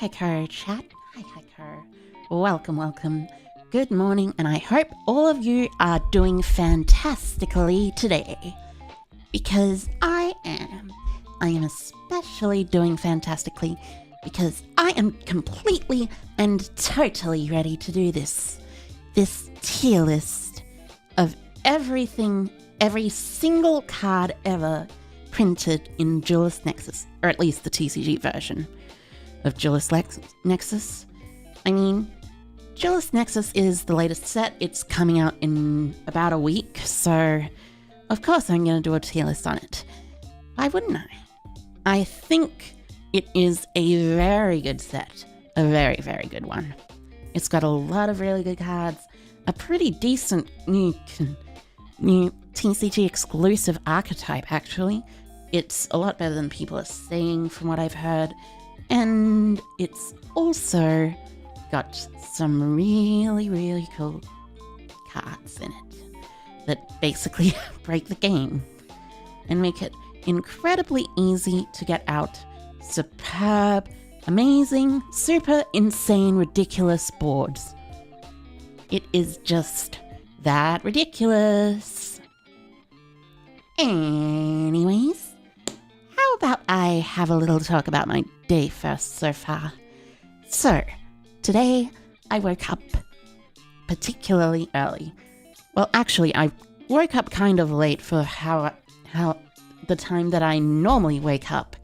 Hi chat. Hi. Welcome. Good morning, and I hope all of you are doing fantastically today. Because I am. I am especially doing fantastically because I am completely and totally ready to do this tier list of everything, every single card ever printed in Duelist Nexus, or at least the TCG version of Duelist Nexus. I mean, Duelist Nexus is the latest set. It's coming out in about a week, so of course I'm going to do a tier list on it. Why wouldn't I? I think it is a very good set. A very, very good one. It's got a lot of really good cards, a pretty decent new TCG exclusive archetype, actually. It's a lot better than people are saying from what I've heard, and it's also got some really, really cool cards in it that basically break the game and make it incredibly easy to get out superb, amazing, super insane, ridiculous boards. It is just that ridiculous. Anyways, how about I have a little talk about my day first so far? So, today I woke up particularly early. Well, actually, I woke up kind of late for how the time that I normally wake up.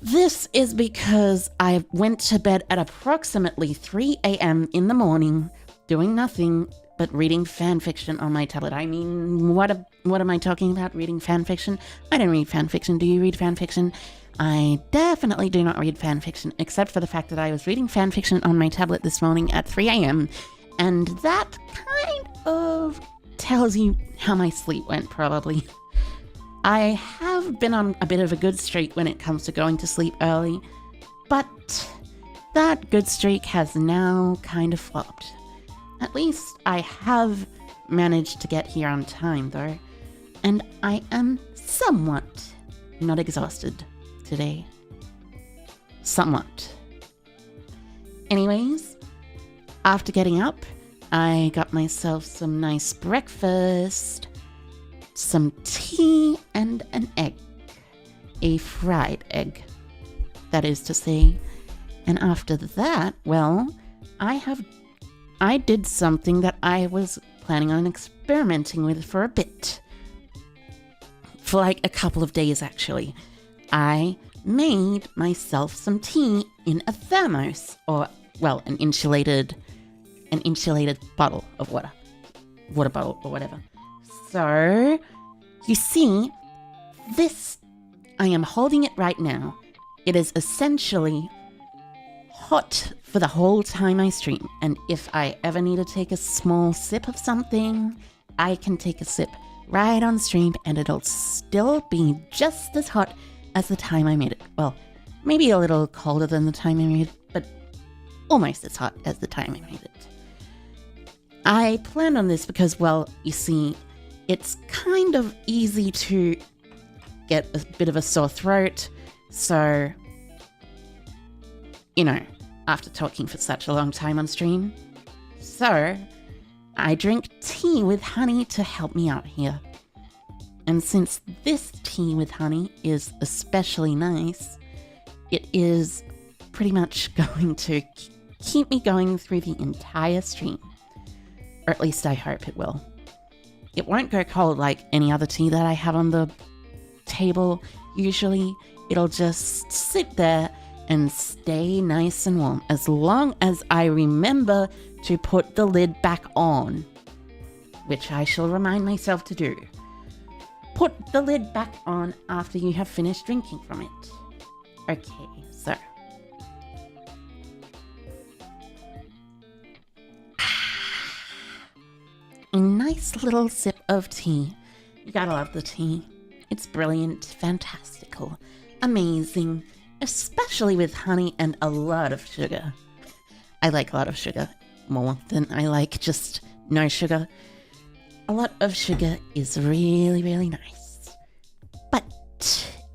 This is because I went to bed at approximately 3 a.m. in the morning, doing nothing but reading fanfiction on my tablet. I mean, what am I talking about? Reading fanfiction? I don't read fanfiction. Do you read fanfiction? I definitely do not read fanfiction, except for the fact that I was reading fanfiction on my tablet this morning at 3 a.m. And that kind of tells you how my sleep went, probably. I have been on a bit of a good streak when it comes to going to sleep early, but that good streak has now kind of flopped. At least I have managed to get here on time, though, and I am somewhat not exhausted today. Somewhat. Anyways, after getting up, I got myself some nice breakfast, some tea, and an egg. A fried egg, that is to say. And after that, well, I did something that I was planning on experimenting with for a bit. For like a couple of days, actually. I made myself some tea in a thermos, or, well, an insulated bottle of water. Water bottle or whatever. So, you see, this, I am holding it right now. It is essentially hot for the whole time I stream. And if I ever need to take a small sip of something, I can take a sip right on stream and it'll still be just as hot as the time I made it. Well, maybe a little colder than the time I made it, but almost as hot as the time I made it. I planned on this because, well, you see, it's kind of easy to get a bit of a sore throat, so, you know, after talking for such a long time on stream. So, I drink tea with honey to help me out here. And since this tea with honey is especially nice, it is pretty much going to keep me going through the entire stream. Or at least I hope it will. It won't go cold like any other tea that I have on the table. Usually, it'll just sit there and stay nice and warm as long as I remember to put the lid back on, which I shall remind myself to do. Put the lid back on after you have finished drinking from it. Okay, so. A nice little sip of tea. You gotta love the tea. It's brilliant, fantastical, amazing, especially with honey and a lot of sugar. I like a lot of sugar more than I like just no sugar. A lot of sugar is really, really nice. But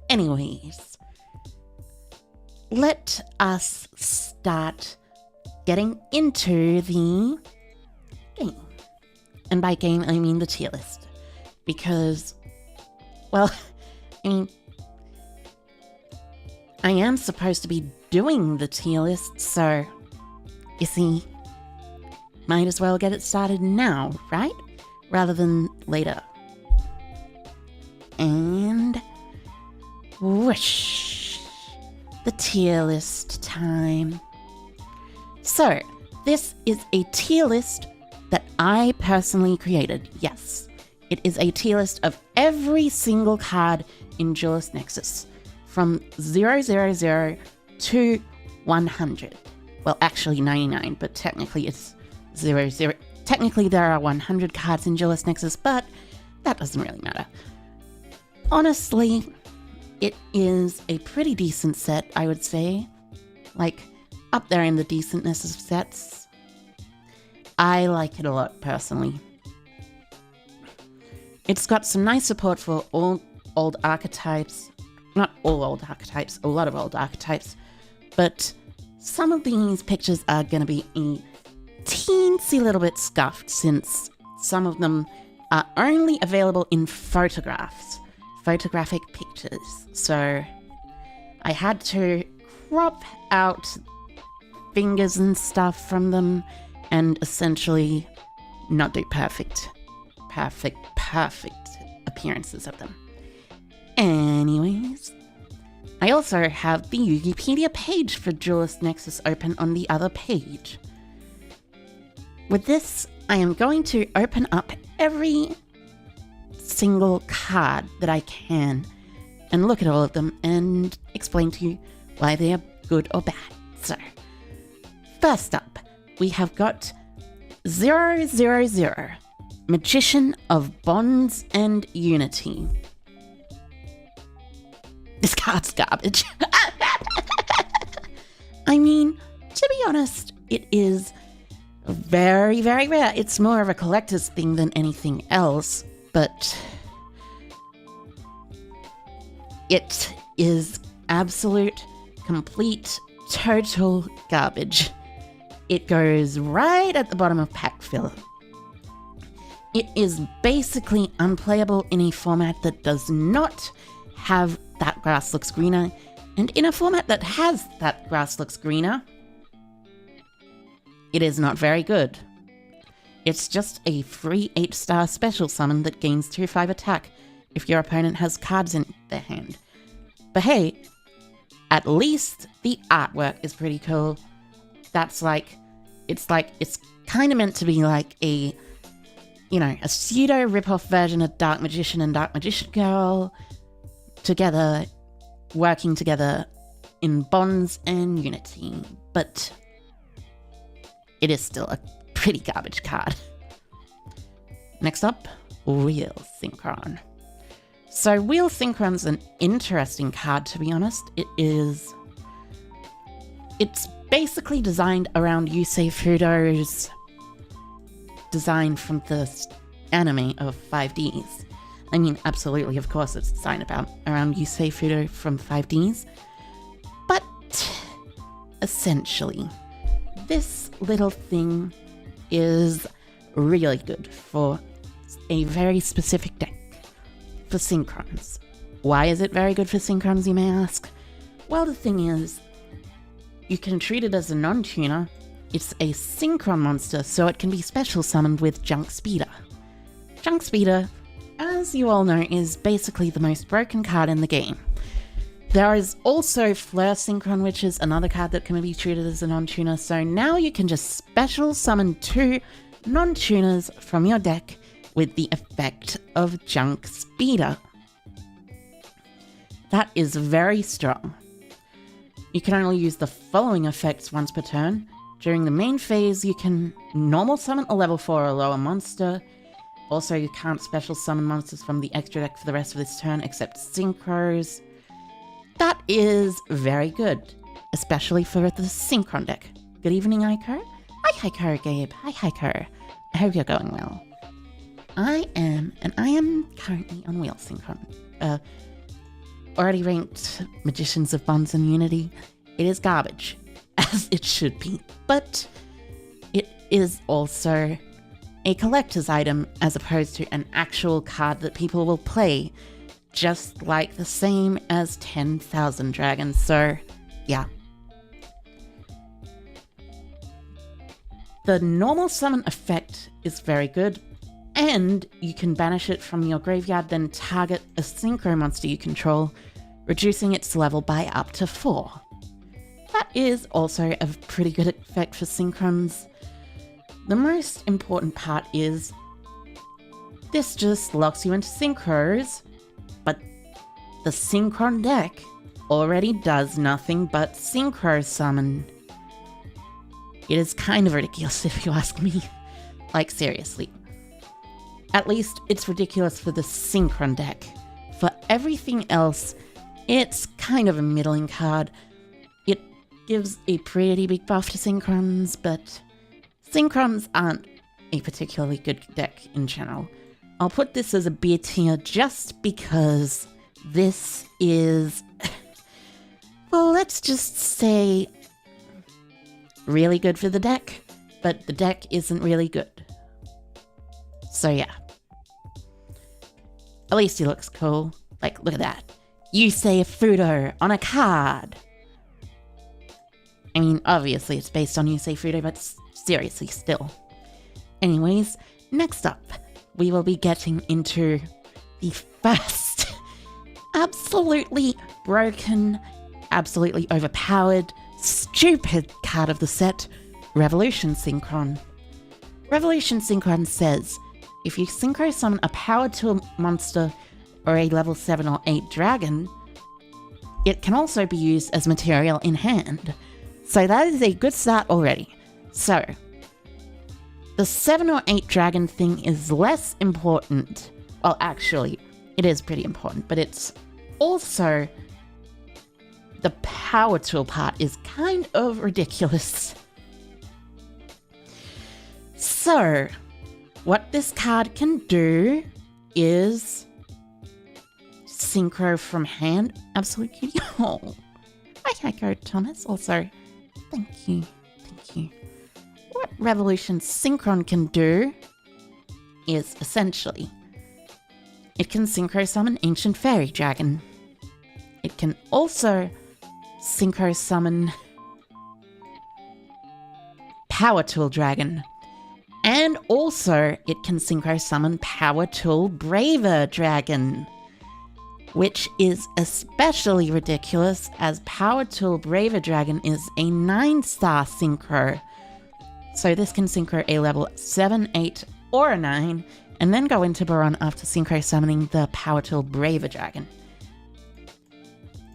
anyways, let us start getting into the game. And by game, I mean the tier list. Because, well, I mean, I am supposed to be doing the tier list, so, you see, might as well get it started now, right? Rather than later. And whoosh, the tier list time. So, this is a tier list that I personally created. Yes, it is a tier list of every single card in Duelist Nexus from 000 to 100. Well, actually 99, but technically it's 00. Technically there are 100 cards in Duelist Nexus, but that doesn't really matter. Honestly, it is a pretty decent set, I would say. Like, up there in the decentness of sets. I like it a lot, personally. It's got some nice support for all old archetypes. Not all old archetypes, a lot of old archetypes. But some of these pictures are going to be a teensy little bit scuffed, since some of them are only available in photographs. Photographic pictures. So I had to crop out fingers and stuff from them and essentially not do perfect appearances of them. Anyways, I also have the Wikipedia page for Duelist Nexus open on the other page. With this, I am going to open up every single card that I can and look at all of them and explain to you why they are good or bad. So, first up, we have got 000, Magician of Bonds and Unity. This card's garbage. I mean, to be honest, it is very, very rare. It's more of a collector's thing than anything else, but it is absolute, complete, total garbage. It goes right at the bottom of pack filler. It is basically unplayable in a format that does not have that grass looks greener, and in a format that has that grass looks greener, it is not very good. It's just a free 8-star special summon that gains 2/5 attack if your opponent has cards in their hand. But hey, at least the artwork is pretty cool. It's kind of meant to be like a pseudo rip-off version of Dark Magician and Dark Magician Girl together, working together in Bonds and Unity. But it is still a pretty garbage card. Next up, Wheel Synchron. So Wheel Synchron's an interesting card, to be honest. It's basically designed around Yusei Fudo's design from the anime of 5Ds. I mean, absolutely, of course it's designed around Yusei Fudo from 5Ds. But essentially, this little thing is really good for a very specific deck, for Synchrons. Why is it very good for Synchrons, you may ask? Well, the thing is, you can treat it as a non-tuner. It's a Synchron monster, so it can be special summoned with Junk Speeder. Junk Speeder, as you all know, is basically the most broken card in the game. There is also Fleur Synchron, which is another card that can be treated as a non-tuner, so now you can just special summon 2 non-tuners from your deck with the effect of Junk Speeder. That is very strong. You can only use the following effects once per turn. During the main phase, you can normal summon a level 4 or lower monster. Also, you can't special summon monsters from the extra deck for the rest of this turn except Synchros. That is very good, especially for the Synchron deck. Good evening, Aiko. Hi, Aiko, Gabe. Hi, Aiko. I hope you're going well. I am currently on Wheel Synchron. Already ranked Magicians of Bonds and Unity. It is garbage, as it should be, but it is also a collector's item as opposed to an actual card that people will play, just like the same as 10,000 dragons, so yeah. The normal summon effect is very good, and you can banish it from your graveyard, then target a synchro monster you control, reducing its level by up to 4. That is also a pretty good effect for synchrons. The most important part is this just locks you into synchros, but the synchron deck already does nothing but synchro summon. It is kind of ridiculous if you ask me. Like, seriously. At least it's ridiculous for the synchron deck. For everything else, it's kind of a middling card. It gives a pretty big buff to synchrons, but synchrons aren't a particularly good deck in general. I'll put this as a B tier just because this is, well, let's just say really good for the deck, but the deck isn't really good. So yeah. At least he looks cool. Like, look at that. You say Fudo on a card. I mean, obviously it's based on Yusei Fudo, but seriously, still. Anyways, next up, we will be getting into the first absolutely broken, absolutely overpowered, stupid card of the set, Revolution Synchron. Revolution Synchron says, if you synchro summon a power tool monster or a level 7 or 8 dragon, it can also be used as material in hand. So that is a good start already. So, the 7 or 8 dragon thing is less important. Well, actually, it is pretty important, but it's also the power tool part is kind of ridiculous. So, what this card can do is synchro from hand. Absolutely. Oh, hi, Echo Thomas. Also, thank you. What Revolution Synchron can do is essentially, it can synchro summon Ancient Fairy Dragon. It can also synchro summon Power Tool Dragon. And also, it can synchro summon Power Tool Braver Dragon, which is especially ridiculous as Power Tool Braver Dragon is a 9-star synchro. So this can synchro a level 7, 8, or a 9, and then go into Baron after synchro summoning the Power Tool Braver Dragon.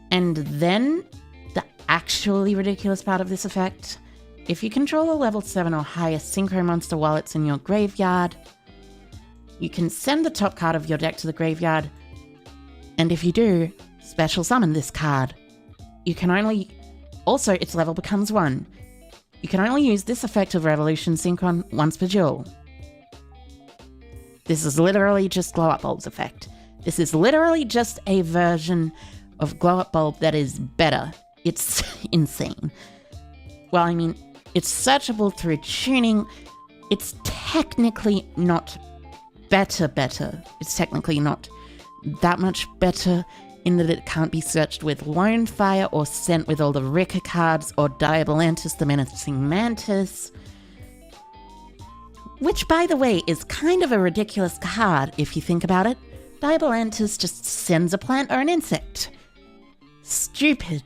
And then, the actually ridiculous part of this effect, if you control a level 7 or higher synchro monster while it's in your graveyard, you can send the top card of your deck to the graveyard, and if you do, special summon this card. You can only... Also, its level becomes 1. You can only use this effect of Revolution Synchron once per duel. This is literally just Glow Up Bulb's effect. This is literally just a version of Glow Up Bulb that is better. It's insane. Well, I mean, it's searchable through tuning. It's technically not better. It's technically not that much better in that it can't be searched with Lone Fire or sent with all the Rika cards or Diabolantis the Menacing Mantis. Which, by the way, is kind of a ridiculous card if you think about it. Diabolantis just sends a plant or an insect. Stupid.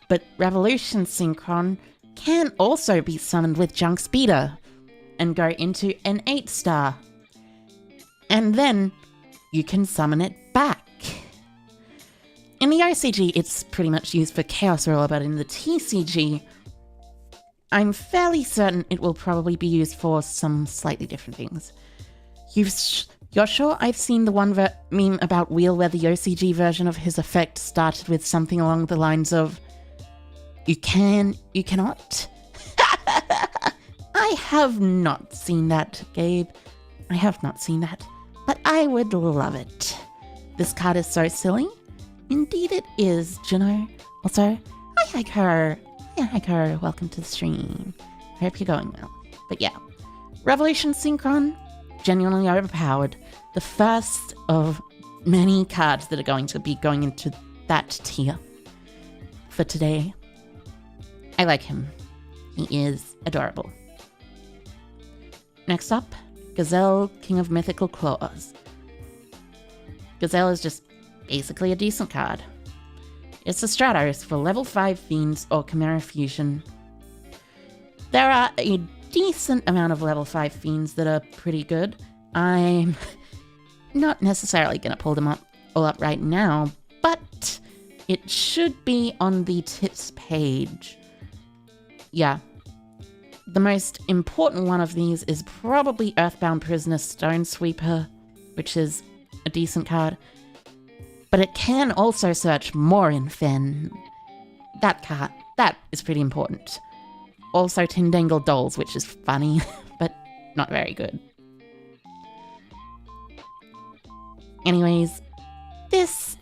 But Revolution Synchron can also be summoned with Junk Speeder and go into an 8-star. And then you can summon it back. In the OCG, it's pretty much used for Chaos Ruler, but in the TCG, I'm fairly certain it will probably be used for some slightly different things. You're sure I've seen the one meme about Wheel where the OCG version of his effect started with something along the lines of, you can, you cannot? I have not seen that, Gabe. I have not seen that, but I would love it. This card is so silly. Indeed it is, Juno. Also, hi Hi, Hiker. Yeah, Hiker. Welcome to the stream. Hope you're going well. But yeah, Revolution Synchron, genuinely overpowered. The first of many cards that are going to be going into that tier for today. I like him. He is adorable. Next up, Gazelle, King of Mythical Claws. Gazelle is just basically a decent card. It's a Stratos for level 5 Fiends or Chimera Fusion. There are a decent amount of level 5 Fiends that are pretty good. I'm not necessarily going to pull them all up right now, but it should be on the tips page. Yeah. The most important one of these is probably Earthbound Prisoner Stone Sweeper, which is a decent card. But it can also search Morin Fen. That card, that is pretty important. Also Tindangle Dolls, which is funny, but not very good. Anyways, this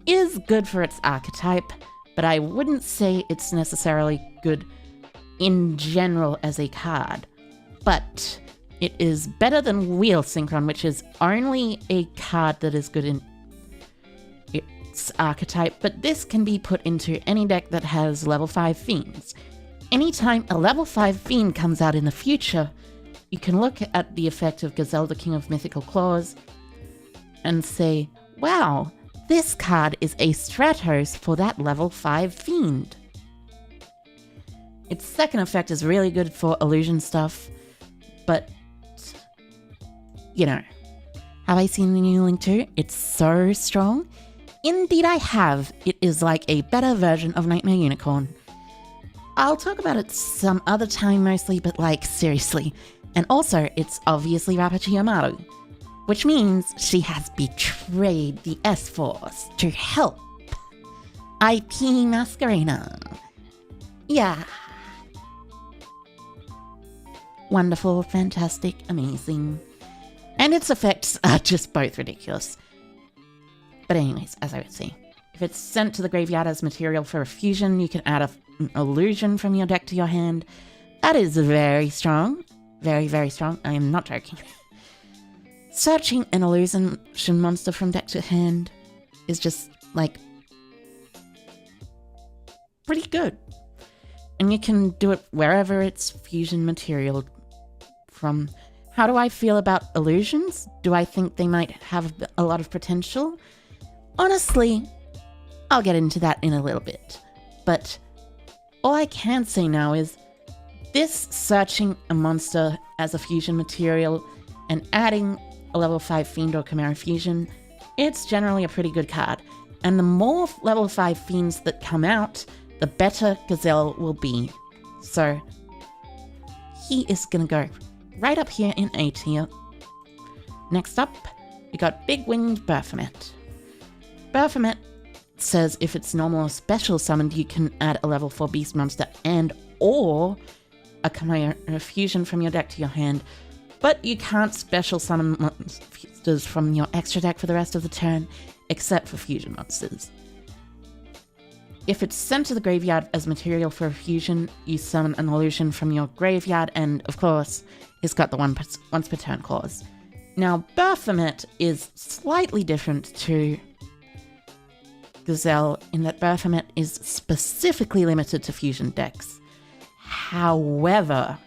is good for its archetype, but I wouldn't say it's necessarily good in general as a card. But it is better than Wheel Synchron, which is only a card that is good in its archetype, but this can be put into any deck that has level 5 Fiends. Anytime a level 5 Fiend comes out in the future, you can look at the effect of Gazelle, the King of Mythical Claws, and say, wow, this card is a Stratos for that level 5 Fiend. Its second effect is really good for illusion stuff, but, you know, have I seen the new Link 2? It's so strong. Indeed I have. It is like a better version of Nightmare Unicorn. I'll talk about it some other time mostly, but like, seriously. And also, it's obviously Rappa Chiyomaru, which means she has betrayed the S-Force to help IP Masquerena. Yeah. Wonderful, fantastic, amazing. And its effects are just both ridiculous. But anyways, as I would say, if it's sent to the graveyard as material for a fusion, you can add an illusion from your deck to your hand. That is very strong. Very, very strong. I am not joking. Searching an illusion monster from deck to hand is just, like, pretty good. And you can do it wherever it's fusion material from. How do I feel about illusions? Do I think they might have a lot of potential? Honestly, I'll get into that in a little bit. But all I can say now is this searching a monster as a fusion material and adding a level 5 Fiend or Chimera Fusion, it's generally a pretty good card. And the more level 5 Fiends that come out, the better Gazelle will be. So he is gonna go right up here in A tier. Next up, we got Big Winged Baphomet. Baphomet says if it's normal or special summoned, you can add a level 4 beast monster and or a Chimera Fusion from your deck to your hand, but you can't special summon monsters from your extra deck for the rest of the turn, except for fusion monsters. If it's sent to the graveyard as material for a fusion, you summon an illusion from your graveyard, and of course, it's got the once per turn clause. Now, Baphomet is slightly different to Gazelle in that Baphomet is specifically limited to fusion decks. However,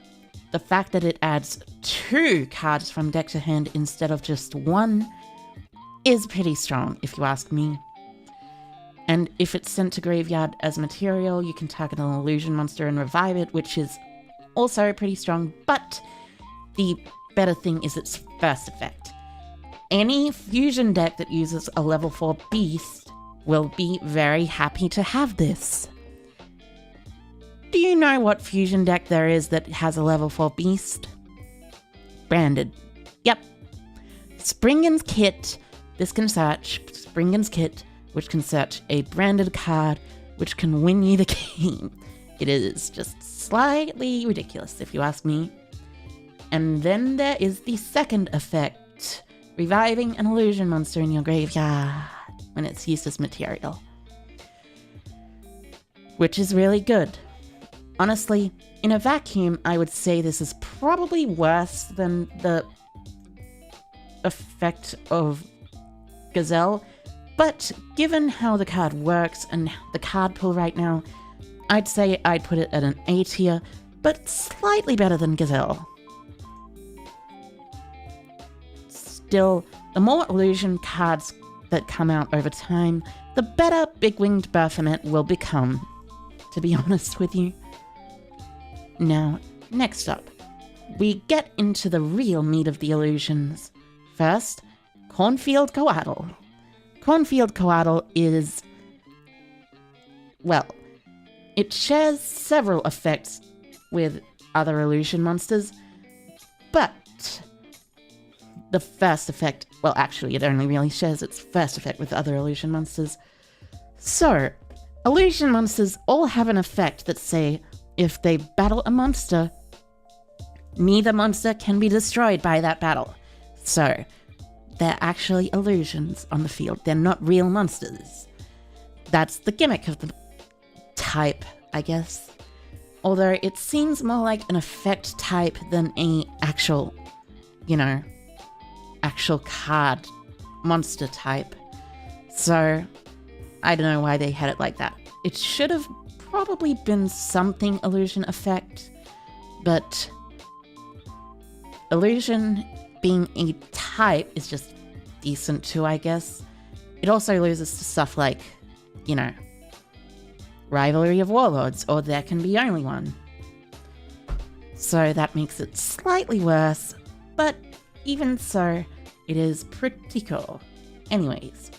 the fact that it adds 2 cards from deck to hand instead of just 1 is pretty strong, if you ask me. And if it's sent to graveyard as material, you can target an illusion monster and revive it, which is also pretty strong, but the better thing is its first effect. Any fusion deck that uses a level 4 beast will be very happy to have this. Do you know what fusion deck there is that has a level 4 beast? Branded. Yep. Springen's Kit. This can search Springen's Kit, which can search a branded card, which can win you the game. It is just slightly ridiculous, if you ask me. And then there is the second effect, reviving an illusion monster in your graveyard when it's used as material. which is really good. Honestly, in a vacuum, I would say this is probably worse than the effect of Gazelle, but given how the card works and the card pool right now, I'd say I'd put it at an A tier, but slightly better than Gazelle. Still, the more illusion cards that come out over time, the better Big-Winged Baphomet will become, to be honest with you. Now, next up, we get into the real meat of the illusions. First, Cornfield Coatl. Cornfield Coatl is, well, it shares several effects with other illusion monsters, but the first effect, well, actually, it only really shares its first effect with other illusion monsters. So, illusion monsters all have an effect that say, if they battle a monster, neither monster can be destroyed by that battle. So, they're actually illusions on the field. They're not real monsters. That's the gimmick of the type, I guess. Although it seems more like an effect type than a actual, actual card monster type. So, I don't know why they had it like that. It should have probably been something illusion effect, but illusion being a type is just decent too, I guess. It also loses to stuff like, Rivalry of Warlords, or There Can Be Only One. So that makes it slightly worse, but even so, it is pretty cool. Anyways,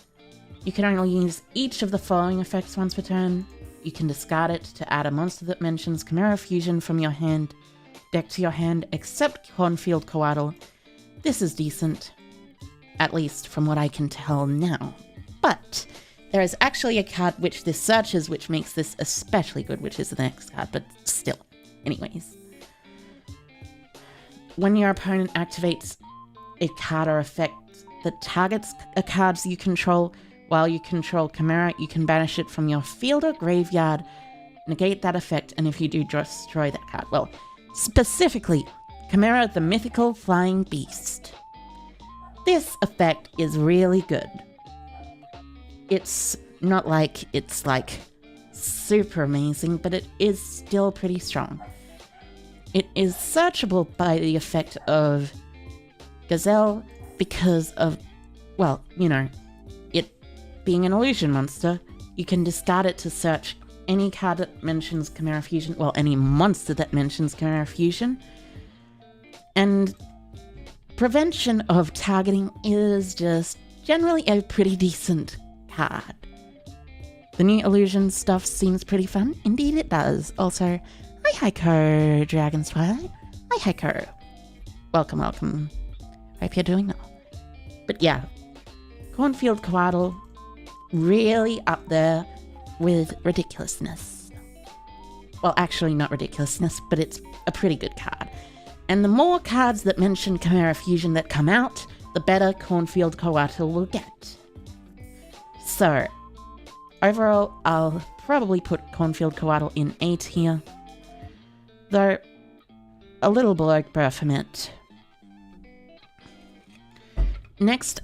you can only use each of the following effects once per turn. You can discard it to add a monster that mentions Chimera Fusion from your deck to your hand, except Cornfield Coatl. This is decent, at least from what I can tell now. But there is actually a card which this searches, which makes this especially good, which is the next card, but still. Anyways. When your opponent activates a card or effect that targets a card you control while you control Chimera, you can banish it from your field or graveyard, negate that effect, and if you do, destroy that card. Well, specifically, Chimera the Mythical Flying Beast. This effect is really good. It's not like it's super amazing, but it is still pretty strong. It is searchable by the effect of Gazelle because of, it being an illusion monster. You can discard it to search any card that mentions Chimera Fusion, well, any monster that mentions Chimera Fusion. And prevention of targeting is just generally a pretty decent card. The new illusion stuff seems pretty fun. Indeed it does. Also, hi Heiko, Dragon's Twilight. Hi Heiko. Welcome, welcome. Hope you're doing well. But yeah, Cornfield Coatl, really up there with ridiculousness. Well, actually not ridiculousness, but it's a pretty good card. And the more cards that mention Chimera Fusion that come out, the better Cornfield Coatl will get. So, overall, I'll probably put Cornfield Coatl in A tier, though a little below Baphomet. Next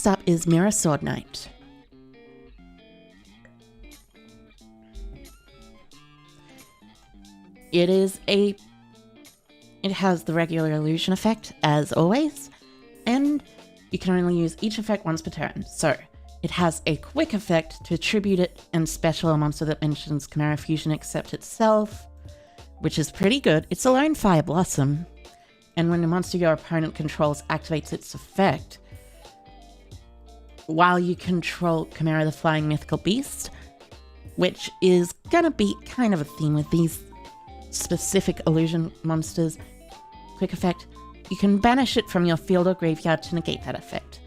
up is Mirror Sword Knight. It has the regular illusion effect, as always, and you can only use each effect once per turn. So, it has a quick effect to attribute it and special a monster that mentions Chimera Fusion except itself, which is pretty good. It's a lone Fire Blossom, and when the monster your opponent controls activates its effect, while you control Chimera the Flying Mythical Beast, which is gonna be kind of a theme with these specific illusion monsters. Quick effect, you can banish it from your field or graveyard to negate that effect.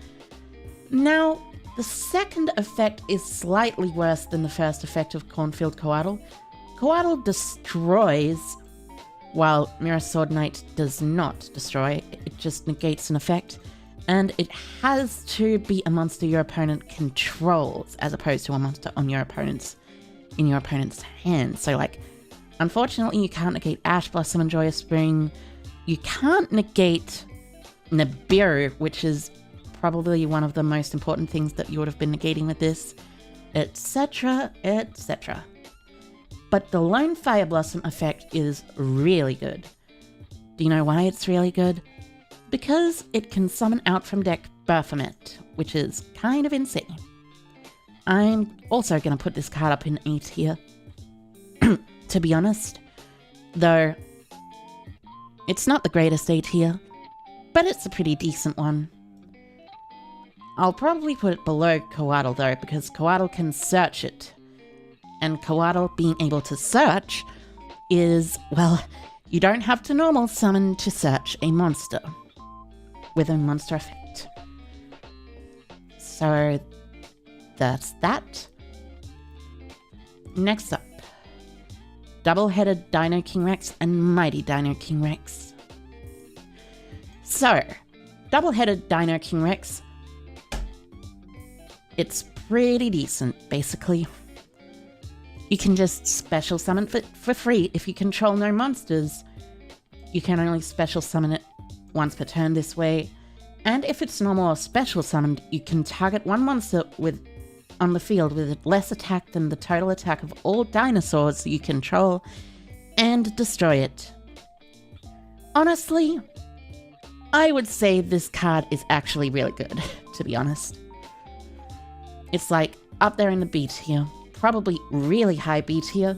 Now, the second effect is slightly worse than the first effect of Cornfield Coatl. Coatl destroys, while Mirror Sword Knight does not destroy. It just negates an effect, and it has to be a monster your opponent controls, as opposed to a monster on your opponent's in your opponent's hand. So, like, unfortunately, you can't negate Ash Blossom and Joyous Spring. You can't negate Nibiru, which is probably one of the most important things that you would have been negating with this, etc., etc. But the Lone Fire Blossom effect is really good. Do you know why it's really good? Because it can summon out from deck Baphomet, which is kind of insane. I'm also going to put this card up in A tier, to be honest, though it's not the greatest A tier, but it's a pretty decent one. I'll probably put it below Coatl though, because Coatl can search it. And Coatl being able to search is, well, you don't have to normal summon to search a monster with a monster effect. So that's that. Next up, Double-Headed Dino King Rex and Mighty Dino King Rex. So, Double-Headed Dino King Rex, it's pretty decent, basically. You can just special summon it for free if you control no monsters. You can only special summon it once per turn this way. And if it's normal or special summoned, you can target one monster on the field with less attack than the total attack of all dinosaurs you control and destroy it. Honestly, I would say this card is actually really good, to be honest. It's like up there in the B tier, probably really high B tier.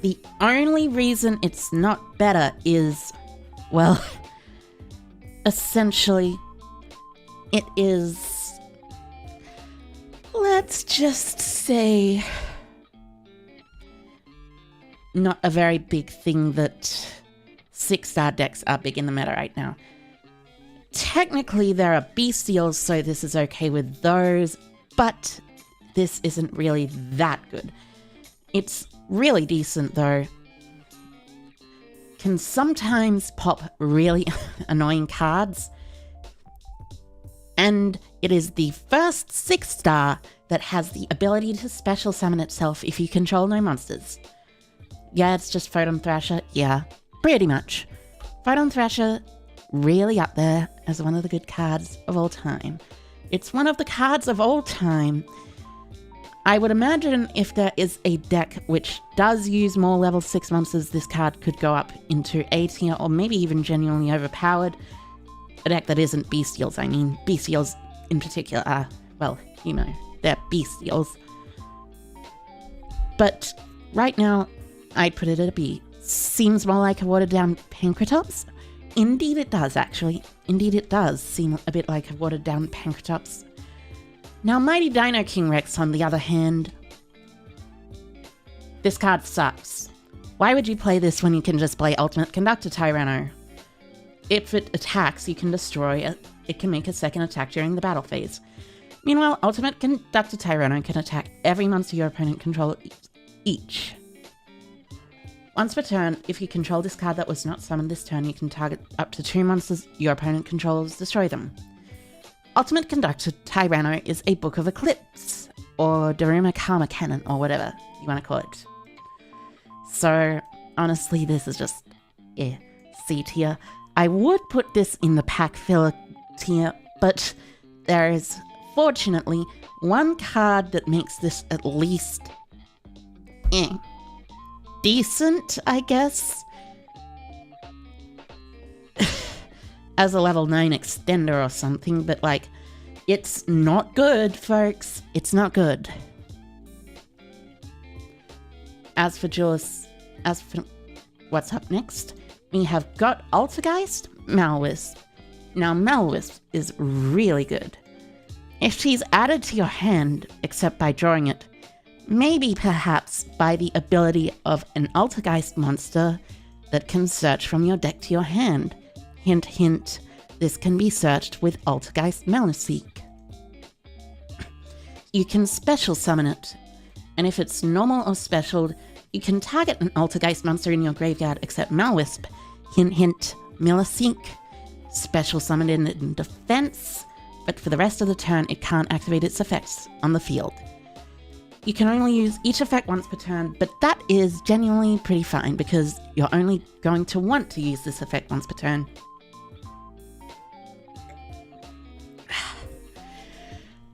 The only reason it's not better is, well, essentially, it is, let's just say, not a very big thing that 6-star decks are big in the meta right now. Technically, there are bestials, so this is okay with those, but this isn't really that good. It's really decent, though. Can sometimes pop really annoying cards, and it is the first 6-star that has the ability to special summon itself if you control no monsters. Yeah, it's just Photon Thrasher. Yeah, pretty much. Photon Thrasher, really up there as one of the good cards of all time. It's one of the cards of all time. I would imagine if there is a deck which does use more level 6 monsters, this card could go up into A tier or maybe even genuinely overpowered. A deck that isn't bestials, I mean. Bestials in particular are, well, you know, they're bestials. But right now, I'd put it at a B. Seems more like a watered down Pancratops. Indeed it does, actually. Indeed it does seem a bit like a watered down Pancratops. Now, Mighty Dino King Rex, on the other hand, this card sucks. Why would you play this when you can just play Ultimate Conductor Tyranno? If it attacks, you can destroy it. It can make a second attack during the battle phase. Meanwhile, Ultimate Conductor Tyranno can attack every monster your opponent controls each. Once per turn, if you control this card that was not summoned this turn, you can target up to 2 monsters your opponent controls, destroy them. Ultimate Conductor Tyranno is a Book of Eclipse, or Daruma Karma Cannon, or whatever you want to call it. So, honestly, this is just, C tier. I would put this in the pack filler tier, but there is, fortunately, one card that makes this at least, decent, I guess. As a level 9 extender or something, but like, it's not good, folks. It's not good. As for what's up next, we have got Altergeist, Malwisp. Now, Malwisp is really good. If she's added to your hand, except by drawing it, maybe perhaps by the ability of an Altergeist monster that can search from your deck to your hand. Hint, hint, this can be searched with Altergeist Malseek. You can special summon it, and if it's normal or specialed, you can target an Altergeist monster in your graveyard except Malwisp. Hint, hint, Malseek. Special summoned in defense, but for the rest of the turn it can't activate its effects on the field. You can only use each effect once per turn, but that is genuinely pretty fine because you're only going to want to use this effect once per turn.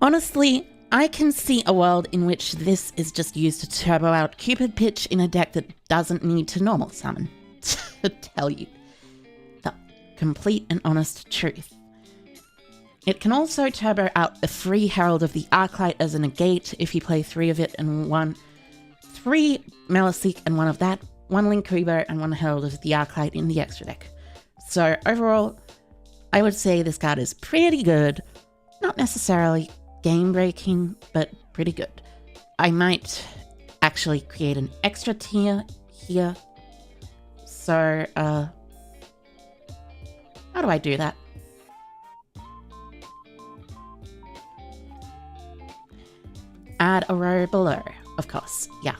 Honestly, I can see a world in which this is just used to turbo out Cupid Pitch in a deck that doesn't need to normal summon. To tell you the complete and honest truth. It can also turbo out a free Herald of the Arclight as a negate if you play 3 of it and 3 Maliseek and 1 of that, 1 Linkuriboh and 1 Herald of the Arclight in the extra deck. So overall, I would say this card is pretty good. Not necessarily game-breaking, but pretty good. I might actually create an extra tier here. So, how do I do that? Add a row below, of course, yeah.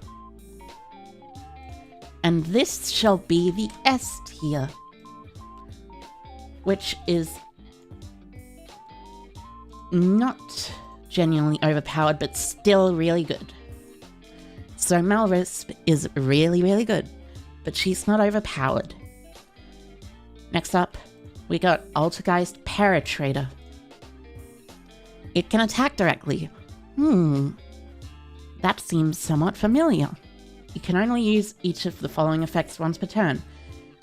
And this shall be the S tier, which is not genuinely overpowered, but still really good. So Malrisp is really, really good, but she's not overpowered. Next up, we got Altergeist Paratrader. It can attack directly. That seems somewhat familiar. You can only use each of the following effects once per turn.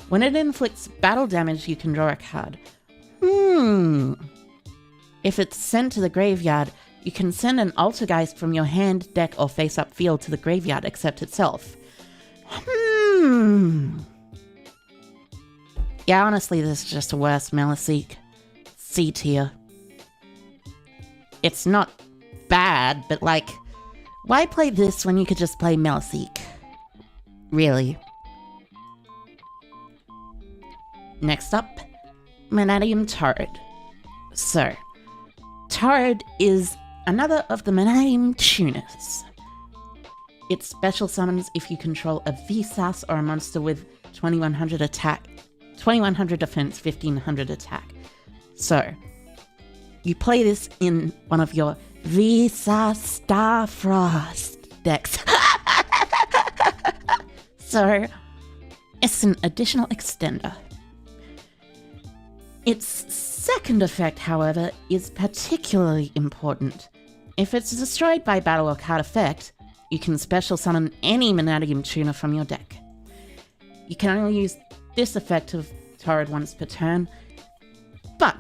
When it inflicts battle damage, you can draw a card. If it's sent to the graveyard, you can send an Altergeist from your hand, deck, or face-up field to the graveyard except itself. Yeah, honestly, this is just a worse Maliseek. C tier. It's not bad, but like, why play this when you could just play Maliseek? Really? Next up, Mannadium Torrid. So, Torrid is another of the Mannadium tuners. It special summons if you control a Vsas or a monster with 2100 attack, 2100 defense, 1500 attack. So, you play this in one of your Vsas Starfrost decks. So, it's an additional extender. Its second effect, however, is particularly important. If it's destroyed by battle or card effect, you can special summon any Mannadium tuner from your deck. You can only use this effect of Torrid once per turn, but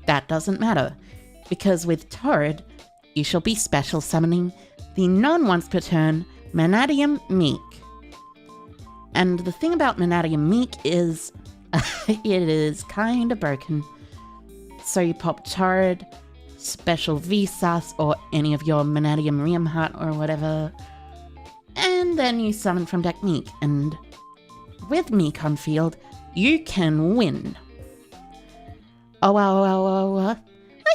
that doesn't matter, because with Torrid, you shall be special summoning the non-once per turn Mannadium Meek. And the thing about Mannadium Meek is, it is kinda broken. So you pop Torrid, special Vsas, or any of your Mannadium Riemhart or whatever, and then you summon from deck Meek, and with Meek on field, you can win. Oh.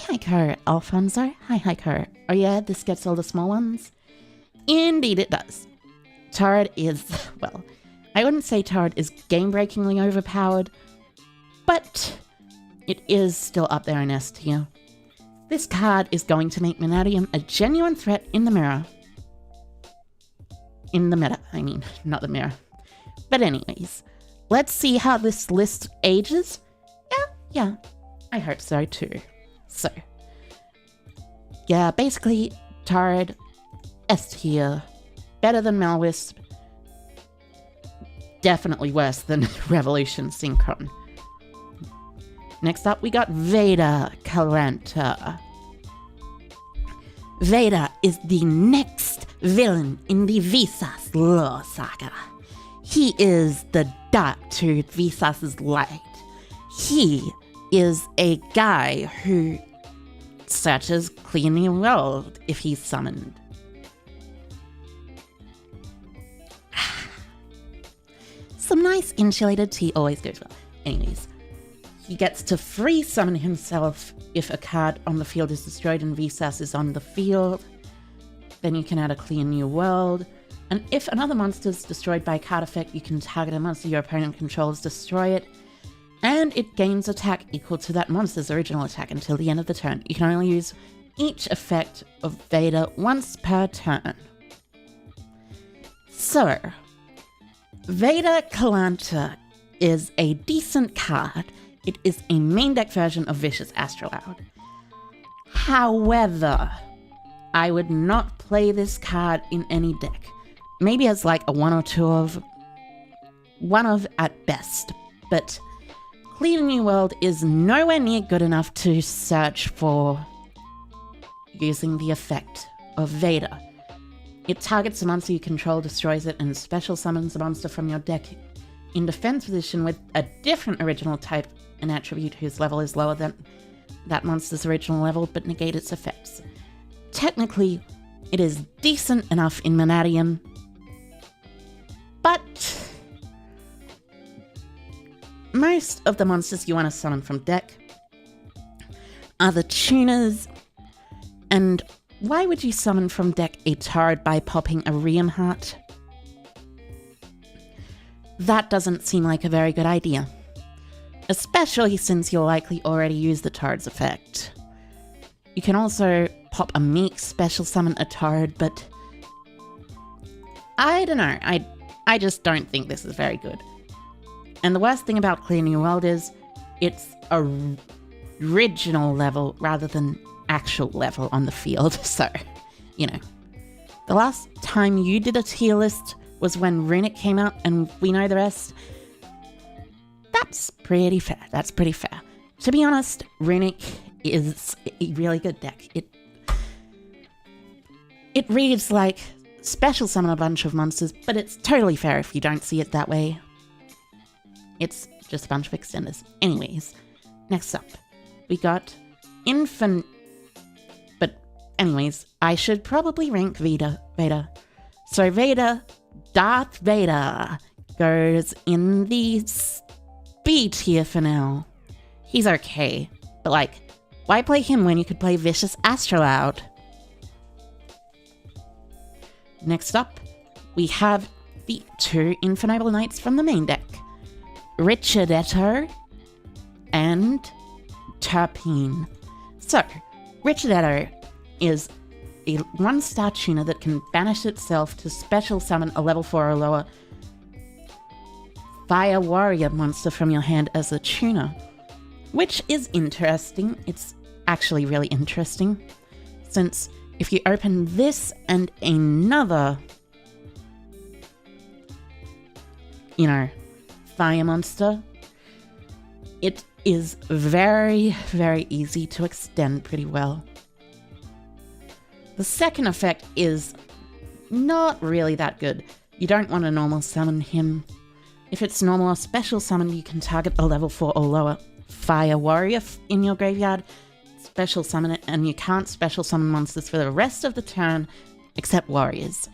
Hi, Ko, Alfonso. Hi, Ko. Oh yeah, this gets all the small ones? Indeed it does. Torrid is, well, I wouldn't say Torrid is game-breakingly overpowered, but it is still up there in S tier. This card is going to make Mannadium a genuine threat in the mirror. In the meta, I mean, not the mirror. But anyways, let's see how this list ages. Yeah, I hope so too. So, yeah, basically, Torrid, S tier, better than Malwisp, definitely worse than Revolution Synchron. Next up, we got Veda Kalanta. Veda is the next villain in the Vsas lore saga. He is the dark to Vsas's light. He is a guy who searches clean the world if he's summoned. Some nice insulated tea always goes well. Anyways, he gets to free summon himself if a card on the field is destroyed and Vsas is on the field. Then you can add a clear new world. And if another monster is destroyed by a card effect, you can target a monster your opponent controls, destroy it, and it gains attack equal to that monster's original attack until the end of the turn. You can only use each effect of Vader once per turn. So, Vader Kalanta is a decent card. It is a main deck version of Vicious Astrolabe. However, I would not play this card in any deck. Maybe as like a one of at best, but Clear New World is nowhere near good enough to search for using the effect of Vader. It targets a monster you control, destroys it, and special summons a monster from your deck in defense position with a different original type and attribute whose level is lower than that monster's original level, but negate its effects. Technically, it is decent enough in Manadium, but most of the monsters you want to summon from deck are the tuners, and why would you summon from deck a Torrid by popping a Riem Heart? That doesn't seem like a very good idea. Especially since you'll likely already use the Torrid's effect. You can also pop a Meek, special summon a Torrid, but I don't know, I just don't think this is very good. And the worst thing about Clear New World is it's original level rather than actual level on the field, so, you know. The last time you did a tier list was when Runic came out, and we know the rest. That's pretty fair. That's pretty fair. To be honest, Runic is a really good deck. It reads like special summon a bunch of monsters, but it's totally fair if you don't see it that way. It's just a bunch of extenders. Anyways, next up, we got Anyways, I should probably rank Vader. So Vader, Darth Vader, goes in the B tier for now. He's okay, but like, why play him when you could play Vicious Astrolabe? Next up, we have the two Infinable Knights from the main deck. Richardetto and Terpene. So, Richardetto is a 1-star tuner that can banish itself to special summon a level 4 or lower Fire Warrior monster from your hand as a tuner. Which is interesting. It's actually really interesting. Since if you open this and another, fire monster, it is very, very easy to extend pretty well. The second effect is not really that good. You don't want to normal summon him. If it's normal or special summon, you can target a level 4 or lower Fire Warrior in your graveyard, special summon it, and you can't special summon monsters for the rest of the turn except warriors.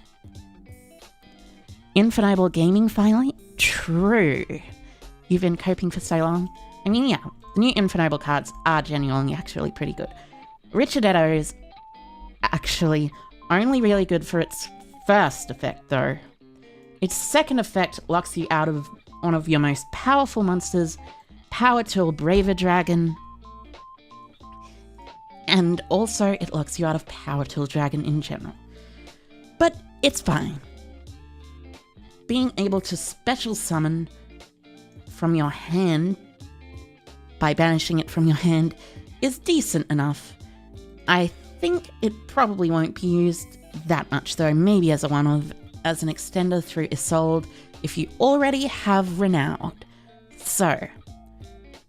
Infinable Gaming finally? True. You've been coping for so long. I mean, yeah, the new Infinable cards are genuinely actually pretty good. Richardetto is actually only really good for its first effect, though. Its second effect locks you out of one of your most powerful monsters, Power Tool Braver Dragon, and also it locks you out of Power Tool Dragon in general. But it's fine. Being able to special summon from your hand by banishing it from your hand is decent enough. I think it probably won't be used that much though, maybe as an extender through Isolde if you already have Renowned. So,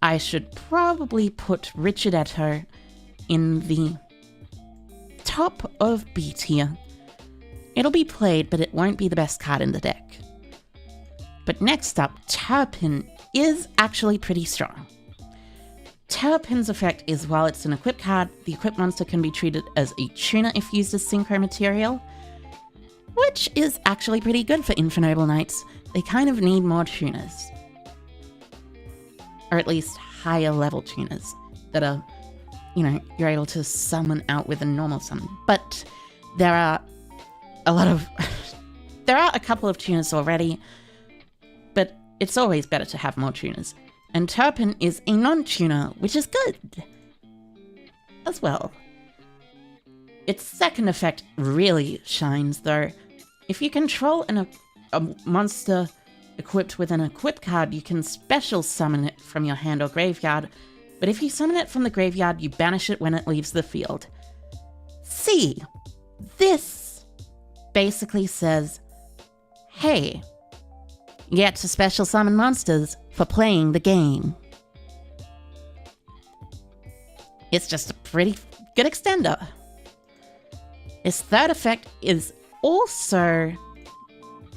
I should probably put Richardetto in the top of B tier. It'll be played, but it won't be the best card in the deck. But next up, Terpene is actually pretty strong. Terpene's effect is, while it's an equip card, the equipped monster can be treated as a tuner if used as synchro material, which is actually pretty good for Infinable Knights. They kind of need more tuners. Or at least higher level tuners that are, you're able to summon out with a normal summon. But there are there are a couple of tuners already, but it's always better to have more tuners. And Terpene is a non-tuner, which is good as well. Its second effect really shines, though. If you control a monster equipped with an equip card, you can special summon it from your hand or graveyard, but if you summon it from the graveyard, you banish it when it leaves the field. See, this basically says, hey, you get to special summon monsters for playing the game. It's just a pretty good extender. Its third effect is also,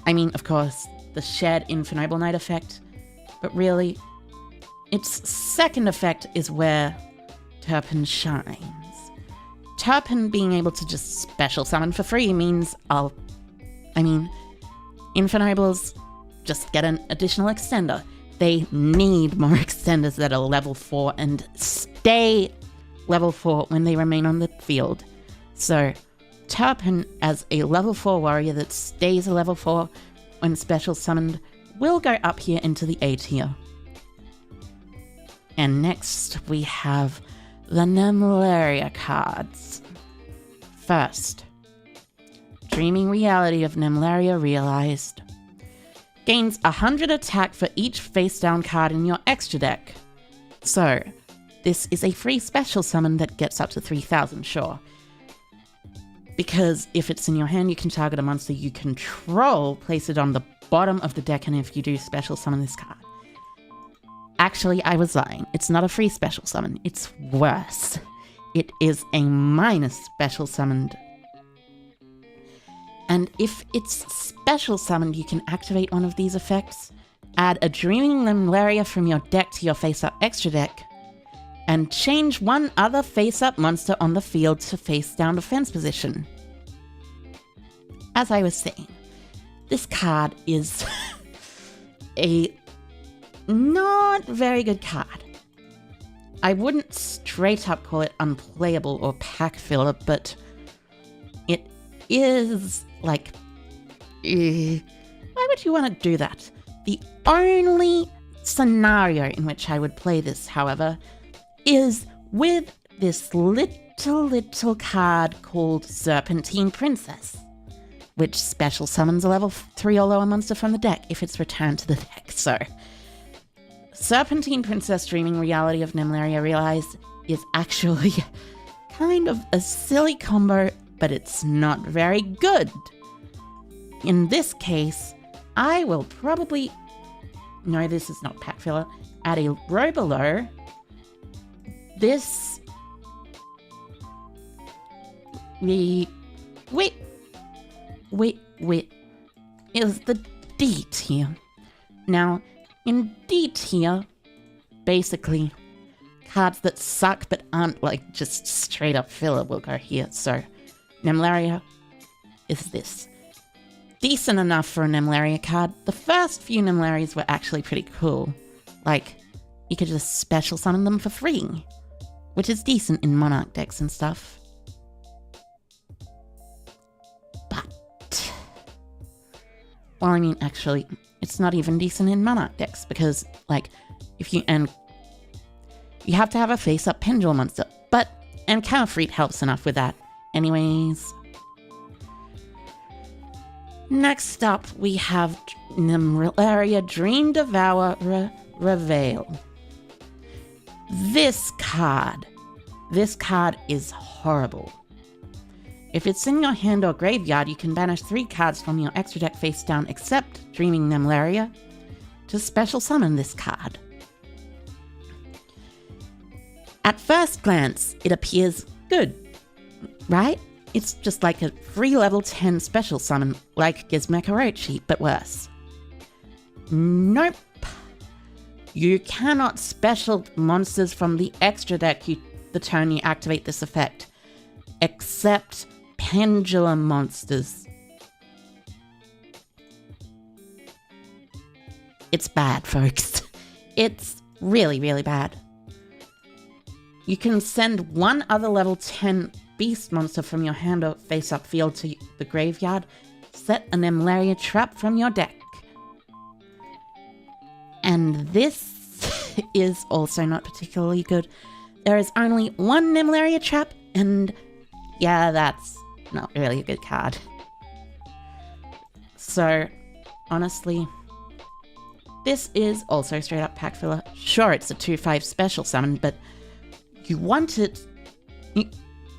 I mean, of course, the shared Infinable Knight effect, but really, its second effect is where Turpin shines. Turpin being able to just special summon for free means Infinables just get an additional extender. They need more extenders that are level 4 and stay level 4 when they remain on the field. So, Turpin as a level 4 warrior that stays a level 4 when special summoned will go up here into the A tier. And next we have the Nemleria cards. First, Dreaming Reality of Nemleria Realized. Gains 100 attack for each face down card in your extra deck. So, this is a free special summon that gets up to 3000, sure. Because if it's in your hand, you can target a monster you control, place it on the bottom of the deck, and if you do, special summon this card. Actually, I was lying. It's not a free special summon. It's worse. It is a minus special summoned. And if it's special summoned, you can activate one of these effects, add a Dreaming Nemleria from your deck to your face-up extra deck, and change one other face-up monster on the field to face-down defense position. As I was saying, this card is a not very good card. I wouldn't straight up call it unplayable or pack filler, but it is like, why would you want to do that? The only scenario in which I would play this, however, is with this little card called Serpentine Princess, which special summons a level 3 or lower monster from the deck if it's returned to the deck. So, Serpentine Princess Dreaming Reality of Nemleria Realized is actually kind of a silly combo, but it's not very good. In this case, I will probably... No, this is not pack filler. Add a row below. This... Wait. Is the D tier. Now, in D tier, basically, cards that suck but aren't like just straight up filler will go here. So, Nemleria is this. Decent enough for a Nemleria card. The first few Nemlerias were actually pretty cool. Like, you could just special summon them for free, which is decent in Monarch decks and stuff. But, well, I mean, actually, it's not even decent in Monarch decks because, like, you have to have a face-up Pendulum monster, and Counterfeit helps enough with that. Anyways, next up we have Nemleria Dream Devourer Reveal. This card is horrible. If it's in your hand or graveyard, you can banish 3 cards from your extra deck face down except Dreaming Nemleria to special summon this card. At first glance, it appears good, right? It's just like a free level 10 special summon like Gizmo Orochi, but worse. Nope. You cannot special monsters from the extra deck the turn you activate this effect, except Pendulum monsters. It's bad, folks. It's really, really bad. You can send one other level 10 beast monster from your hand or face-up field to the graveyard, set a Nemleria trap from your deck. And this is also not particularly good. There is only one Nemleria trap, and yeah, that's not really a good card. So, honestly, this is also straight up pack filler. Sure, it's a 2/5 special summon, but you want it...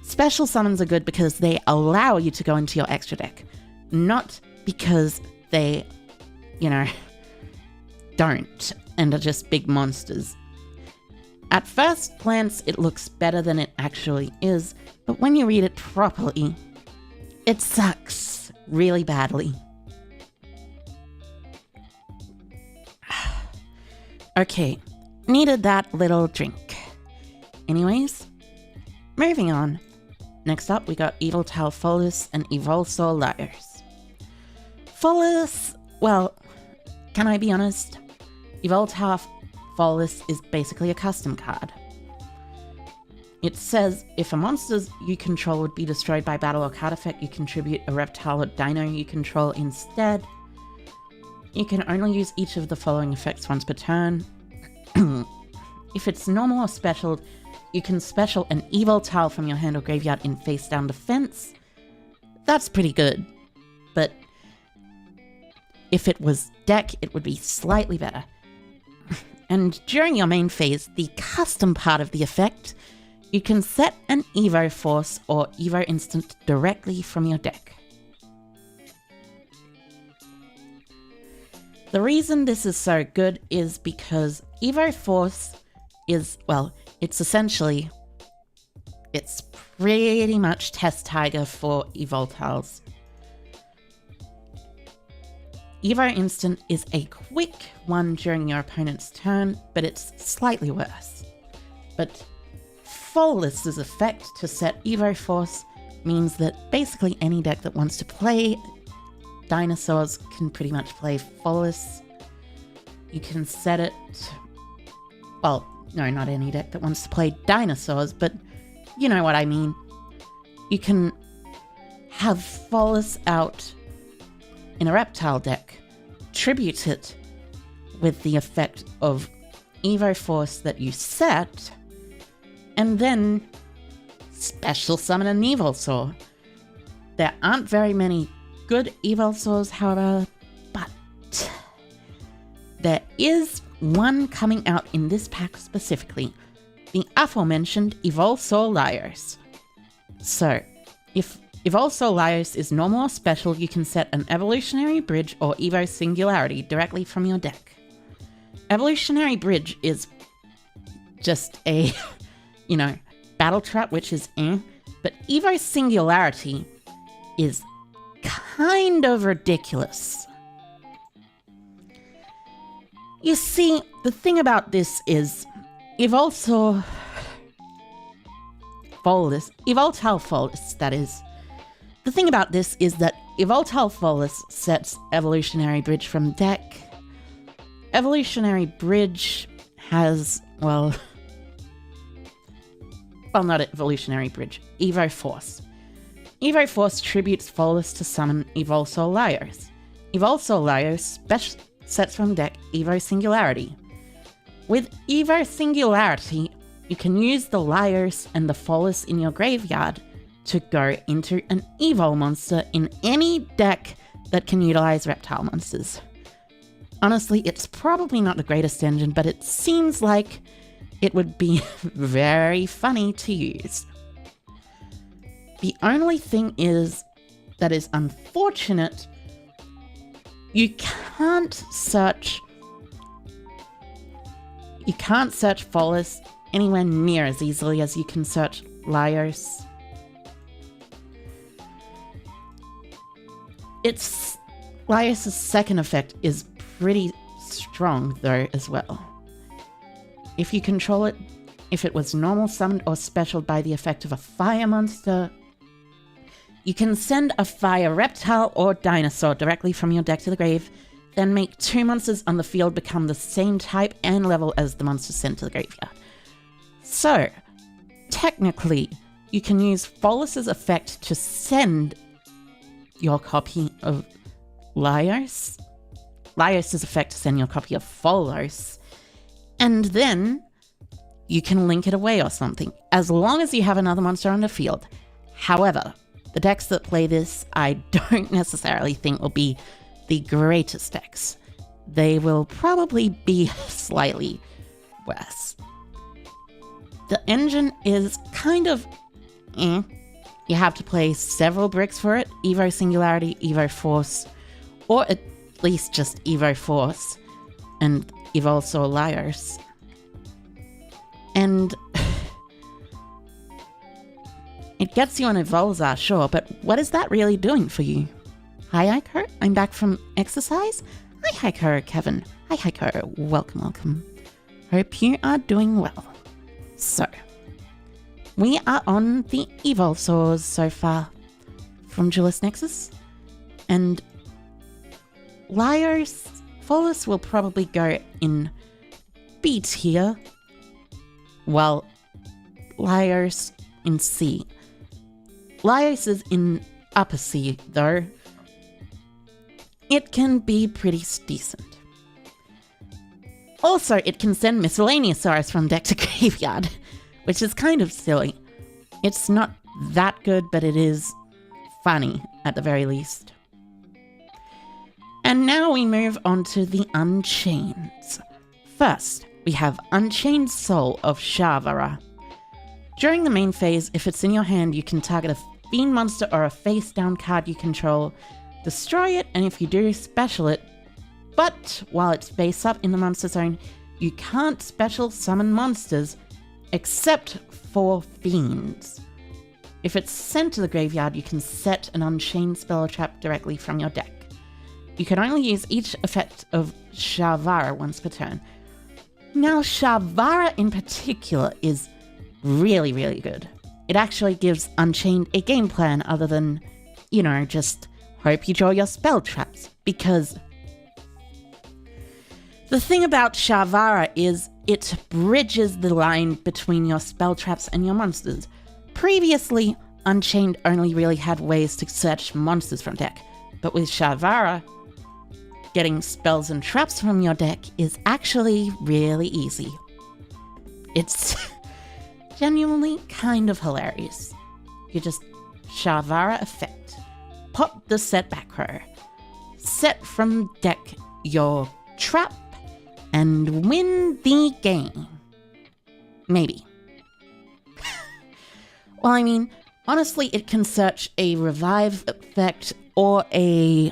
Special summons are good because they allow you to go into your extra deck, not because they, don't and are just big monsters. At first glance, it looks better than it actually is, but when you read it properly, it sucks really badly. Okay, needed that little drink. Anyways, moving on. Next up, we got Yveltal Follis and Evolsaur Liars. Follis, well, can I be honest? Yveltal Follis is basically a custom card. It says, if a monster you control would be destroyed by battle or card effect, you contribute a reptile or dino you control instead. You can only use each of the following effects once per turn. If it's normal or special, you can special an Yveltal from your hand or graveyard in face down defense. That's pretty good. But if it was deck, it would be slightly better. And during your main phase, the custom part of the effect, you can set an Evo Force or Evo Instant directly from your deck. The reason this is so good is because Evo Force is, well, it's pretty much Test Tiger for Evoltals. Evo Instant is a quick one during your opponent's turn, but it's slightly worse. But Follis's effect to set Evo Force means that basically any deck that wants to play dinosaurs can pretty much play Follis. You can set it... Well, no, not any deck that wants to play dinosaurs, but you know what I mean. You can have Follis out in a reptile deck, tribute it with the effect of Evo Force that you set, and then special summon an Evolsaur. There aren't very many good Evolsaurs, however, but there is one coming out in this pack specifically, the aforementioned Evolsaur Liars. So, if Evolsaur Liars is normal or special, you can set an Evolutionary Bridge or Evo Singularity directly from your deck. Evolutionary Bridge is just a, battle trap, which is but Evo Singularity is kind of ridiculous. You see, the thing about this is Evoltal Follis, that is. The thing about this is that Evoltal Follis sets Evolutionary Bridge from deck. Evolutionary Bridge has, well, not Evolutionary Bridge, Evo Force. Evo Force tributes Follis to summon Evolsaur Liars. Evolsaur Liars sets from deck Evo Singularity. With Evo Singularity, you can use the Liars and the Follis in your graveyard to go into an Evo monster in any deck that can utilize reptile monsters. Honestly, it's probably not the greatest engine, but it seems like it would be very funny to use. The only thing that is unfortunate, you can't search Follis anywhere near as easily as you can search Liars. Liars' second effect is pretty strong though as well. If you control it, if it was normal summoned or specialed by the effect of a fire monster, you can send a fire reptile or dinosaur directly from your deck to the grave, then make 2 monsters on the field become the same type and level as the monster sent to the graveyard. So, technically, you can use Follis' effect to send your copy of Liars' effect to send your copy of Follis, and then you can link it away or something, as long as you have another monster on the field. However, the decks that play this, I don't necessarily think will be the greatest decks. They will probably be slightly worse. The engine is kind of eh. You have to play several bricks for it, Evo Singularity, Evo Force, or at least just Evo Force, and Evolsaur Lyres. And it gets you an Evolzar, sure, but what is that really doing for you? Hi, Heiko, I'm back from exercise. Hi, Heiko, Kevin. Hi, Heiko, welcome. Hope you are doing well. So, we are on the Evolsaurs so far from Duelist Nexus, and Lyres Follis will probably go in B tier, while Lyres in C. Lyres is in upper C, though. It can be pretty decent. Also, it can send Miscellaneousaurus from deck to graveyard, which is kind of silly. It's not that good, but it is funny, at the very least. And now we move on to the Unchains. First, we have Unchained Soul of Shavara. During the main phase, if it's in your hand, you can target a fiend monster or a face-down card you control, destroy it, and if you do, special it. But while it's face up in the monster zone, you can't special summon monsters except for fiends. If it's sent to the graveyard, you can set an Unchained spell or trap directly from your deck. You can only use each effect of Shavara once per turn. Now, Shavara in particular is really, really good. It actually gives Unchained a game plan other than, just hope you draw your spell traps, because the thing about Shavara is it bridges the line between your spell traps and your monsters. Previously, Unchained only really had ways to search monsters from deck, but with Shavara, getting spells and traps from your deck is actually really easy. It's genuinely kind of hilarious. You just Shavara effect. Pop the set back row. Set from deck your trap and win the game. Maybe. Well, I mean, honestly, it can search a revive effect or a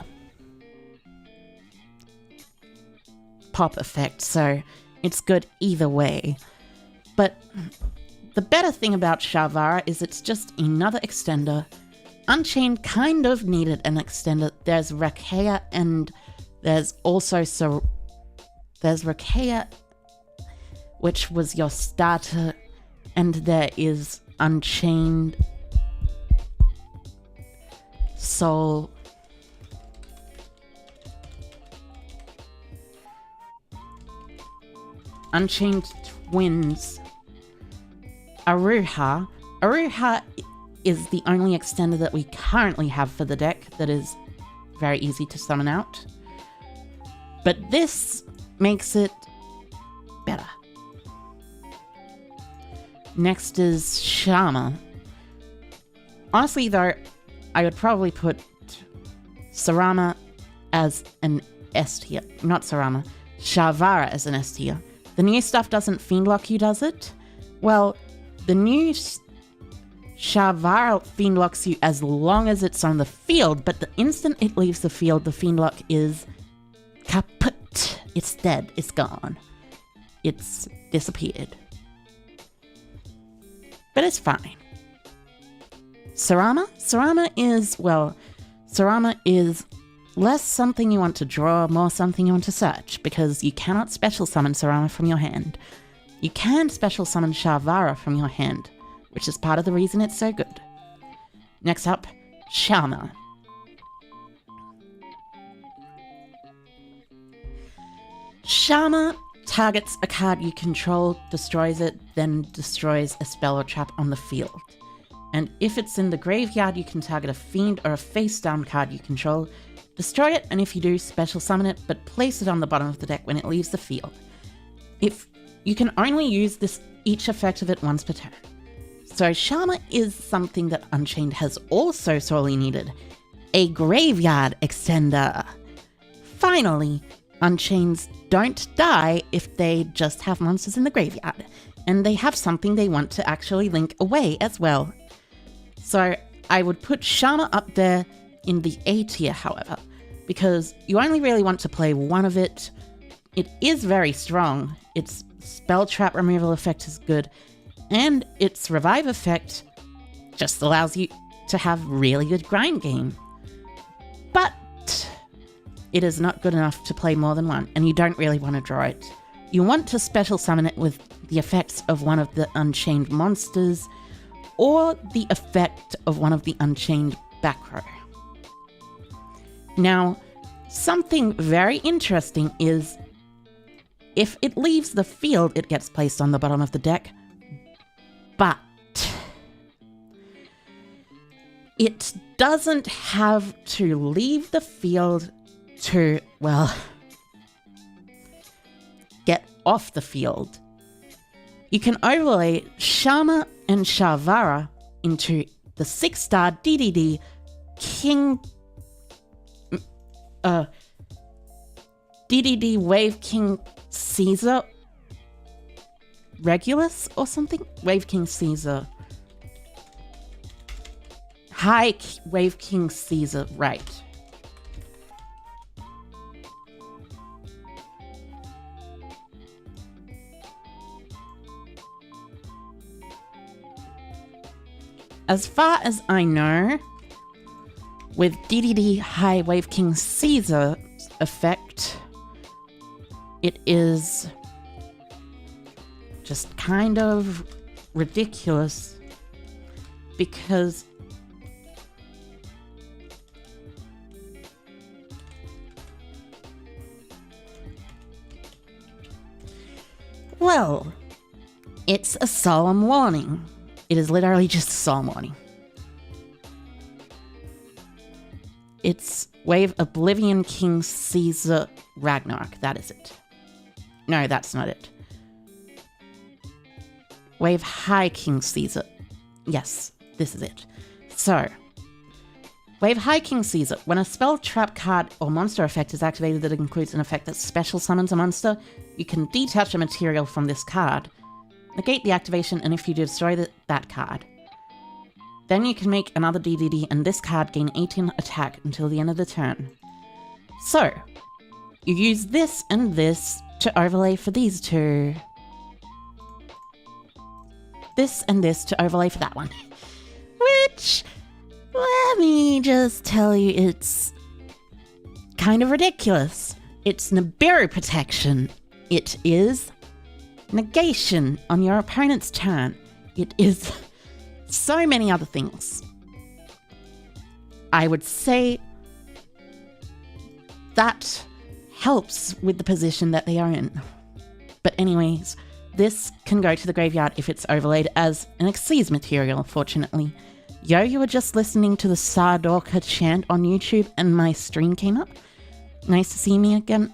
pop effect, so it's good either way. But the better thing about Shavara is it's just another extender. Unchained kind of needed an extender. There's Rakea and there's also there's Rakea, which was your starter, and there is Unchained Soul. Unchained Twins. Aruha. Aruha is the only extender that we currently have for the deck that is very easy to summon out. But this makes it better. Next is Shama. Honestly, though, I would probably put Sarama as an S tier. Not Sarama. Shavara as an S tier. The new stuff doesn't Fiendlock you, does it? Well, the new Shavara Fiendlocks you as long as it's on the field, but the instant it leaves the field, the Fiendlock is kaput. It's dead. It's gone. It's disappeared. But it's fine. Sarama? Sarama is less something you want to draw, more something you want to search, because you cannot special summon Sarama from your hand. You can special summon Shavara from your hand, which is part of the reason it's so good. Next up, Shama. Shama targets a card you control, destroys it, then destroys a spell or trap on the field. And if it's in the graveyard, you can target a fiend or a face-down card you control, destroy it, and if you do, special summon it, but place it on the bottom of the deck when it leaves the field. If you can only use each effect of it once per turn. So Shama is something that Unchained has also sorely needed. A graveyard extender. Finally, Unchaineds don't die if they just have monsters in the graveyard. And they have something they want to actually link away as well. So I would put Shama up there in the A tier, however, because you only really want to play one of it. It is very strong. Its spell trap removal effect is good, and its revive effect just allows you to have really good grind game. But it is not good enough to play more than one, and you don't really want to draw it. You want to special summon it with the effects of one of the Unchained monsters, or the effect of one of the Unchained back row. Now, something very interesting is if it leaves the field, it gets placed on the bottom of the deck, but it doesn't have to leave the field to, well, get off the field. You can overlay Shama and Sharvara into the 6-star DDD King DDD Wave King Caesar Regulus or something? Wave King Caesar. High Wave King Caesar, right. As far as I know, with DDD High Wave King Caesar effect, it is just kind of ridiculous because well, it's a solemn warning. It is literally just a solemn warning. It's Wave Oblivion King Caesar Ragnarok. That is it. No, that's not it. Wave High King Caesar. Yes, this is it. So, Wave High King Caesar. When a spell, trap card, or monster effect is activated that includes an effect that special summons a monster, you can detach a material from this card, negate the activation, and if you destroy that card. Then you can make another DDD and this card gain 18 attack until the end of the turn. So, you use this and this to overlay for these two. This and this to overlay for that one. Which, let me just tell you, it's kind of ridiculous. It's Nibiru protection. It is negation on your opponent's turn. It is so many other things. I would say that helps with the position that they are in. But anyways, this can go to the graveyard if it's overlaid as an Xyz material, fortunately. Yo, you were just listening to the Sardorka chant on YouTube and my stream came up. Nice to see me again.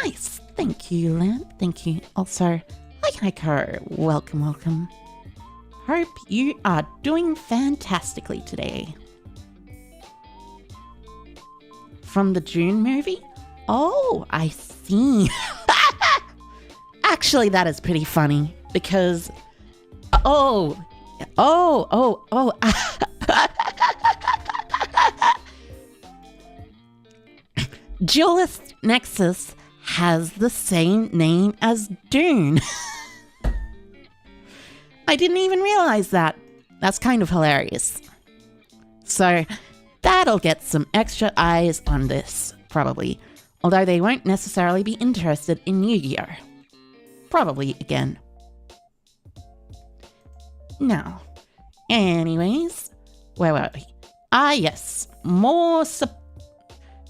Nice. Thank you, Lamp. Thank you. Also, hi, Heiko. Welcome, welcome. Hope you are doing fantastically today. From the DUNE movie? Oh, I see. Actually, that is pretty funny because... Oh. Duelist Nexus has the same name as DUNE. I didn't even realize that. That's kind of hilarious. So that'll get some extra eyes on this, probably. Although they won't necessarily be interested in Yu-Gi-Oh! Probably again. Now, anyways, where were we? Ah, yes, more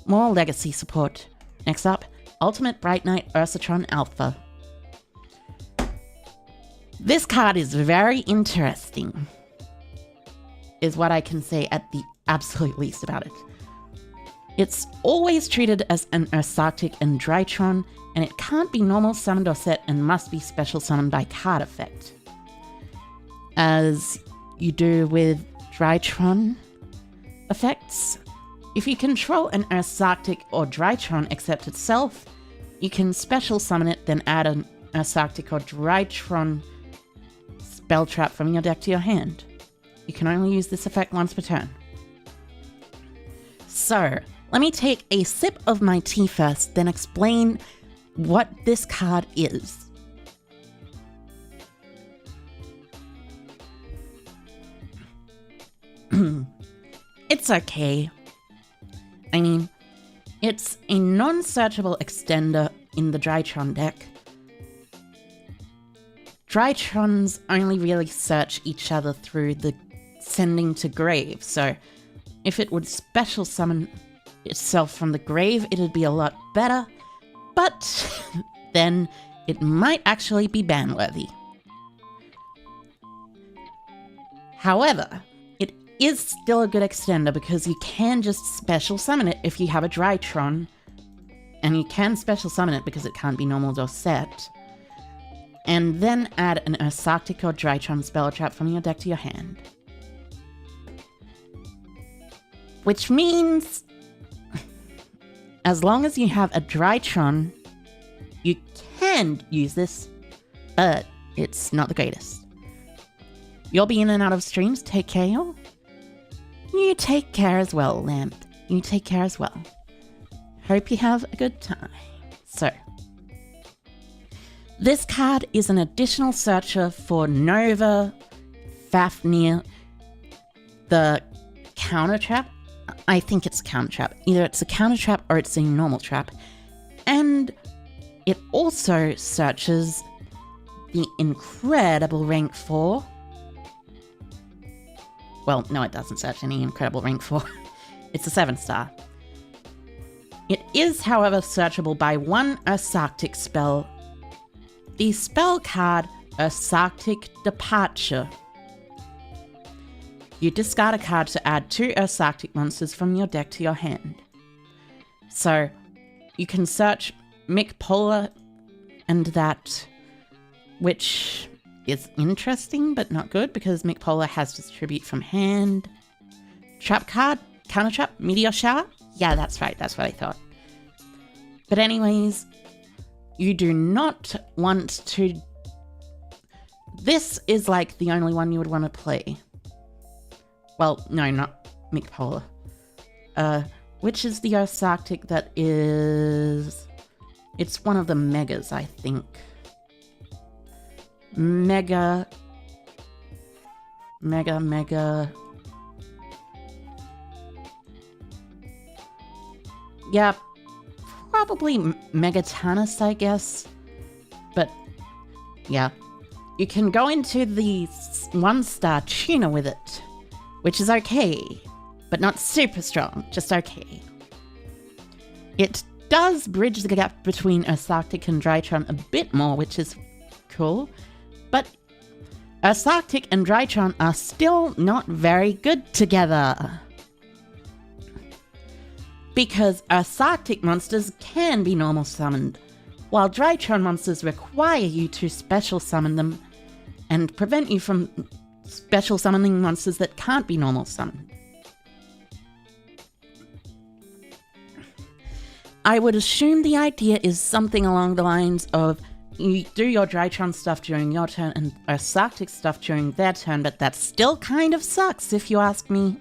legacy support. Next up, Ultimate Bright Knight Ursatron Alpha. This card is very interesting, is what I can say at the absolute least about it. It's always treated as an Ursarctic and Drytron, and it can't be normal summoned or set and must be special summoned by card effect. as you do with Drytron effects. If you control an Earth-Arctic or Drytron except itself, you can special summon it, then add an Earth-Arctic or Drytron spell trap from your deck to your hand. You can only use this effect once per turn. So, let me take a sip of my tea first, then explain what this card is. It's okay. I mean, it's a non-searchable extender in the Drytron deck. Drytrons only really search each other through the sending to grave, so if it would special summon itself from the grave, it'd be a lot better, but then it might actually be ban-worthy. However, it is still a good extender because you can just special summon it if you have a Drytron, and you can special summon it because it can't be normal or set, and then add an Earth-Arctic or Drytron spell trap from your deck to your hand. Which means, as long as you have a Drytron, you can use this, but it's not the greatest. You'll be in and out of streams, take care, y'all. You take care as well, Lamp. You take care as well. Hope you have a good time. So, this card is an additional searcher for Nova, Fafnir, the counter trap. I think it's a counter trap. Either it's a counter trap or it's a normal trap. And it also searches the incredible rank 4. Well, no, it doesn't search any incredible rank 4. It's a 7-star. It is, however, searchable by one Earth-Arctic spell. The spell card, Earth-Arctic Departure. You discard a card to add 2 Earth-Arctic monsters from your deck to your hand. So, you can search Mick Polar and that, which is interesting but not good because Mick Polar has distribute from hand. Trap card, counter trap, Meteor Shower? Yeah, that's right, that's what I thought. But anyways, you do not want to... This is like the only one you would want to play. Well, no, not Mick Polar. Which is the Earth-Arctic that is... It's one of the megas, I think. Mega. Yeah, probably Megatanus, I guess. But, yeah. You can go into the 1-star tuner with it, which is okay, but not super strong, just okay. It does bridge the gap between Earth-Arctic and Drytron a bit more, which is cool, but Earth-Arctic and Drytron are still not very good together. Because Earth-Arctic monsters can be normal summoned, while Drytron monsters require you to special summon them and prevent you from special summoning monsters that can't be normal summoned. I would assume the idea is something along the lines of you do your Drytron stuff during your turn and Earth-Arctic stuff during their turn, but that still kind of sucks if you ask me.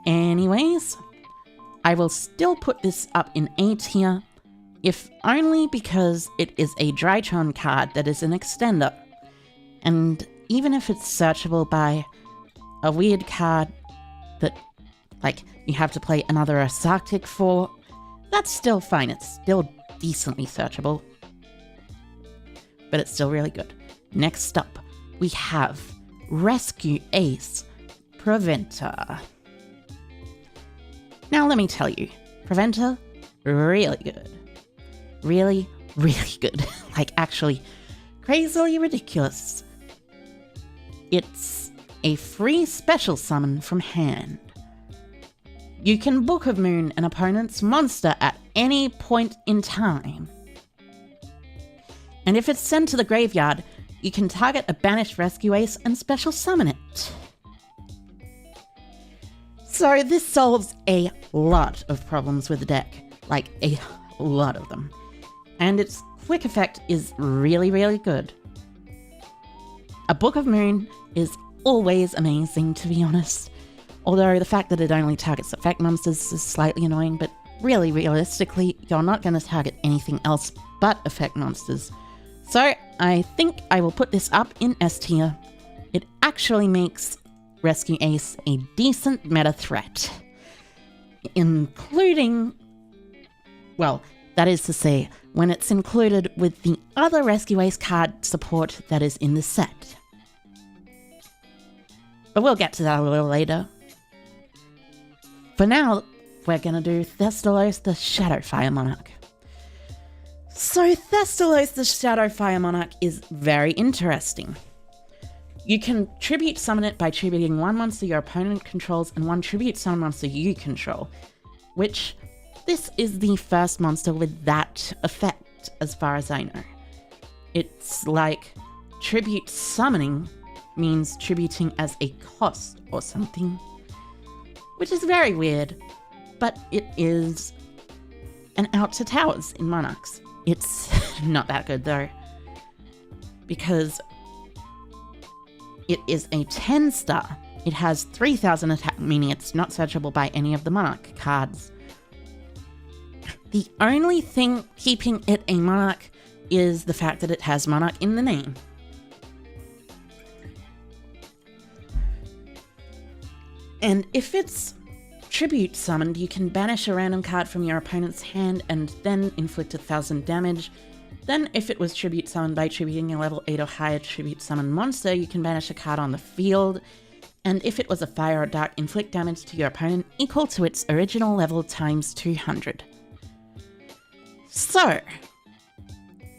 Anyways, I will still put this up in A tier, if only because it is a Drytron card that is an extender. And even if it's searchable by a weird card that, like, you have to play another Earth-Arctic for, that's still fine. It's still decently searchable. But it's still really good. Next up, we have Rescue Ace Preventer. Now let me tell you, Preventer, really good. Really, really good. Like, actually, crazily ridiculous. It's a free special summon from hand. You can Book of Moon an opponent's monster at any point in time. And if it's sent to the graveyard, you can target a banished rescue ace and special summon it. So this solves a lot of problems with the deck, like a lot of them. And its quick effect is really, really good. A Book of Moon is always amazing, to be honest. Although the fact that it only targets effect monsters is slightly annoying, but really, realistically, you're not going to target anything else but effect monsters. So I think I will put this up in S tier. It actually makes Rescue Ace a decent meta threat, including, well, that is to say, when it's included with the other Rescue Ace card support that is in the set. But we'll get to that a little later. For now, we're going to do Thestalos the Shadowfire Monarch. So Thestalos the Shadowfire Monarch is very interesting. You can tribute summon it by tributing one monster your opponent controls and one tribute summon monster you control, which this is the first monster with that effect as far as I know. It's like tribute summoning means tributing as a cost or something, which is very weird, but it is an out to towers in Monarchs. It's not that good though, because it is a 10-star. It has 3000 attack, meaning it's not searchable by any of the Monarch cards. The only thing keeping it a Monarch is the fact that it has Monarch in the name. And if it's tribute summoned, you can banish a random card from your opponent's hand and then inflict 1000 damage. Then, if it was tribute summoned by tributing a level 8 or higher tribute summon monster, you can banish a card on the field. And if it was a fire or dark, inflict damage to your opponent equal to its original level times 200. So,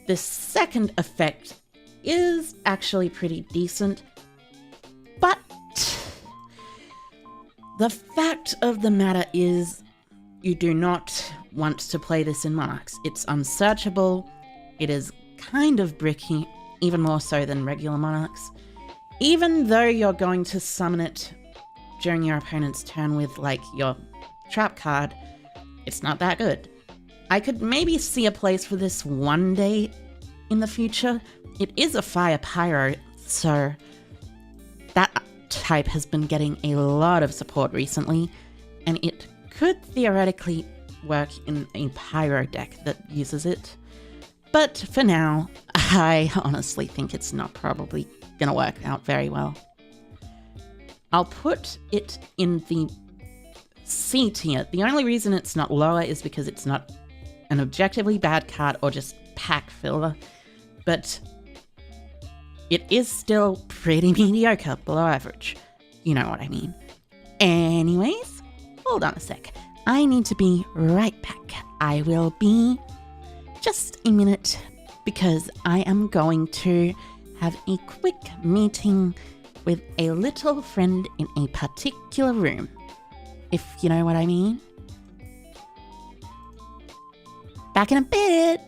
the second effect is actually pretty decent, but the fact of the matter is you do not want to play this in Monarchs. It's unsearchable. It is kind of bricky, even more so than regular Monarchs. Even though you're going to summon it during your opponent's turn with, like, your trap card, it's not that good. I could maybe see a place for this one day in the future. It is a fire pyro, so that type has been getting a lot of support recently, and it could theoretically work in a pyro deck that uses it. But for now, I honestly think it's not probably going to work out very well. I'll put it in the C tier. The only reason it's not lower is because it's not an objectively bad card or just pack filler, but it is still pretty mediocre, below average. You know what I mean. Anyways, hold on a sec. I need to be right back. I will be just a minute, because I am going to have a quick meeting with a little friend in a particular room, if you know what I mean. Back in a bit.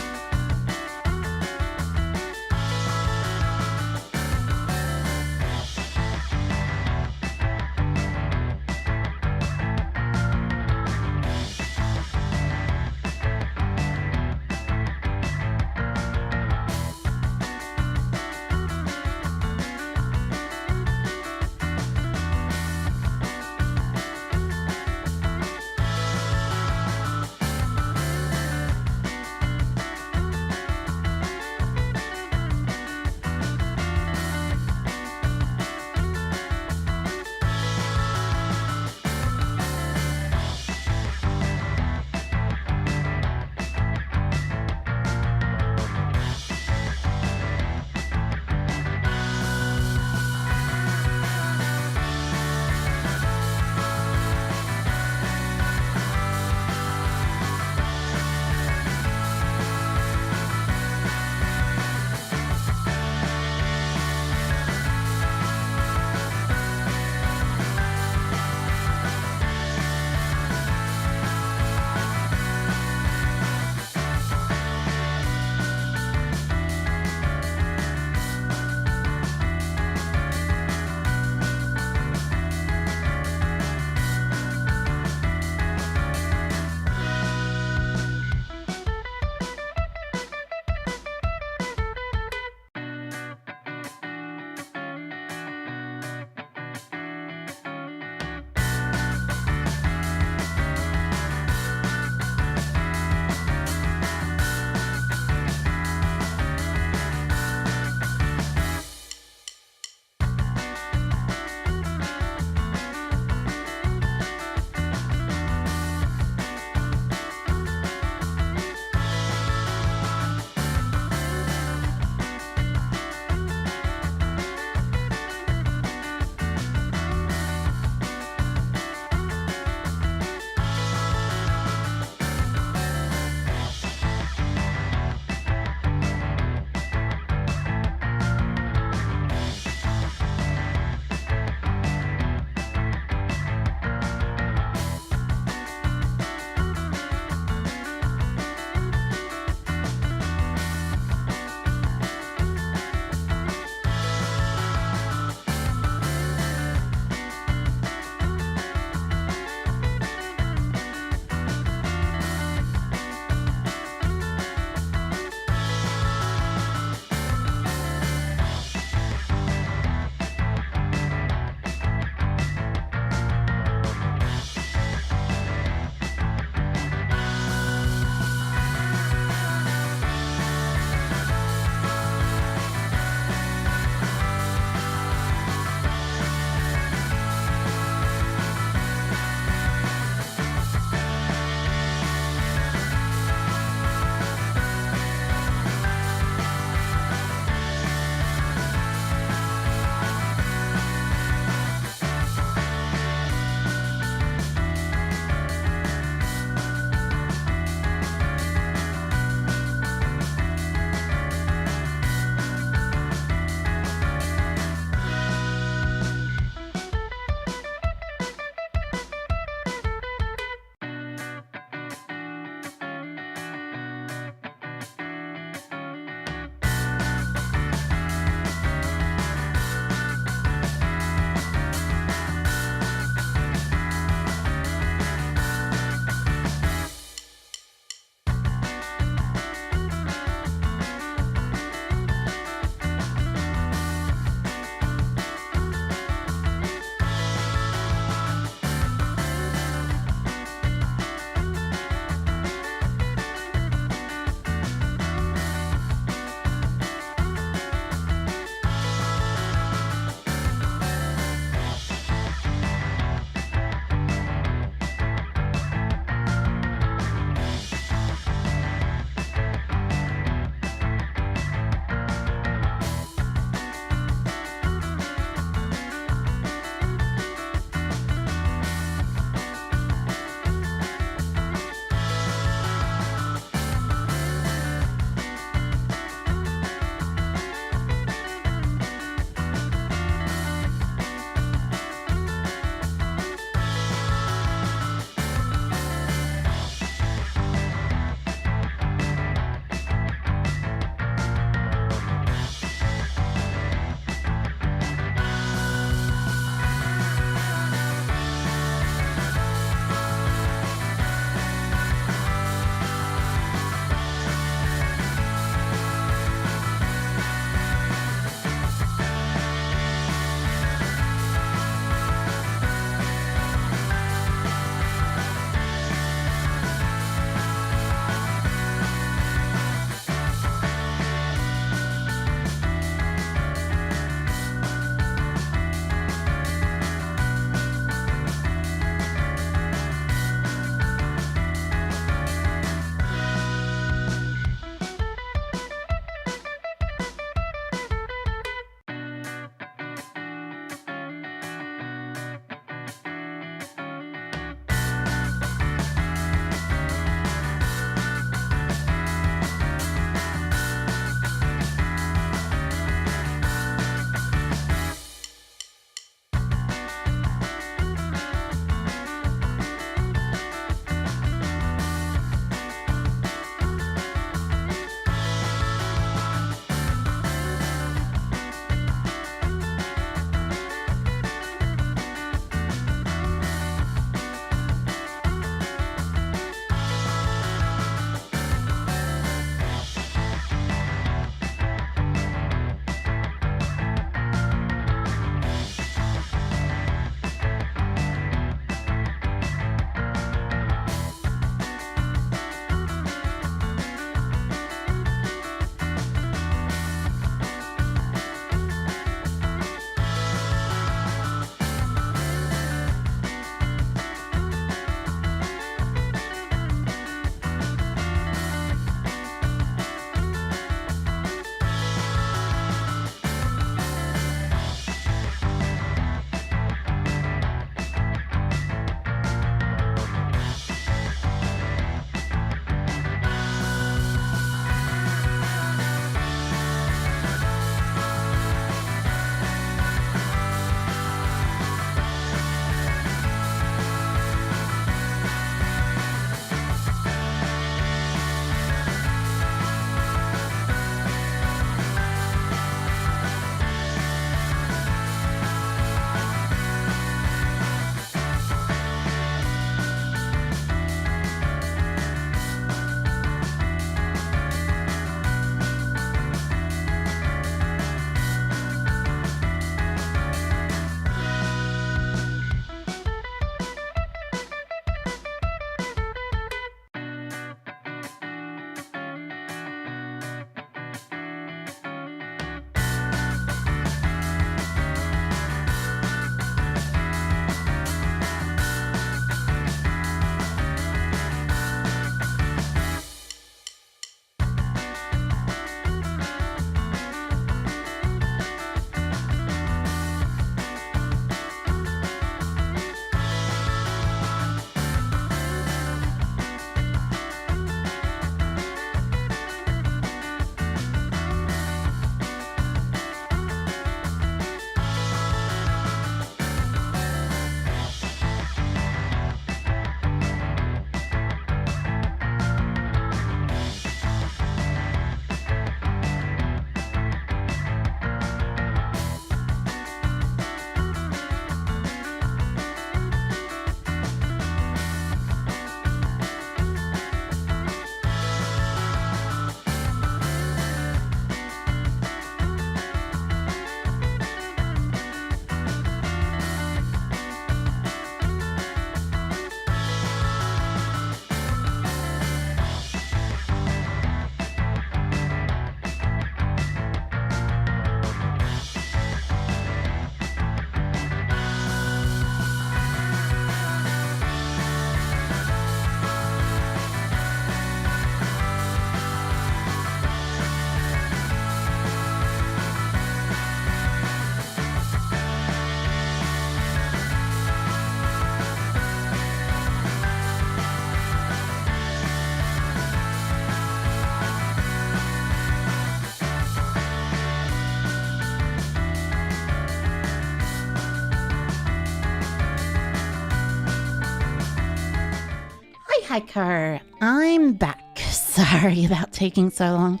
Tycho, I'm back. Sorry about taking so long.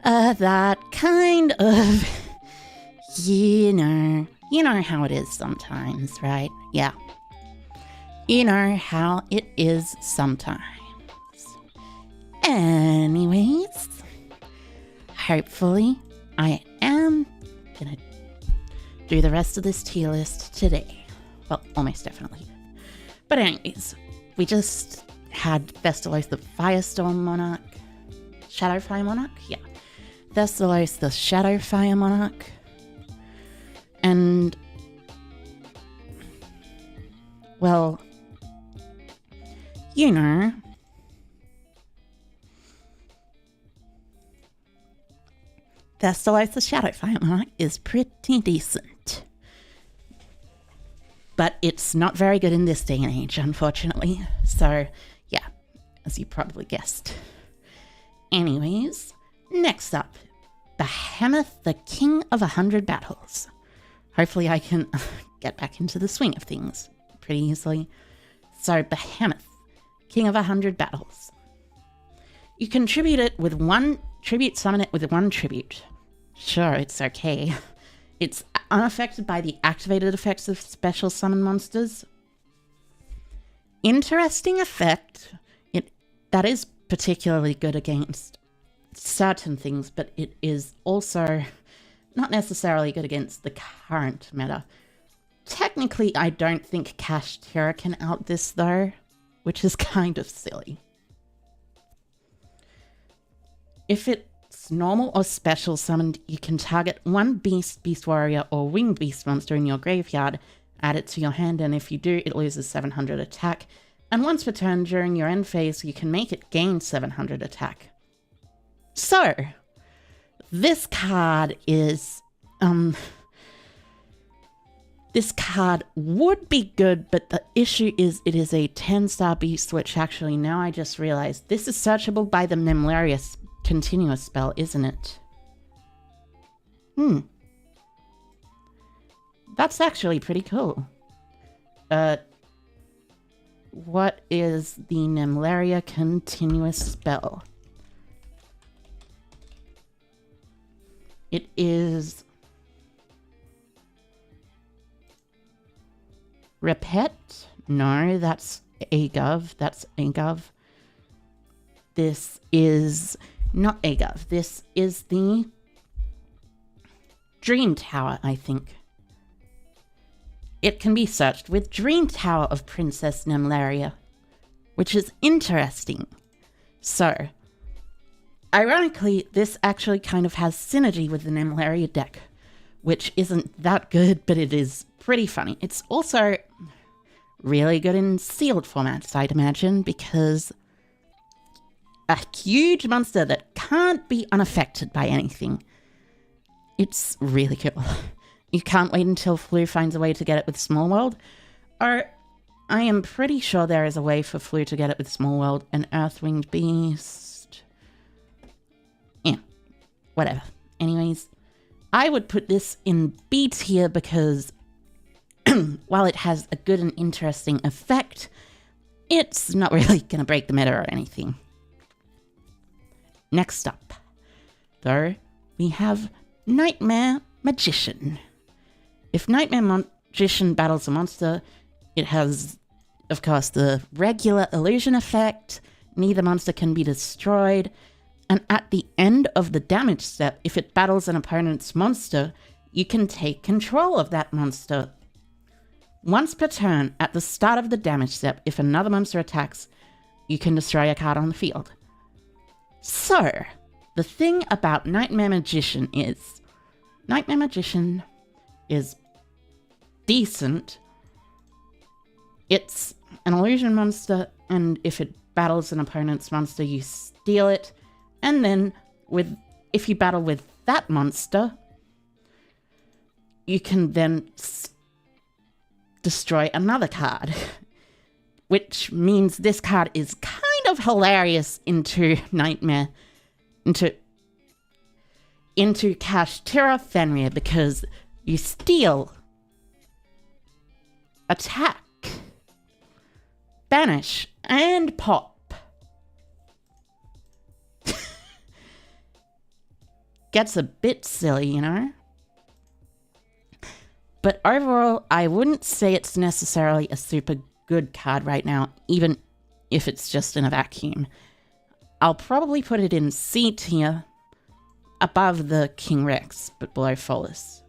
That kind of, you know how it is sometimes, right? Yeah. You know how it is sometimes. Anyways, hopefully I am gonna do the rest of this tier list today. Well, almost definitely. But anyways, we just had Thestalos the Firestorm Monarch. Shadowfire Monarch? Yeah. Thestalos the Shadowfire Monarch. And, well, you know, Thestalos the Shadowfire Monarch is pretty decent. But it's not very good in this day and age, unfortunately. So, yeah, as you probably guessed. Anyways, next up, Behemoth, the King of 100 Battles. Hopefully I can get back into the swing of things pretty easily. So, Behemoth, King of 100 Battles. You can tribute it with one tribute, summon it with one tribute. Sure, it's okay. It's unaffected by the activated effects of special summon monsters. Interesting effect. That is particularly good against certain things, but it is also not necessarily good against the current meta. Technically, I don't think Kashtira can out this though, which is kind of silly. If it's normal or special summoned, you can target one beast, beast warrior, or winged beast monster in your graveyard, add it to your hand, and if you do, it loses 700 attack. And once per turn during your end phase, you can make it gain 700 attack. So, this card is, this card would be good, but the issue is it is a 10-star beast, which actually now I just realized this is searchable by the Memlarius continuous spell, isn't it? That's actually pretty cool. What is the Nemlaria continuous spell? It is Repet? No, that's Agov. That's Agov. This is not Agov. This is the Dream Tower, I think. It can be searched with Dream Tower of Princess Nemlaria, which is interesting. So, ironically, this actually kind of has synergy with the Nemlaria deck, which isn't that good, but it is pretty funny. It's also really good in sealed formats, I'd imagine, because a huge monster that can't be unaffected by anything. It's really cool. You can't wait until Flu finds a way to get it with Small World. Or, I am pretty sure there is a way for Flu to get it with Small World and Earthwinged Beast. Yeah, whatever. Anyways, I would put this in B tier because while it has a good and interesting effect, it's not really going to break the meta or anything. Next up, though, we have Nightmare Magician. If Nightmare Magician battles a monster, it has, of course, the regular illusion effect. Neither monster can be destroyed. And at the end of the damage step, if it battles an opponent's monster, you can take control of that monster. Once per turn, at the start of the damage step, if another monster attacks, you can destroy a card on the field. So, the thing about Nightmare Magician is decent. It's an illusion monster, and if it battles an opponent's monster, you steal it. And then, if you battle with that monster, you can then destroy another card. Which means this card is kind of hilarious into Nightmare, into Kashtira Fenrir, because you steal, attack, banish, and pop gets a bit silly, you know? But overall, I wouldn't say it's necessarily a super good card right now, even if it's just in a vacuum. I'll probably put it in C tier, above the King Rex, but below Follis.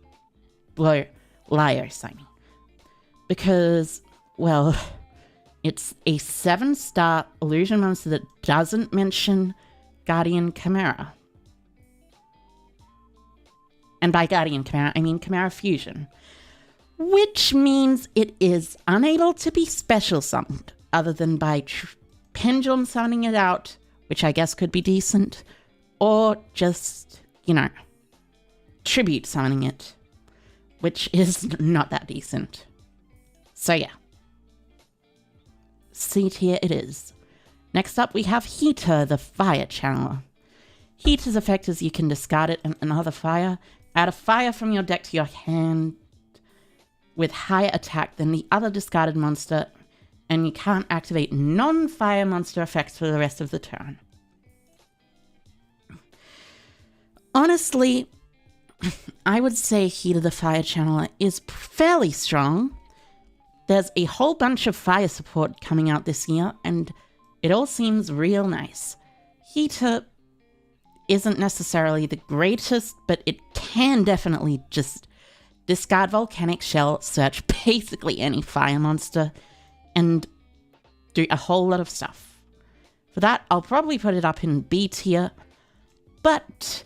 Below Laios, I mean. Because, well, it's a 7-star illusion monster that doesn't mention Guardian Chimera. And by Guardian Chimera, I mean Chimera Fusion. Which means it is unable to be special summoned, other than by pendulum summoning it out, which I guess could be decent, or just, you know, tribute summoning it, which is not that decent. So yeah. C tier it is. Next up we have Heater, the Fire Channeler. Heater's effect is you can discard it and another fire. Add a fire from your deck to your hand with higher attack than the other discarded monster, and you can't activate non-fire monster effects for the rest of the turn. Honestly, I would say Heater the Fire Channeler is fairly strong. There's a whole bunch of fire support coming out this year, and it all seems real nice. Heater isn't necessarily the greatest, but it can definitely just discard Volcanic Shell, search basically any fire monster, and do a whole lot of stuff. For that, I'll probably put it up in B tier, but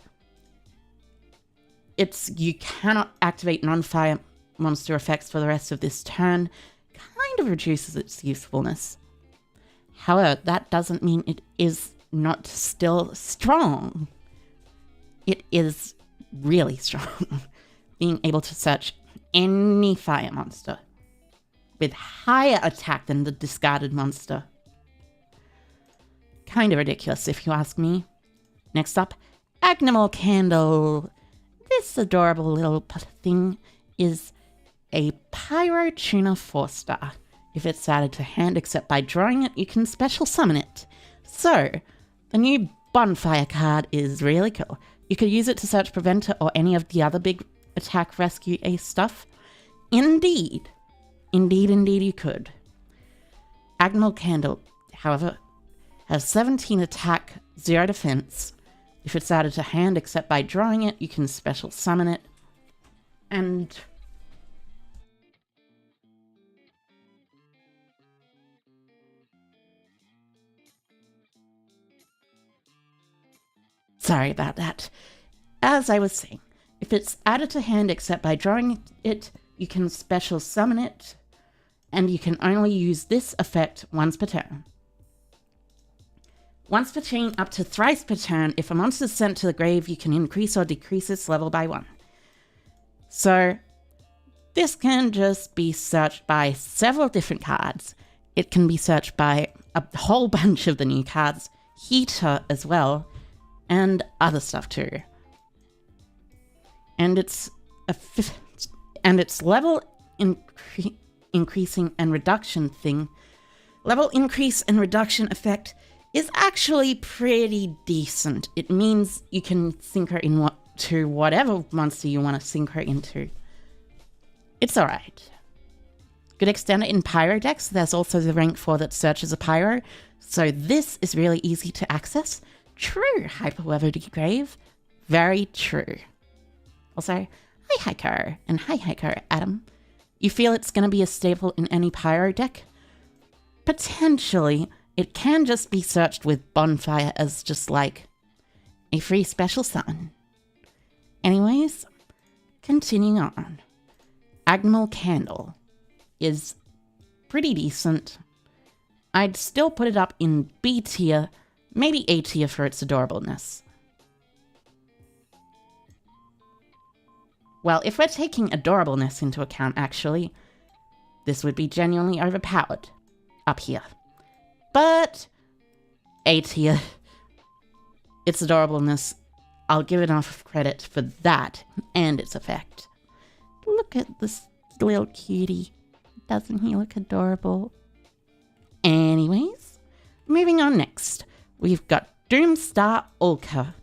you cannot activate non-fire monster effects for the rest of this turn. Kind of reduces its usefulness. However, that doesn't mean it is not still strong. It is really strong. Being able to search any fire monster with higher attack than the discarded monster. Kind of ridiculous if you ask me. Next up, Agnimal Candle. This adorable little thing is a Pyro Tuner 4-star. If it's added to hand, except by drawing it, you can special summon it. So, the new Bonfire card is really cool. You could use it to search Preventer or any of the other big attack rescue ace stuff. Indeed. Indeed, you could. Agnimal Candle, however, has 17 attack, 0 defense. If it's added to hand, except by drawing it, you can special summon it. And sorry about that. As I was saying, if it's added to hand except by drawing it, you can special summon it, and you can only use this effect once per turn. Once per chain, up to thrice per turn. If a monster is sent to the grave, you can increase or decrease its level by 1. So, this can just be searched by several different cards. It can be searched by a whole bunch of the new cards, Heater as well, and other stuff too. And its level increasing and reduction thing, level increase and reduction effect is actually pretty decent. It means you can sync her to whatever monster you want to sync her into. It's alright. Good extender in Pyro decks. There's also the rank 4 that searches a Pyro, so this is really easy to access. True, Hyperweather Grave. Very true. Also, hi Heiko, and hi Heiko, Adam. You feel it's going to be a staple in any Pyro deck? Potentially. It can just be searched with Bonfire as just like a free special summon. Anyways, continuing on. Agnimal Candle is pretty decent. I'd still put it up in B tier, maybe A tier for its adorableness. Well, if we're taking adorableness into account, actually, this would be genuinely overpowered up here. But A tier, its adorableness, I'll give it enough credit for that and its effect. Look at this little cutie. Doesn't he look adorable? Anyways, moving on next. We've got Doomstar Ulka.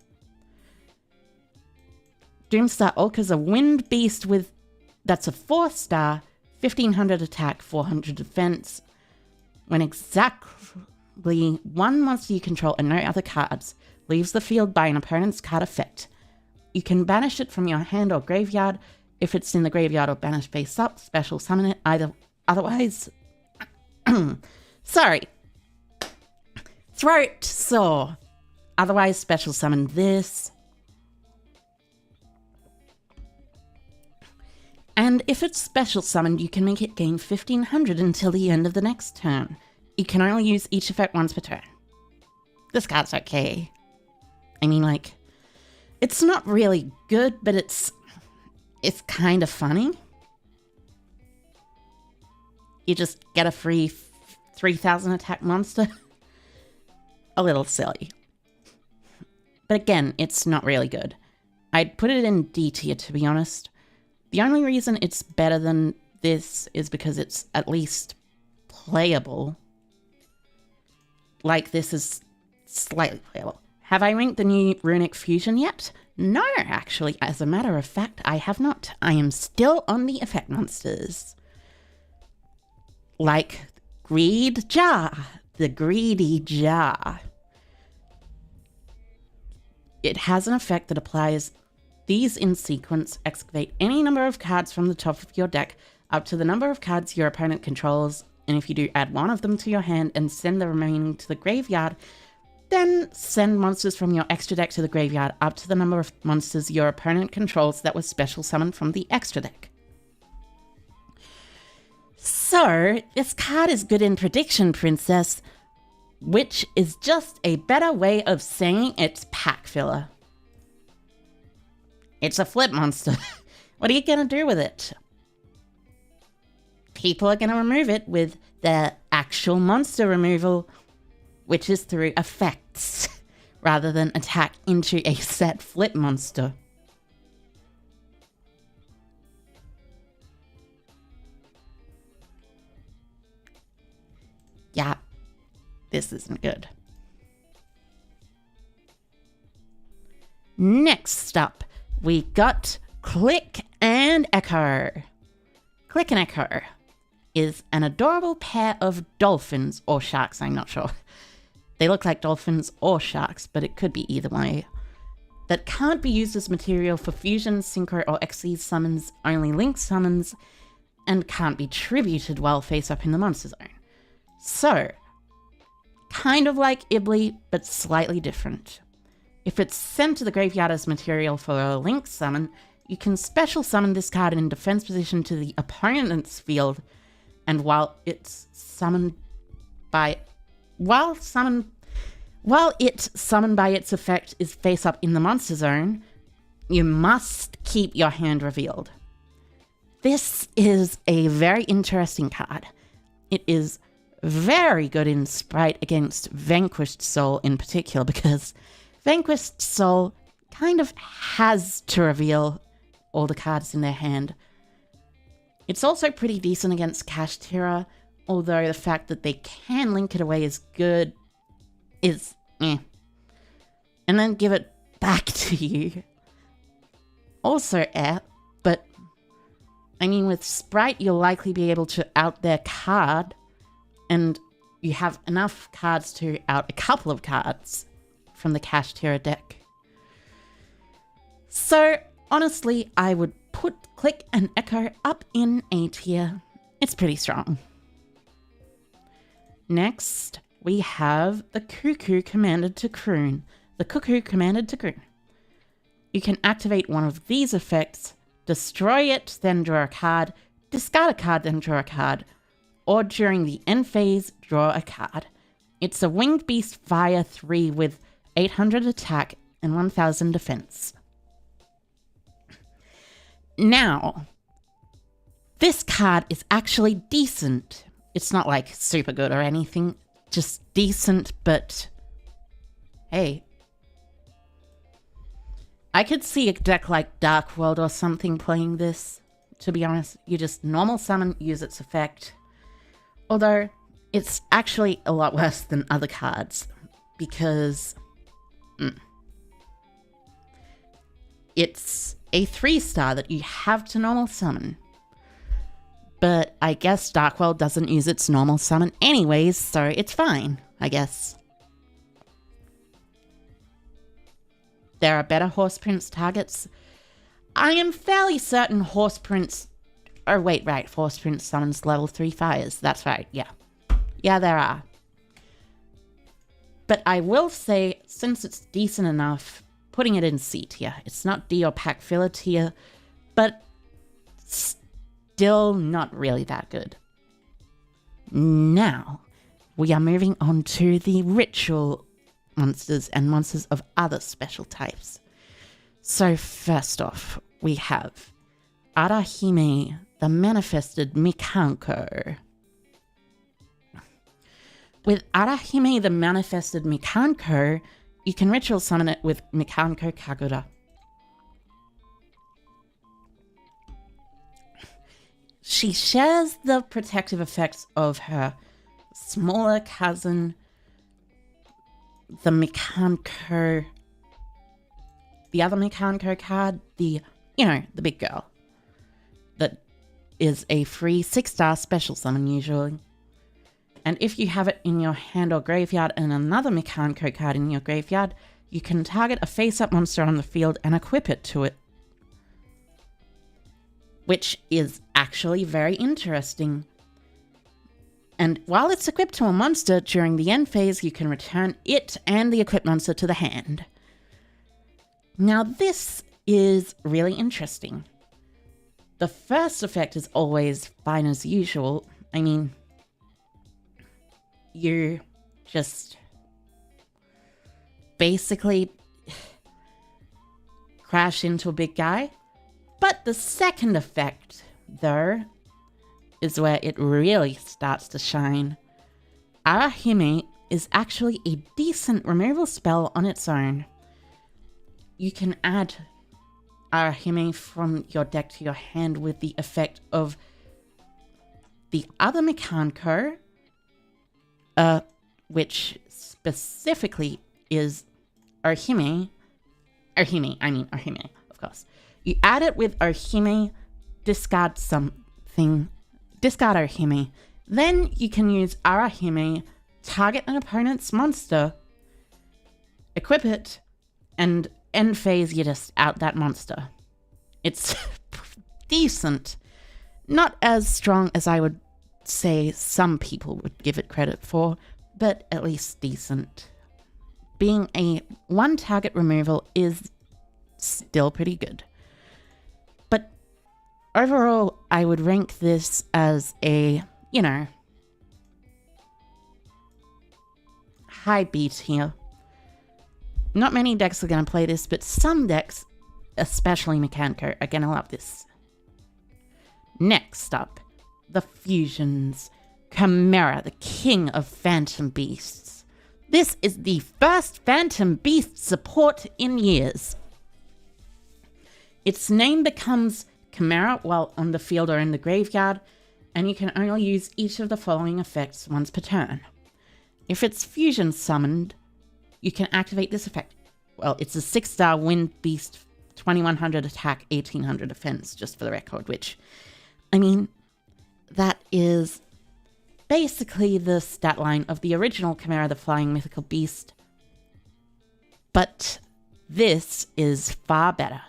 Doomstar Orca's a wind beast that's a 4-star, 1500 attack, 400 defense. When exactly one monster you control and no other cards leaves the field by an opponent's card effect, you can banish it from your hand or graveyard. If it's in the graveyard or banished face up, special summon it. Otherwise, sorry, throat sore. Otherwise, special summon this. And if it's special summoned, you can make it gain 1500 until the end of the next turn. You can only use each effect once per turn. This card's okay. I mean, like, it's not really good, but it's kind of funny. You just get a free 3000 attack monster. A little silly. But again, it's not really good. I'd put it in D tier, to be honest. The only reason it's better than this is because it's at least playable. Like, this is slightly playable. Have I ranked the new Runic Fusion yet? No, actually. As a matter of fact, I have not. I am still on the effect monsters. Like Greed Jar. The Greedy Jar. It has an effect that applies these in sequence. Excavate any number of cards from the top of your deck up to the number of cards your opponent controls, and if you do, add one of them to your hand and send the remaining to the graveyard. Then send monsters from your extra deck to the graveyard up to the number of monsters your opponent controls that was special summoned from the extra deck. So, this card is good in Prediction Princess, which is just a better way of saying it's pack filler. It's a flip monster. What are you going to do with it? People are going to remove it with their actual monster removal, which is through effects, rather than attack into a set flip monster. Yeah, this isn't good. Next up, we got Click and Echo. Click and Echo is an adorable pair of dolphins, or sharks, I'm not sure. They look like dolphins or sharks, but it could be either way. That can't be used as material for fusion, synchro, or Xyz summons, only link summons, and can't be tributed while face up in the monster zone. So, kind of like Ibly, but slightly different. If it's sent to the graveyard as material for a link summon, you can special summon this card in defense position to the opponent's field, and while it's summoned by summoned by its effect is face up in the monster zone, you must keep your hand revealed. This is a very interesting card. It is very good in Sprite against Vanquished Soul in particular, because Vanquished Soul kind of has to reveal all the cards in their hand. It's also pretty decent against Cash Terror, although the fact that they can link it away is good is eh. And then give it back to you. Also eh, but I mean with Sprite you'll likely be able to out their card, and you have enough cards to out a couple of cards from the Cash Terror deck. So honestly, I would put Click and Echo up in A tier. It's pretty strong. Next, we have the Cuckoo Commanded to Croon. The Cuckoo Commanded to Croon. You can activate one of these effects, destroy it, then draw a card, discard a card, then draw a card, or during the end phase, draw a card. It's a Winged Beast Fire 3 with 800 attack and 1000 defense. Now, this card is actually decent. It's not like super good or anything, just decent, but hey. I could see a deck like Dark World or something playing this, to be honest. You just normal summon, use its effect. Although, it's actually a lot worse than other cards, because it's a 3-star that you have to normal summon. But I guess Darkworld doesn't use its normal summon anyways, so it's fine, I guess. There are better Horse Prince targets. I am fairly certain Horse Prince... Oh, wait, right. Horse Prince summons level 3 fires. That's right, yeah. Yeah, there are. But I will say, since it's decent enough, putting it in C tier. It's not D or pack filler tier, but still not really that good. Now, we are moving on to the ritual monsters and monsters of other special types. So first off, we have Arahime, the Manifested Mikanko. With Arahime, the Manifested Mikanko, you can ritual summon it with Mikanko Kagura. She shares the protective effects of her smaller cousin, the Mikanko, the other Mikanko card, the big girl, that is a free 6-star special summon usually. And if you have it in your hand or graveyard and another Mikanko card in your graveyard, you can target a face-up monster on the field and equip it to it. Which is actually very interesting. And while it's equipped to a monster, during the end phase, you can return it and the equipped monster to the hand. Now this is really interesting. The first effect is always fine as usual. I mean, you just basically crash into a big guy. But the second effect, though, is where it really starts to shine. Arahime is actually a decent removal spell on its own. You can add Arahime from your deck to your hand with the effect of the other Mikanko, which specifically is Arahime, of course. You add it with Arahime, discard Arahime. Then you can use Arahime, target an opponent's monster, equip it, and end phase you just out that monster. It's decent. Not as strong as I would say some people would give it credit for, but at least decent. Being a one target removal is still pretty good. But overall, I would rank this as a, high B tier. Not many decks are going to play this, but some decks, especially Mikanko, are going to love this. Next up, the fusions. Chimera, the king of Phantom Beasts. This is the first Phantom Beast support in years. Its name becomes Chimera while on the field or in the graveyard, and you can only use each of the following effects once per turn. If it's fusion summoned, you can activate this effect. Well, it's a 6-star Wind Beast, 2100 attack, 1800 defense, just for the record, which, that is basically the stat line of the original Chimera, the Flying Mythical Beast. But this is far better.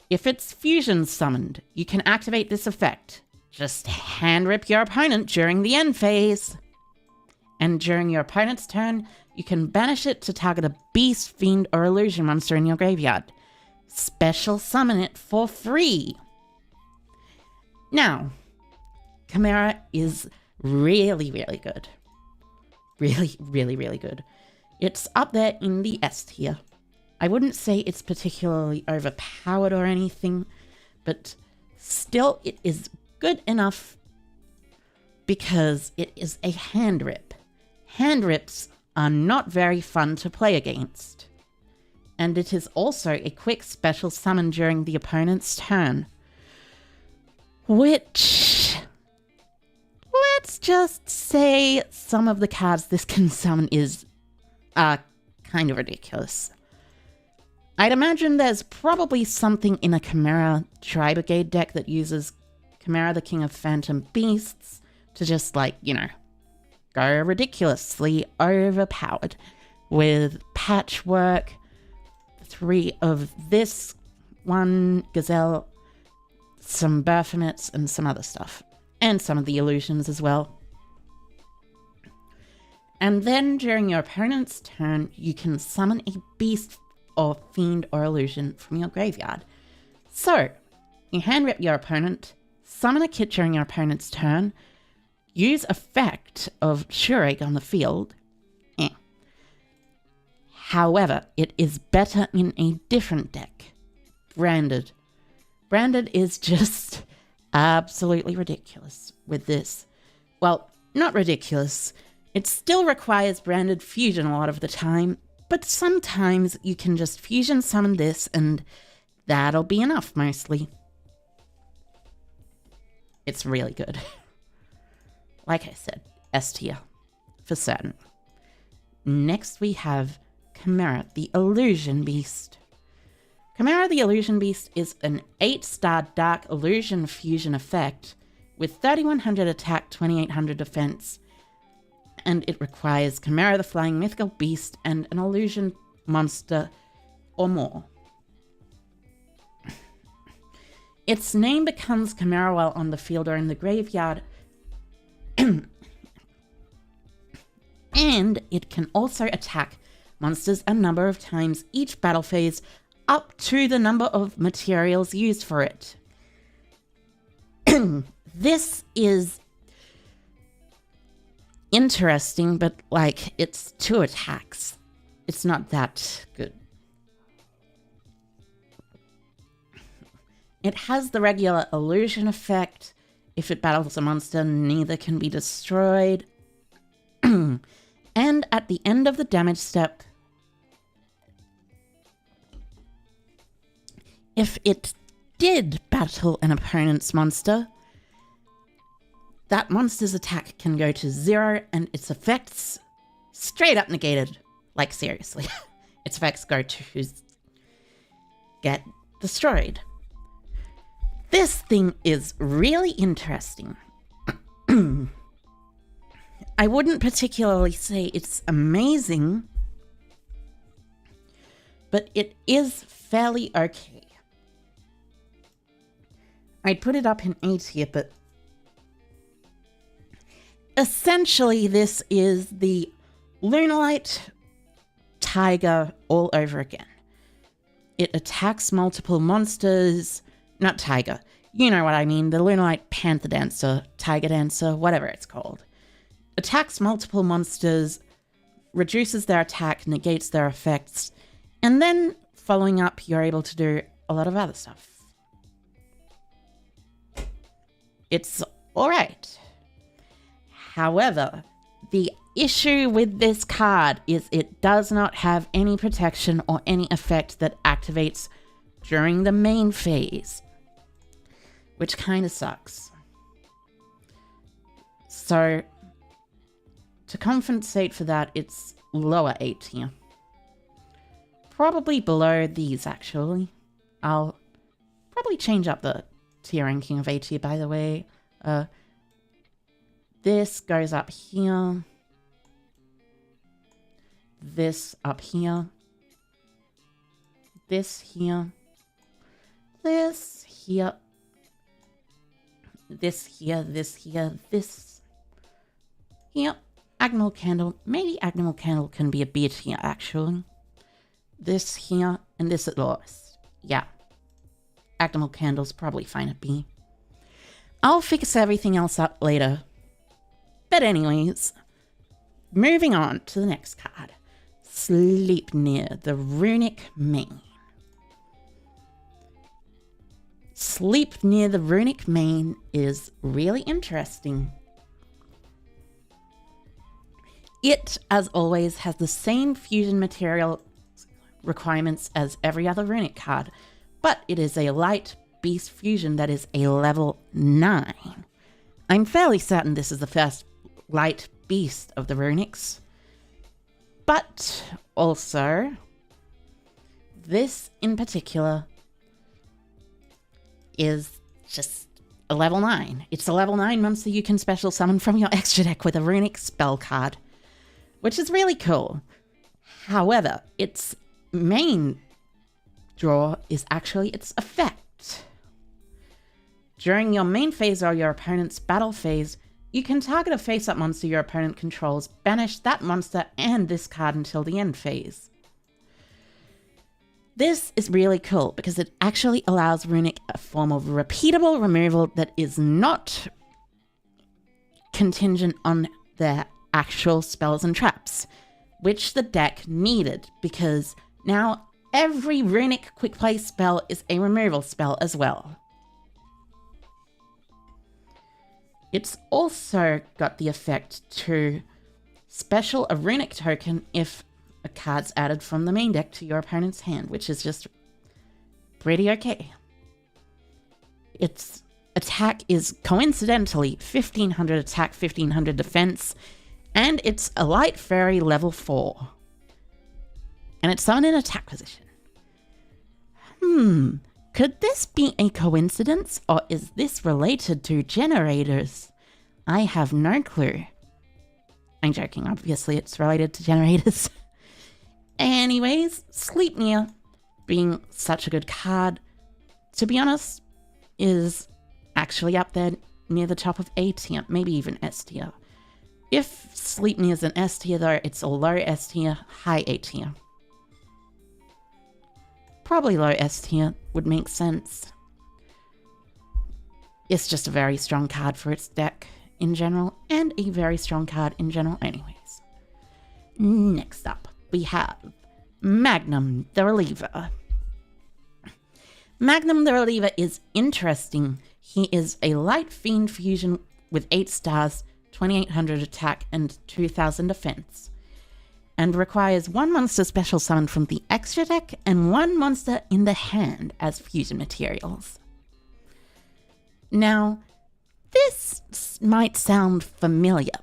If it's fusion summoned, you can activate this effect. Just hand rip your opponent during the end phase. And during your opponent's turn, you can banish it to target a beast, fiend, or illusion monster in your graveyard. Special summon it for free. Now, Chimera is really, really good. Really, really, really good. It's up there in the S tier. I wouldn't say it's particularly overpowered or anything, but still it is good enough because it is a hand rip. Hand rips are not very fun to play against. And it is also a quick special summon during the opponent's turn. Which, let's just say some of the cards this can summon is kind of ridiculous. I'd imagine there's probably something in a Chimera Tri-Brigade deck that uses Chimera the King of Phantom Beasts to just, like, you know, go ridiculously overpowered with Patchwork, 3 of this, 1 Gazelle, some Baphomets, and some other stuff. And some of the illusions as well. And then during your opponent's turn, you can summon a beast or fiend or illusion from your graveyard. So, you hand rip your opponent, summon a kit during your opponent's turn, use effect of Shureg on the field. However, it is better in a different deck. Branded. Branded is just absolutely ridiculous with this. Well, not ridiculous. It still requires branded fusion a lot of the time, but sometimes you can just fusion summon this and that'll be enough mostly. It's really good. Like I said, S tier for certain. Next we have Chimera the Illusion Beast. Chimera the Illusion Beast is an 8-star Dark Illusion fusion effect with 3100 attack, 2800 defense, and it requires Chimera the Flying Mythical Beast and an illusion monster or more. Its name becomes Chimera while on the field or in the graveyard, and it can also attack monsters a number of times each battle phase up to the number of materials used for it. This is interesting, but like, it's 2 attacks. It's not that good. It has the regular illusion effect. If it battles a monster, neither can be destroyed. And at the end of the damage step, if it did battle an opponent's monster, that monster's attack can go to 0 and its effects straight up negated. Like, seriously. Its effects go to get destroyed. This thing is really interesting. I wouldn't particularly say it's amazing, but it is fairly okay. I'd put it up in A tier, but essentially this is the Lunalight Tiger all over again. It attacks multiple monsters. Not Tiger. You know what I mean. The Lunalight Panther Dancer, Tiger Dancer, whatever it's called. Attacks multiple monsters, reduces their attack, negates their effects, and then following up, you're able to do a lot of other stuff. It's alright. However, the issue with this card is it does not have any protection or any effect that activates during the main phase, which kind of sucks. So, to compensate for that, it's lower A tier. Probably below these, actually. I'll probably change up the tier ranking of A tier, by the way. This goes up here. This up here. This here. This here. This here, this here, this here. Admiral Candle. Maybe Admiral Candle can be a bit here, actually. This here, and this at lowest. Yeah. Admiral Candle's probably fine at B. I'll fix everything else up later. But anyways, moving on to the next card. Sleipnir, the Runic Mane. Sleipnir, the Runic Mane is really interesting. It, as always, has the same fusion material requirements as every other Runic card, but it is a light beast fusion that is a level 9. I'm fairly certain this is the first light beast of the Runics, but also this in particular is just a level 9. It's a level 9 monster you can special summon from your extra deck with a runic spell card, which is really cool. However, its main draw is actually its effect. During your main phase or your opponent's battle phase, you can target a face-up monster your opponent controls, banish that monster and this card until the end phase. This is really cool because it actually allows Runic a form of repeatable removal that is not contingent on their actual spells and traps, which the deck needed because now every Runic quick play spell is a removal spell as well. It's also got the effect to special a Runic token if a card's added from the main deck to your opponent's hand, which is just pretty okay. Its attack is coincidentally 1500 attack, 1500 defense, and it's a light fairy level 4. And it's summoned in attack position. Could this be a coincidence, or is this related to generators? I have no clue. I'm joking, obviously it's related to generators. Anyways, Sleipnir, being such a good card, to be honest, is actually up there near the top of A tier, maybe even S tier. If Sleipnir is an S tier though, it's a low S tier, high A tier. Probably low S tier would make sense. It's just a very strong card for its deck in general, and a very strong card in general anyways. Next up, we have Magnum the Reliever. Magnum the Reliever is interesting. He is a light fiend fusion with 8 stars, 2800 attack, and 2000 defense, and requires 1 monster special summon from the extra deck and 1 monster in the hand as fusion materials. Now, this might sound familiar,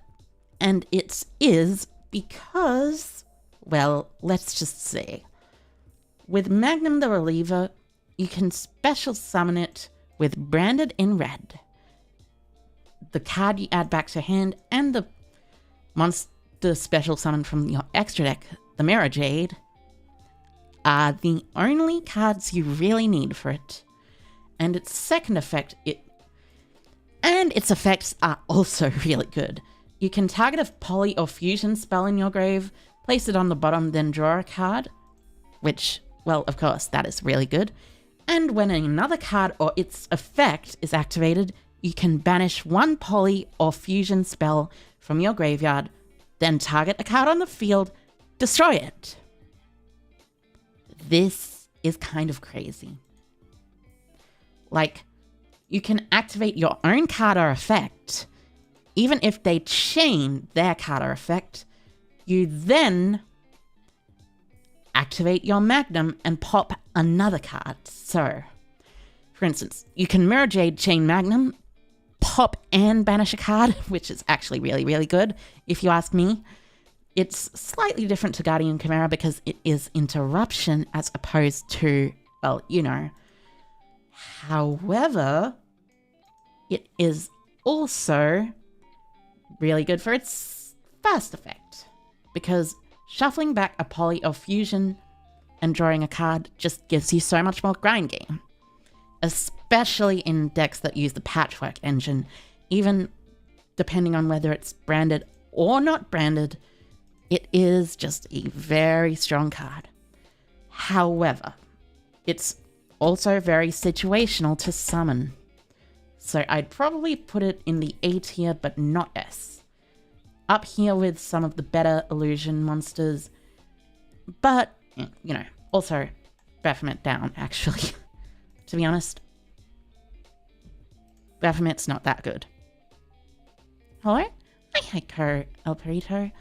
and it is because, well, let's just say, with Magnum the Reliever, you can special summon it with Branded in red. The card you add back to hand and the monster special summon from your extra deck, the Mirror Jade, are the only cards you really need for it. And its second effect, its effects are also really good. You can target a poly or fusion spell in your grave, place it on the bottom, then draw a card, which, well, of course, that is really good. And when another card or its effect is activated, you can banish 1 poly or fusion spell from your graveyard, then target a card on the field, destroy it. This is kind of crazy. Like, you can activate your own card or effect, even if they chain their card or effect. You then activate your Magnum and pop another card. So, for instance, you can Mirror Jade chain Magnum, pop and banish a card, which is actually really, really good, if you ask me. It's slightly different to Guardian Chimera because it is interruption as opposed to, well, you know. However, it is also really good for its fast effect, because shuffling back a poly or fusion and drawing a card just gives you so much more grind game. Especially in decks that use the Patchwork engine, even depending on whether it's branded or not branded, it is just a very strong card. However, it's also very situational to summon. So I'd probably put it in the A tier, but not S. Up here with some of the better illusion monsters, but, you know, also Baphomet down, actually. To be honest, Baphomet's not that good. Hello? Hi, Heiko El Perito.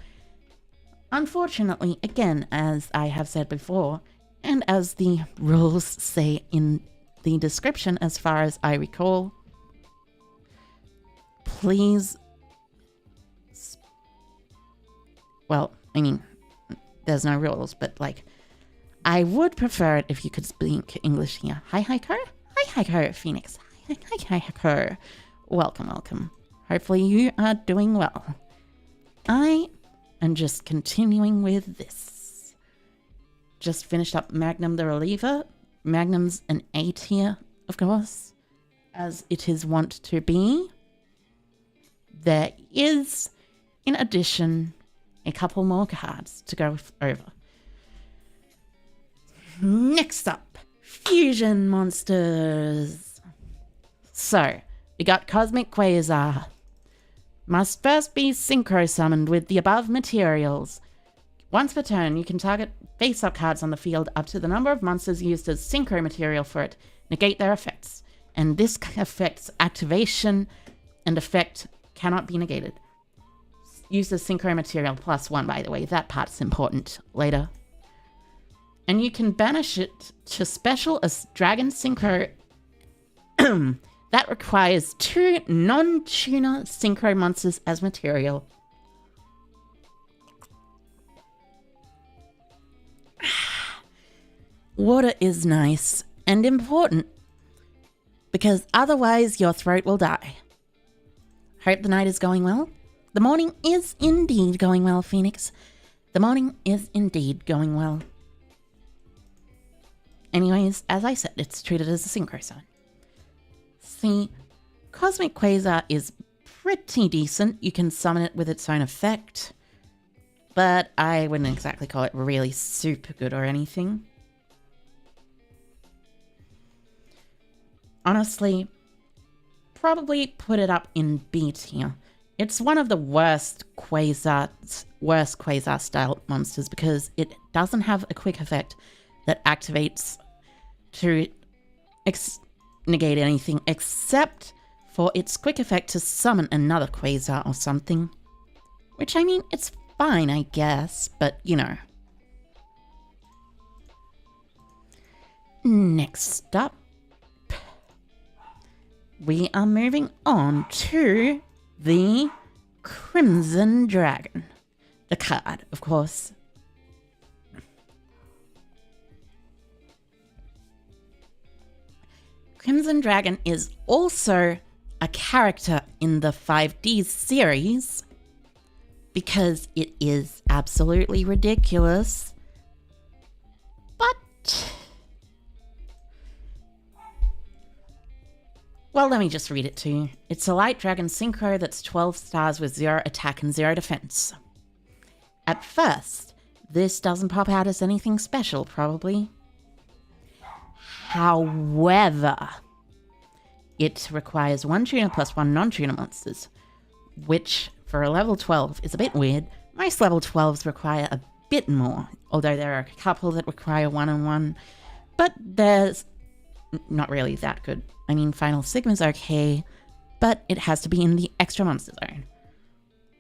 Unfortunately, again, as I have said before, and as the rules say in the description as far as I recall, please... Well, I mean, there's no rules, but like, I would prefer it if you could speak English here. Hi, Heiko. Hi, Heiko, Phoenix. Hi, Heiko. Welcome, welcome. Hopefully you are doing well. I am just continuing with this. Just finished up Magnum the Reliever. Magnum's an A tier, of course, as it is wont to be. There is, in addition, a couple more cards to go over. Next up, Fusion Monsters. So, we got Cosmic Quasar. Must first be synchro summoned with the above materials. Once per turn, you can target face-up cards on the field up to the number of monsters used as synchro material for it, negate their effects. And this effect's activation and effect cannot be negated. Use as synchro material +1, by the way. That part's important later. And you can banish it to special as Dragon Synchro. That requires 2 non-tuner synchro monsters as material. Water is nice and important, because otherwise your throat will die. Hope the night is going well. The morning is indeed going well, Phoenix. The morning is indeed going well. Anyways, as I said, it's treated as a synchro summon. See, Cosmic Quasar is pretty decent. You can summon it with its own effect, but I wouldn't exactly call it really super good or anything. Honestly, probably put it up in B tier. It's one of the worst Quasar style monsters because it doesn't have a quick effect that activates to negate anything except for its quick effect to summon another Quasar or something. Which, I mean, it's fine, I guess, but you know. Next up, we are moving on to the Crimson Dragon. The card, of course. Crimson Dragon is also a character in the 5D series because it is absolutely ridiculous. But, well, let me just read it to you. It's a light dragon synchro that's 12 stars with 0 attack and 0 defense. At first, this doesn't pop out as anything special, probably. However, it requires 1 tuner plus 1 non-tuner monsters, which for a level 12 is a bit weird. Most level 12s require a bit more, although there are a couple that require 1 and 1, but there's not really that good. I mean, Final Sigma's okay, but it has to be in the extra monster zone.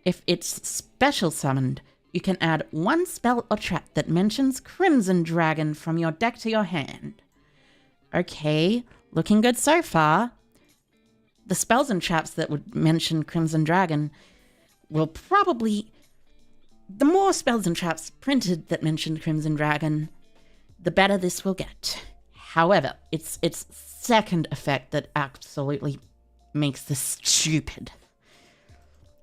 If it's special summoned, you can add 1 spell or trap that mentions Crimson Dragon from your deck to your hand. Okay, looking good so far. The spells and traps that would mention Crimson Dragon will probably... The more spells and traps printed that mention Crimson Dragon, the better this will get. However, it's its second effect that absolutely makes this stupid.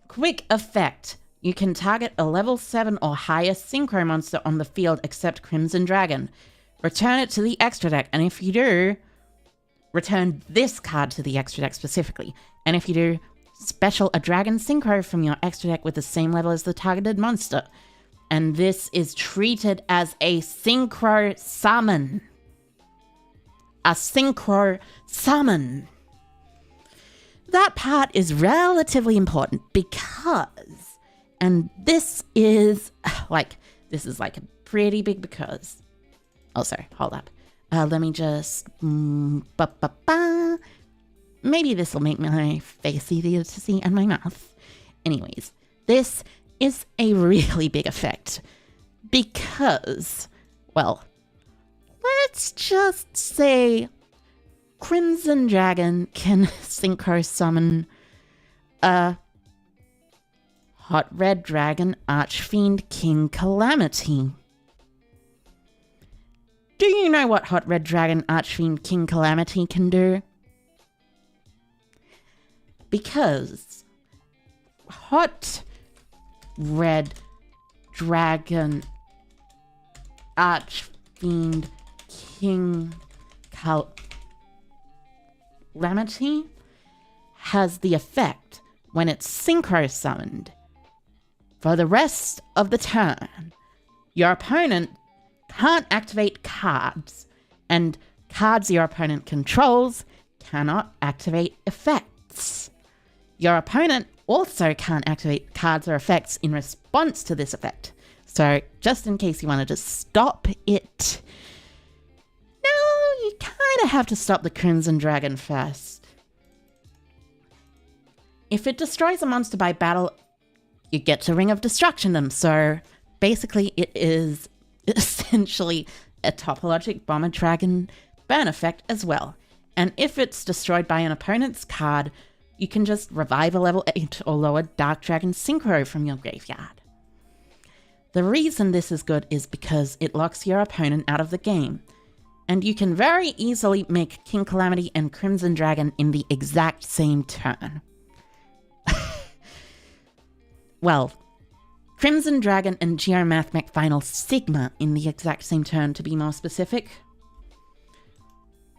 Quick effect. You can target a level 7 or higher synchro monster on the field except Crimson Dragon. Return it to the extra deck, and if you do, return this card to the extra deck specifically. And if you do, special a dragon synchro from your extra deck with the same level as the targeted monster. And this is treated as a synchro summon. A synchro summon. That part is relatively important because, and this is like a pretty big because. Oh, sorry, hold up. Let me just... Maybe this will make my face easier to see and my mouth. Anyways, this is a really big effect. Because, well, let's just say Crimson Dragon can synchro summon a Hot Red Dragon Archfiend King Calamity. Do you know what Hot Red Dragon Archfiend King Calamity can do? Because Hot Red Dragon Archfiend King Calamity has the effect when it's synchro summoned. For the rest of the turn, your opponent can't activate cards, and cards your opponent controls cannot activate effects. Your opponent also can't activate cards or effects in response to this effect. So, just in case you wanted to stop it, no, you kind of have to stop the Crimson Dragon first. If it destroys a monster by battle, you get to Ring of Destruction them. So, basically, it is essentially a topologic Bomber Dragon burn effect as well. And if it's destroyed by an opponent's card, you can just revive a level 8 or lower Dark Dragon Synchro from your graveyard. The reason this is good is because it locks your opponent out of the game, and you can very easily make King Calamity and Crimson Dragon in the exact same turn. Well, Crimson Dragon and Geomathmech Final Sigma in the exact same turn, to be more specific,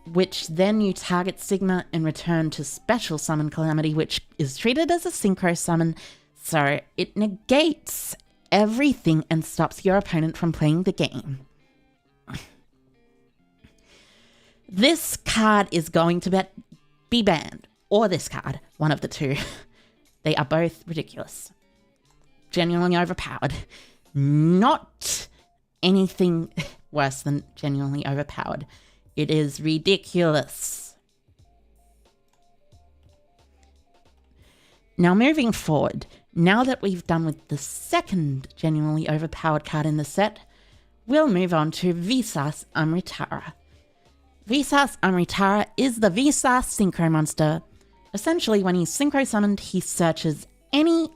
which then you target Sigma and return to Special Summon Calamity, which is treated as a Synchro Summon, so it negates everything and stops your opponent from playing the game. This card is going to be banned, or this card, one of the two. They are both ridiculous. Genuinely overpowered. Not anything worse than genuinely overpowered. It is ridiculous. Now moving forward, now that we've done with the second genuinely overpowered card in the set, we'll move on to Vsauce Amritara. Vsauce Amritara is the Vsauce Synchro monster. Essentially, when he's Synchro summoned, he searches any...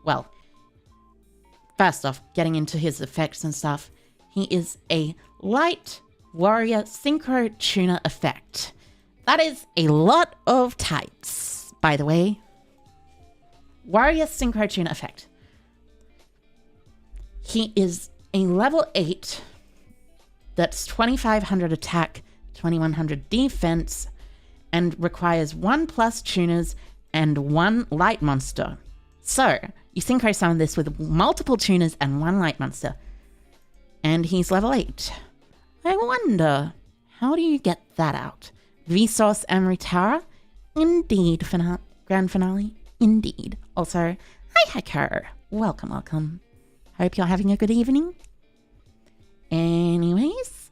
Well, first off, getting into his effects and stuff, he is a light warrior synchro tuner effect. That is a lot of types, by the way. Warrior synchro tuner effect. He is a level 8 that's 2500 attack, 2100 defense, and requires 1+ tuners and 1 light monster. So, you synchro summon this with multiple tuners and 1 light monster. And he's level 8. I wonder, how do you get that out? Vsauce Amritara? Indeed, grand finale. Indeed. Also, hi Hacker. Welcome, welcome. Hope you're having a good evening. Anyways,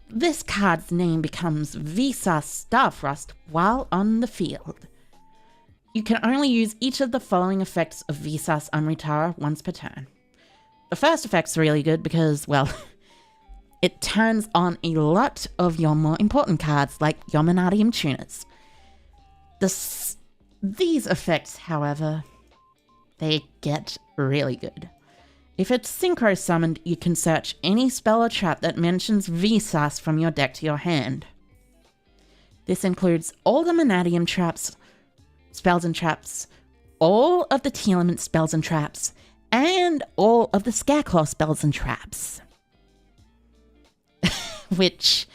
this card's name becomes Vsauce Starfrost while on the field. You can only use each of the following effects of Vsauce Amritara once per turn. The first effect's really good because, well, it turns on a lot of your more important cards like your Monadium tuners. These effects, however, they get really good. If it's synchro summoned, you can search any spell or trap that mentions Vsauce from your deck to your hand. This includes all the Monadium traps, spells and traps, all of the Telement spells and traps, and all of the Scareclaw spells and traps. Which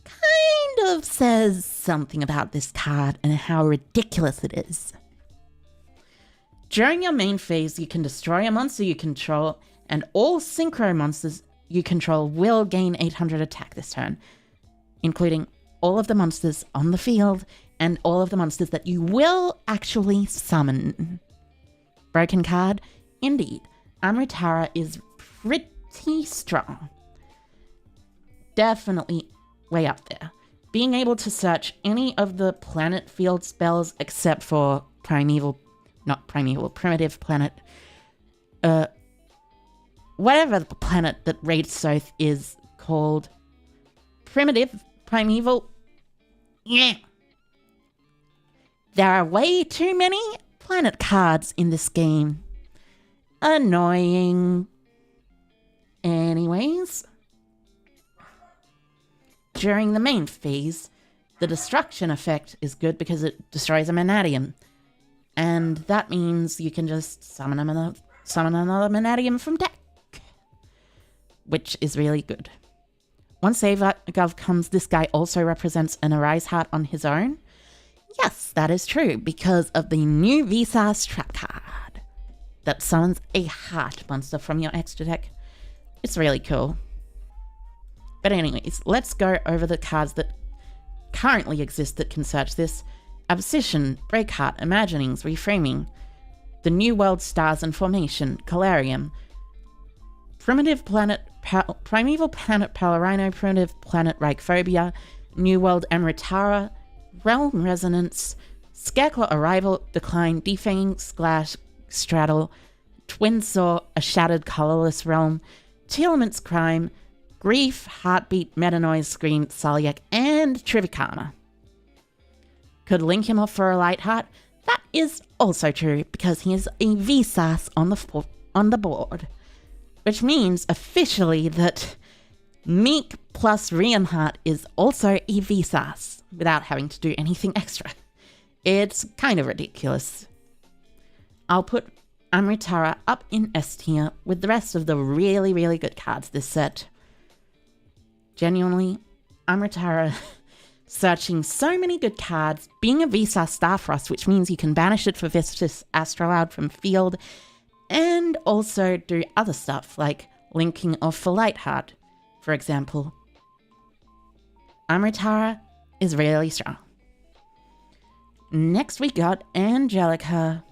kind of says something about this card and how ridiculous it is. During your main phase, you can destroy a monster you control, and all synchro monsters you control will gain 800 attack this turn, including all of the monsters on the field and all of the monsters that you will actually summon. Broken card? Indeed. Amritara is pretty strong. Definitely way up there. Being able to search any of the planet field spells except for primitive planet. Whatever the planet that Raid Soth is called. Primeval. Yeah. There are way too many planet cards in this game. Annoying. Anyways, during the main phase, the destruction effect is good because it destroys a Manadium. And that means you can just summon another Manadium from deck, which is really good. Once Gov comes, this guy also represents an Arise Heart on his own. Yes, that is true, because of the new Visas trap card that summons a heart monster from your extra deck. It's really cool. But anyways, let's go over the cards that currently exist that can search this. Abscission, Breakheart, Imaginings, Reframing, the New World Stars and Formation, Calarium, Primeval Planet Palorino, Primitive Planet Reichphobia, New World Emritara, Realm Resonance, Scareclaw Arrival, Decline, Defanging, Splash, Straddle, Twin Saw, A Shattered Colorless Realm, Telements Crime, Grief, Heartbeat, Metanoise, Scream, Salyak, and Trivikarma. Could link him off for a Light Heart? That is also true, because he is a Visas on the board. Which means, officially, that Meek plus Rionheart is also a Visas, without having to do anything extra. It's kind of ridiculous. I'll put Amritara up in S tier with the rest of the really, really good cards this set. Genuinely, Amritara searching so many good cards, being a Visas Starfrost, which means you can banish it for Vistus Astrolaud from field, and also do other stuff like linking off for Lightheart, for example. Amritara is really strong. Next we got Angelica.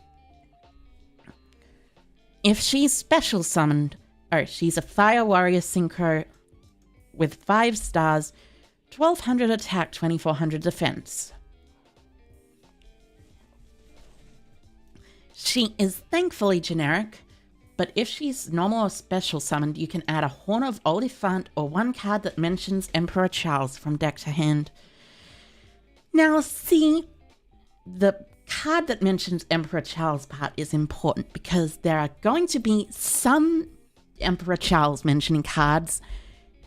If she's special summoned, she's a Fire Warrior Synchro with 5 stars, 1200 attack, 2400 defense. She is thankfully generic, but if she's normal or special summoned, you can add a Horn of Oliphant or one card that mentions Emperor Charles from deck to hand. Now see, the card that mentions Emperor Charles part is important because there are going to be some Emperor Charles mentioning cards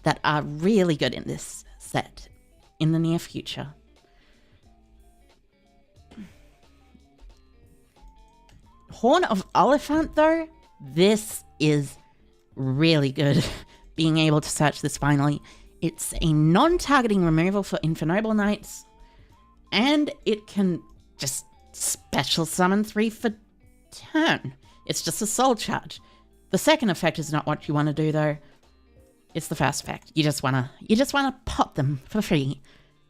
that are really good in this set in the near future. Horn of Oliphant, though, this is really good. Being able to search this finally. It's a non-targeting removal for Infernoble Knights, and it can just special summon 3 for turn. It's just a soul charge. The second effect is not what you want to do, though. It's the first effect. You just wanna pop them for free.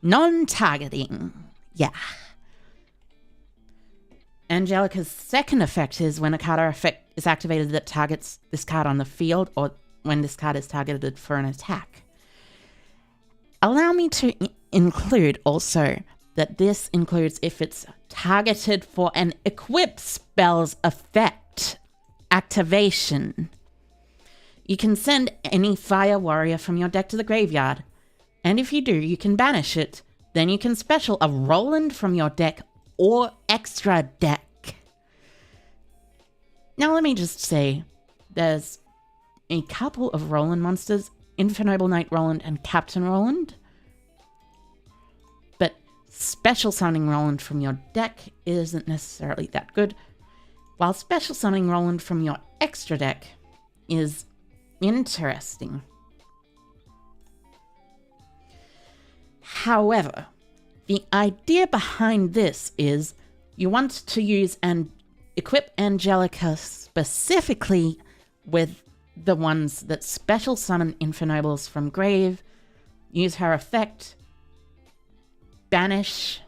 Non-targeting. Yeah. Angelica's second effect is when a card or effect is activated that targets this card on the field, or when this card is targeted for an attack. Allow me to include also that this includes if it's targeted for an equip spell's effect activation. You can send any Fire Warrior from your deck to the graveyard, and if you do, you can banish it. Then you can special a Roland from your deck or extra deck. Now let me just say, there's a couple of Roland monsters, Infernoble Knight Roland and Captain Roland, but special summoning Roland from your deck isn't necessarily that good, while special summoning Roland from your extra deck is interesting. However, the idea behind this is you want to use and equip Angelica specifically with the ones that special summon Infernobles from grave, use her effect, banish,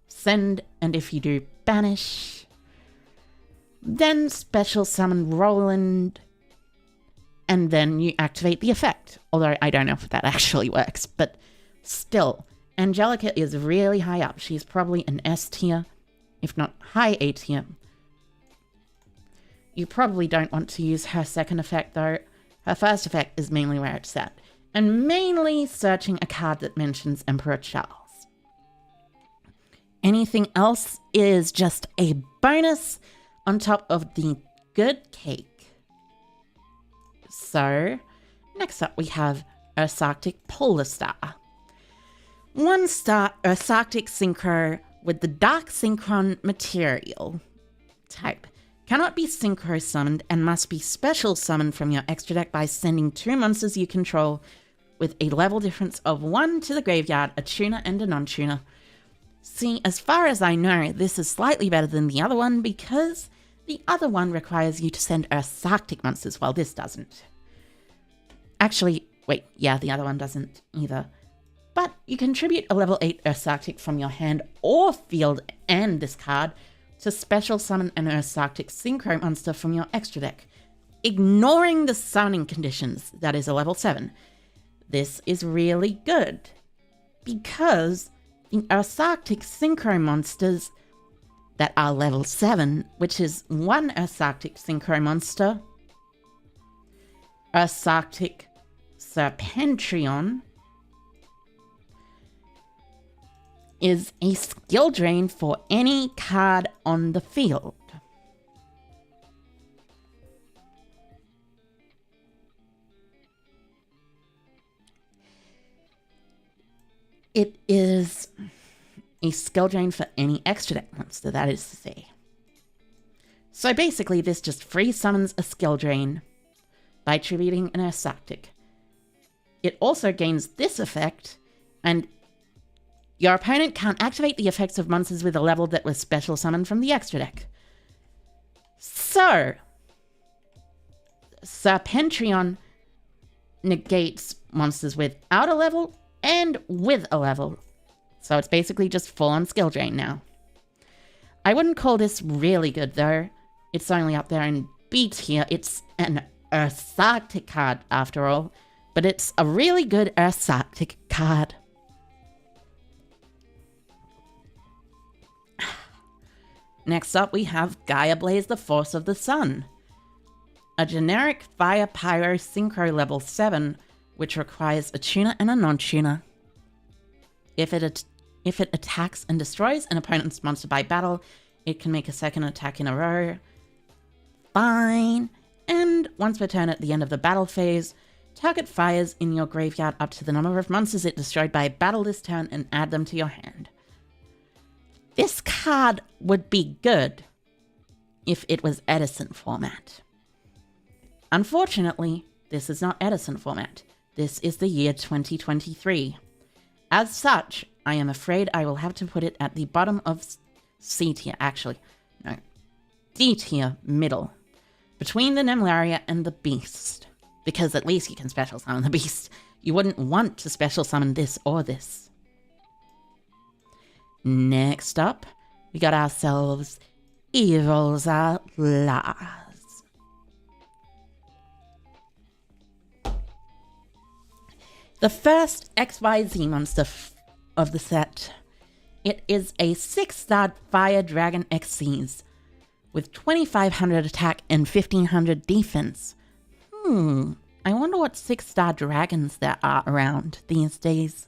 send, and if you do banish, then special summon Roland, and then you activate the effect. Although I don't know if that actually works, but still, Angelica is really high up. She's probably an S tier, if not high A tier. You probably don't want to use her second effect though. Her first effect is mainly where it's at, and mainly searching a card that mentions Emperor Charles. Anything else is just a bonus on top of the good cake. So, next up we have Earth-Arctic Polar Star. 1 star Earth-Arctic Synchro with the Dark Synchron material type. Cannot be synchro summoned and must be special summoned from your extra deck by sending 2 monsters you control with a level difference of 1 to the graveyard, a tuner and a non-tuner. See, as far as I know, this is slightly better than the other one because the other one requires you to send Earth-Arctic monsters, while this doesn't. Actually, wait, yeah, the other one doesn't either. But you contribute a level 8 Earth-Arctic from your hand or field and this card to special summon an Earth-Arctic Synchro monster from your extra deck, ignoring the summoning conditions, that is a level 7. This is really good, because the Earth-Arctic Synchro monsters that are level 7, which is 1 Earth-Arctic Synchro monster, Earth-Arctic Serpentrion, is a skill drain for any card on the field. It is a skill drain for any extra deck monster, that is to say. So basically this just free summons a skill drain by tributing an Earth-Arctic. It also gains this effect, and your opponent can't activate the effects of monsters with a level that was special summoned from the extra deck. So, Serpentrion negates monsters without a level and with a level. So it's basically just full-on skill drain now. I wouldn't call this really good though. It's only up there in B tier. It's an Earth-Arctic card after all. But it's a really good Earth-Arctic card. Next up, we have Gaia Blaze, the Force of the Sun. A generic Fire Pyro Synchro level 7, which requires a tuner and a non-tuner. If it attacks and destroys an opponent's monster by battle, it can make a second attack in a row. Fine. And once per turn at the end of the battle phase, target fires in your graveyard up to the number of monsters it destroyed by battle this turn and add them to your hand. This card would be good if it was Edison format. Unfortunately, this is not Edison format. This is the year 2023. As such, I am afraid I will have to put it at the bottom of C tier, actually. No, D tier, middle. Between the Nemlaria and the Beast. Because at least you can special summon the Beast. You wouldn't want to special summon this or this. Next up, we got ourselves Evil's Outlaws. The first XYZ monster of the set. It is a 6-star Fire Dragon Xyz with 2500 attack and 1500 defense. I wonder what 6-star dragons there are around these days.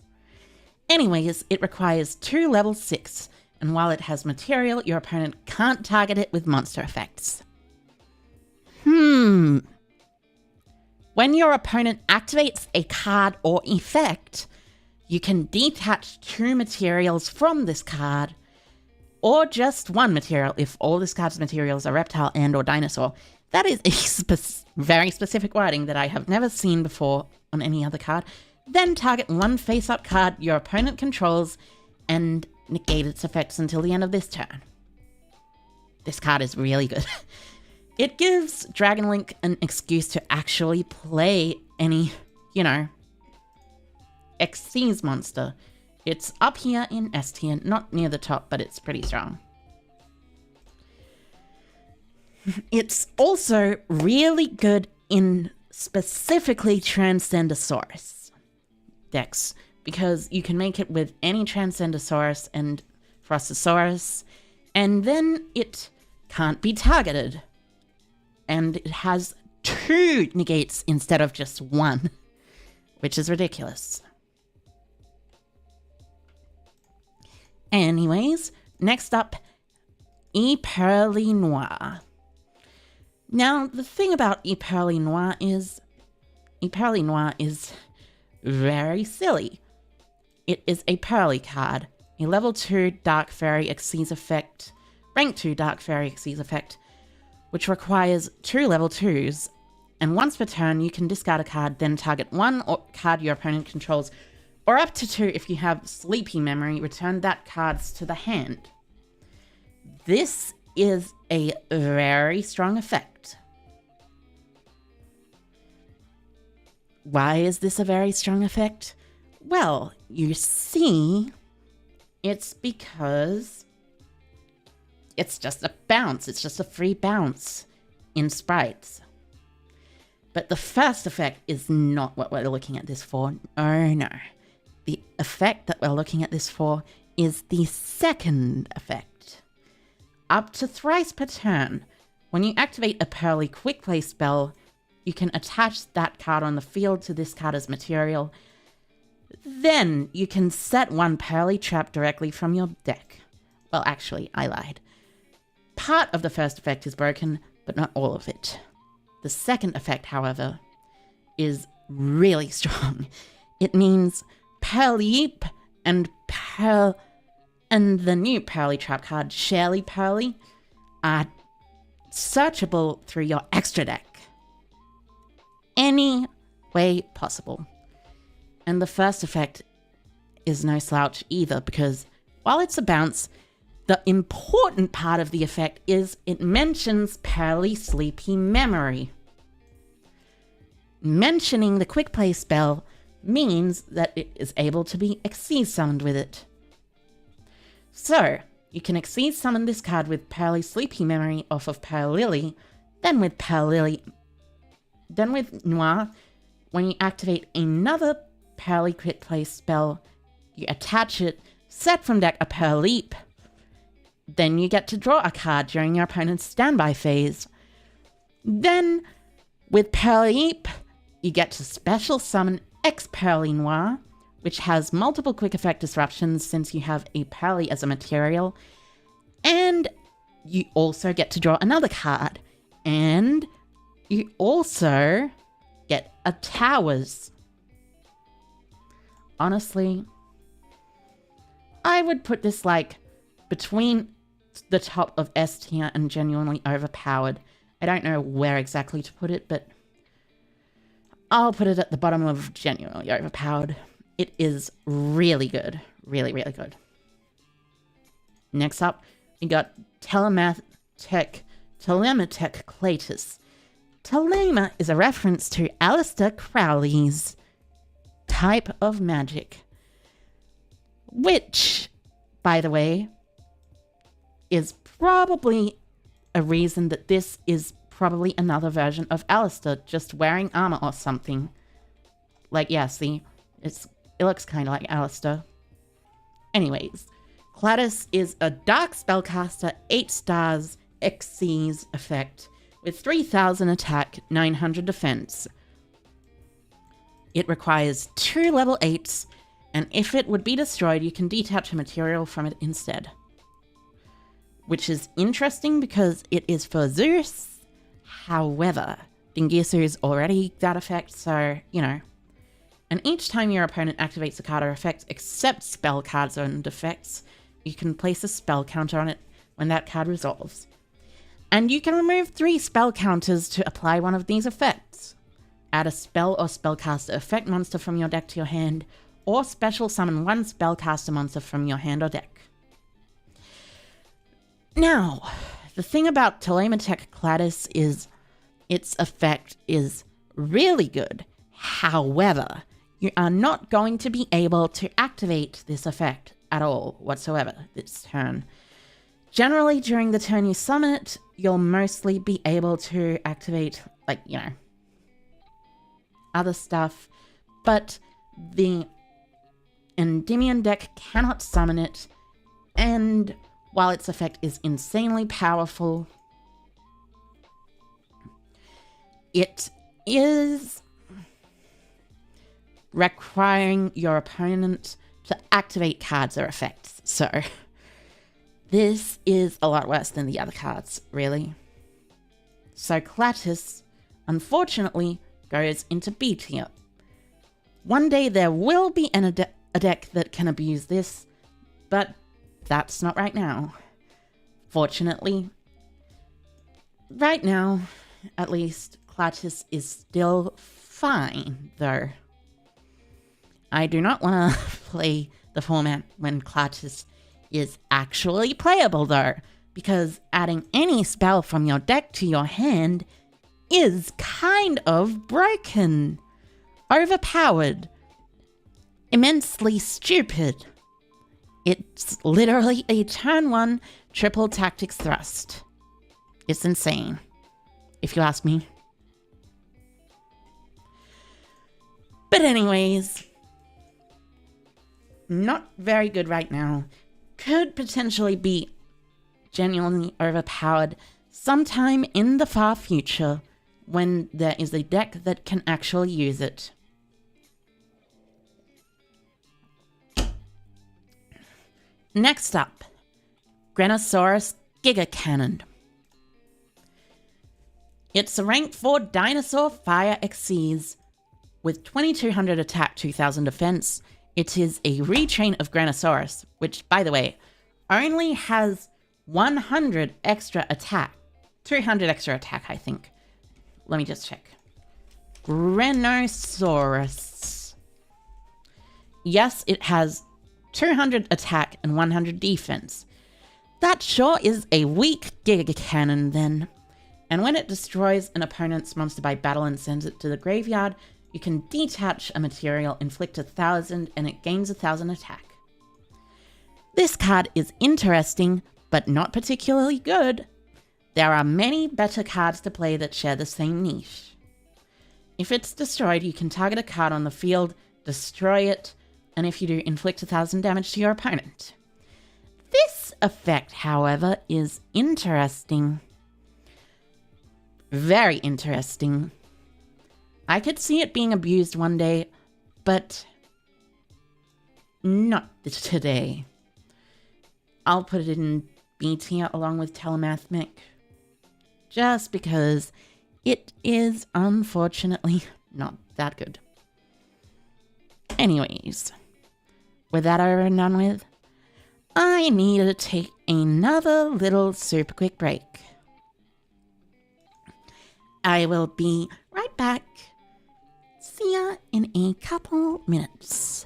Anyways, it requires 2 level 6, and while it has material, your opponent can't target it with monster effects. When your opponent activates a card or effect, you can detach 2 materials from this card, or just 1 material if all this card's materials are reptile and or dinosaur. That is a very specific wording that I have never seen before on any other card. Then target 1 face-up card your opponent controls and negate its effects until the end of this turn. This card is really good. It gives Dragon Link an excuse to actually play any, Xyz monster. It's up here in S tier, not near the top, but it's pretty strong. It's also really good in specifically Transcendosaurus decks, because you can make it with any Transcendosaurus and Frostosaurus, and then it can't be targeted. And it has 2 negates instead of just 1, which is ridiculous. Anyways, next up, Eperly-Noir. Now, the thing about Eperly-Noir is very silly. It is a Pearly card, a level 2 Dark Fairy Xyz effect, rank 2 Dark Fairy Xyz effect, which requires 2 level 2s, and once per turn you can discard a card, then target one card your opponent controls, or up to 2 if you have Sleepy Memory, return that cards to the hand. This is a very strong effect. Why is this a very strong effect? Well, you see, it's because it's just a bounce. It's just a free bounce in sprites. But the first effect is not what we're looking at this for. Oh no. The effect that we're looking at this for is the second effect. Up to thrice per turn, when you activate a Pearly Quick Play spell, you can attach that card on the field to this card as material. Then you can set one Pearly trap directly from your deck. Well, actually, I lied. Part of the first effect is broken, but not all of it. The second effect, however, is really strong. It means Pearly and the new Pearly trap card, Shirley Pearly, are searchable through your extra deck. Any way possible. And the first effect is no slouch either, because while it's a bounce, the important part of the effect is it mentions Pearly Sleepy Memory. Mentioning the quick play spell means that it is able to be Xyz summoned with it. So, you can Xyz summon this card with Pearly Sleepy Memory off of Pearl Lily, then with Noir. When you activate another Pearly quick play spell, you attach it, set from deck a Pearl Leap. Then you get to draw a card during your opponent's standby phase. Then, with Pearl Leap, you get to special summon X Pearly Noir, which has multiple quick effect disruptions since you have a Pearly as a material. And you also get to draw another card. And you also get a Towers. Honestly, I would put this like between the top of S tier and genuinely overpowered. I don't know where exactly to put it, but I'll put it at the bottom of genuinely overpowered. It is really good. Really, really good. Next up, we got Telematech Cletus. Telema is a reference to Aleister Crowley's type of magic, which, by the way, is probably a reason that this is probably another version of Aleister just wearing armor or something. Like, yeah, see, it looks kind of like Aleister. Anyways, Cletus is a dark spellcaster, 8 stars, Xyz effect, with 3000 attack, 900 defense. It requires 2 level 8s, and if it would be destroyed, you can detach a material from it instead. Which is interesting because it is for Zeus. However, Dingisu is already that effect, so, you know. And each time your opponent activates a card or effect except spell cards and effects, you can place a spell counter on it when that card resolves. And you can remove 3 spell counters to apply one of these effects. Add a spell or spellcaster effect monster from your deck to your hand, or special summon 1 spellcaster monster from your hand or deck. Now, the thing about Telematech Cletus is its effect is really good. However, you are not going to be able to activate this effect at all whatsoever this turn. Generally, during the turn you summon it, you'll mostly be able to activate, like, you know, other stuff, but the Endymion deck cannot summon it, and while its effect is insanely powerful, it is requiring your opponent to activate cards or effects. So this is a lot worse than the other cards, really. So Cletus, unfortunately, goes into B tier. One day there will be a deck that can abuse this, but that's not right now. Fortunately, right now, at least, Klatus is still fine, though. I do not want to play the format when Klatus is actually playable, though, because adding any spell from your deck to your hand is kind of broken, overpowered, immensely stupid. It's literally a turn 1 triple tactics thrust. It's insane, if you ask me. But anyways, not very good right now. Could potentially be genuinely overpowered sometime in the far future when there is a deck that can actually use it. Next up, Granosaurus Giga Cannon. It's a rank 4 dinosaur fire XCs with 2200 attack, 2000 defense. It is a retrain of Granosaurus, which, by the way, only has 100 extra attack. 300 extra attack, I think. Let me just check. Granosaurus. Yes, it has 200 attack and 100 defense. That sure is a weak Giga Cannon then. And when it destroys an opponent's monster by battle and sends it to the graveyard, you can detach a material, inflict 1000, and it gains 1000 attack. This card is interesting, but not particularly good. There are many better cards to play that share the same niche. If it's destroyed, you can target a card on the field, destroy it, and if you do, inflict 1000 damage to your opponent. This effect, however, is interesting. Very interesting. I could see it being abused one day, but not today. I'll put it in B tier along with Telemathmic, just because it is unfortunately not that good. Anyways, with that over and done with, I need to take another little super quick break. I will be right back. See ya in a couple minutes.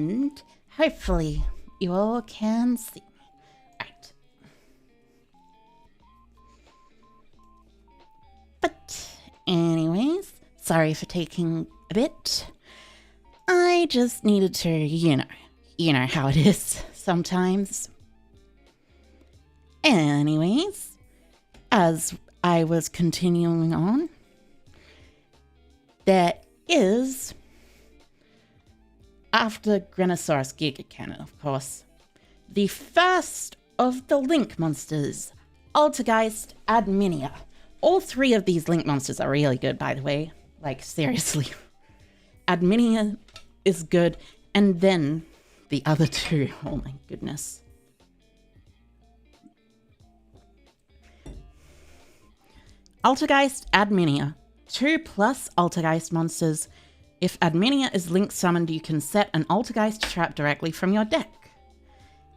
and hopefully you all can see me. Right. But anyways, sorry for taking a bit. I just needed to, you know how it is sometimes. Anyways, as I was continuing on, there is, after Grenosaurus Gigacannon, of course, the first of the Link monsters, Altergeist Adminia. All three of these Link monsters are really good, by the way. Like, seriously. Adminia is good, and then the other two, oh my goodness. Altergeist Adminia. 2+ Altergeist monsters. If Adminia is Link summoned, you can set an Altergeist trap directly from your deck.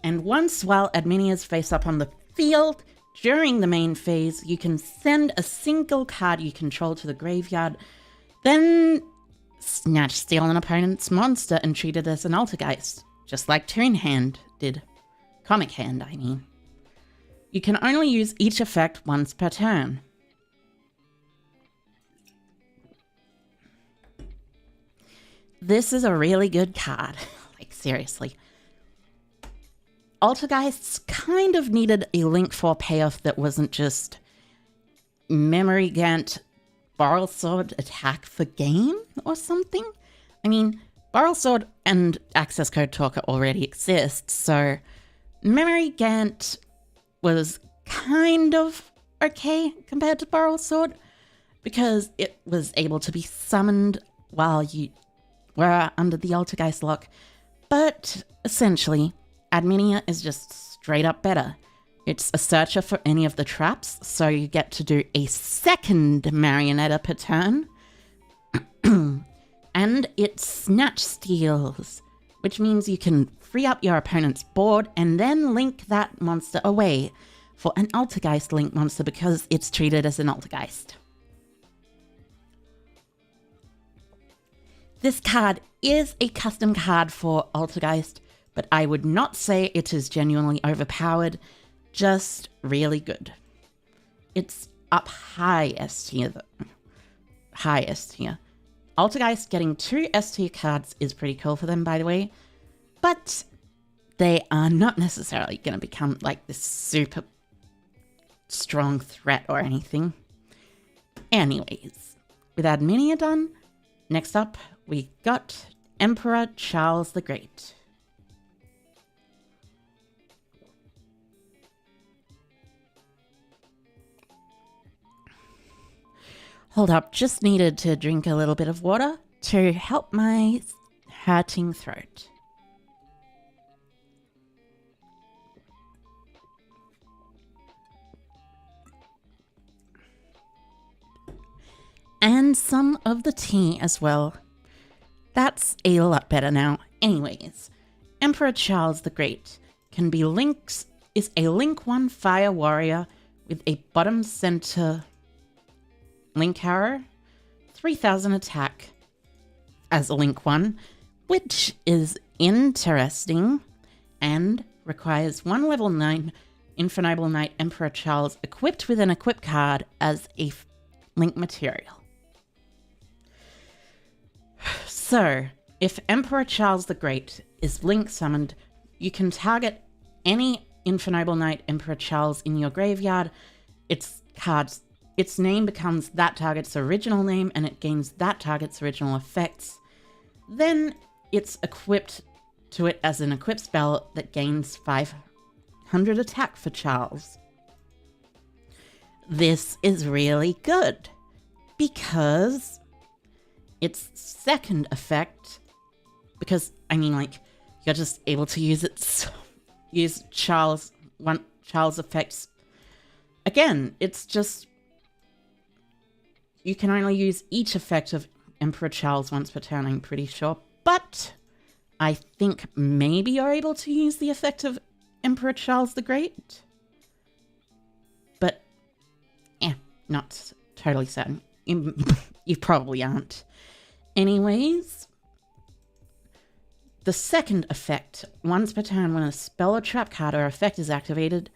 And once while Adminia is face up on the field, during the main phase, you can send a single card you control to the graveyard, then snatch steal an opponent's monster and treat it as an Altergeist, just like Toon Hand did. Comic Hand, I mean. You can only use each effect once per turn. This is a really good card. Like, seriously. Altergeists kind of needed a Link 4 payoff that wasn't just Memory Gant, Barrel Sword, attack for game or something. I mean, Barrel Sword and Access Code Talker already exist, so Memory Gant was kind of okay compared to Barrel Sword because it was able to be summoned while you were under the Altergeist lock, but essentially, Adminia is just straight up better. It's a searcher for any of the traps, so you get to do a second Marionetta per turn. And it snatch steals, which means you can free up your opponent's board and then link that monster away for an Altergeist Link monster because it's treated as an Altergeist. This card is a custom card for Altergeist, but I would not say it is genuinely overpowered, just really good. It's up high S tier though. High S tier. Altergeist getting 2 S tier cards is pretty cool for them, by the way, but they are not necessarily going to become like this super strong threat or anything. Anyways, with Adminia done, next up we got Emperor Charles the Great. Hold up, just needed to drink a little bit of water to help my hurting throat. And some of the tea as well. That's a lot better now. Anyways, Emperor Charles the Great can be is a Link 1 Fire Warrior with a bottom center Link arrow, 3000 attack as a Link 1, which is interesting and requires 1 level 9 Infernable Knight Emperor Charles equipped with an equip card as a Link material. So, if Emperor Charles the Great is Link summoned, you can target any Infernable Knight Emperor Charles in your graveyard. Its name becomes that target's original name and it gains that target's original effects. Then it's equipped to it as an equip spell that gains 500 attack for Charles. This is really good because its second effect, because I mean, like, you're just able to use Charles effects. Again, it's just you can only use each effect of Emperor Charles once per turn, I'm pretty sure. But I think maybe you're able to use the effect of Emperor Charles the Great. But, not totally certain. You probably aren't. Anyways, The second effect, once per turn when a spell or trap card or effect is activated,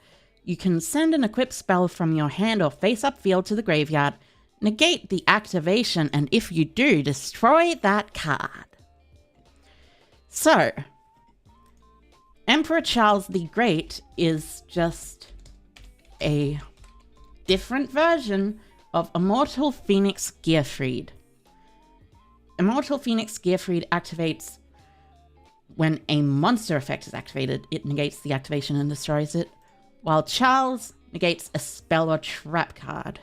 you can send an equipped spell from your hand or face-up field to the graveyard, negate the activation, and if you do, destroy that card. So, Emperor Charles the Great is just a different version of Immortal Phoenix Gearfried. Immortal Phoenix Gearfried activates when a monster effect is activated. It negates the activation and destroys it, while Charles negates a spell or trap card.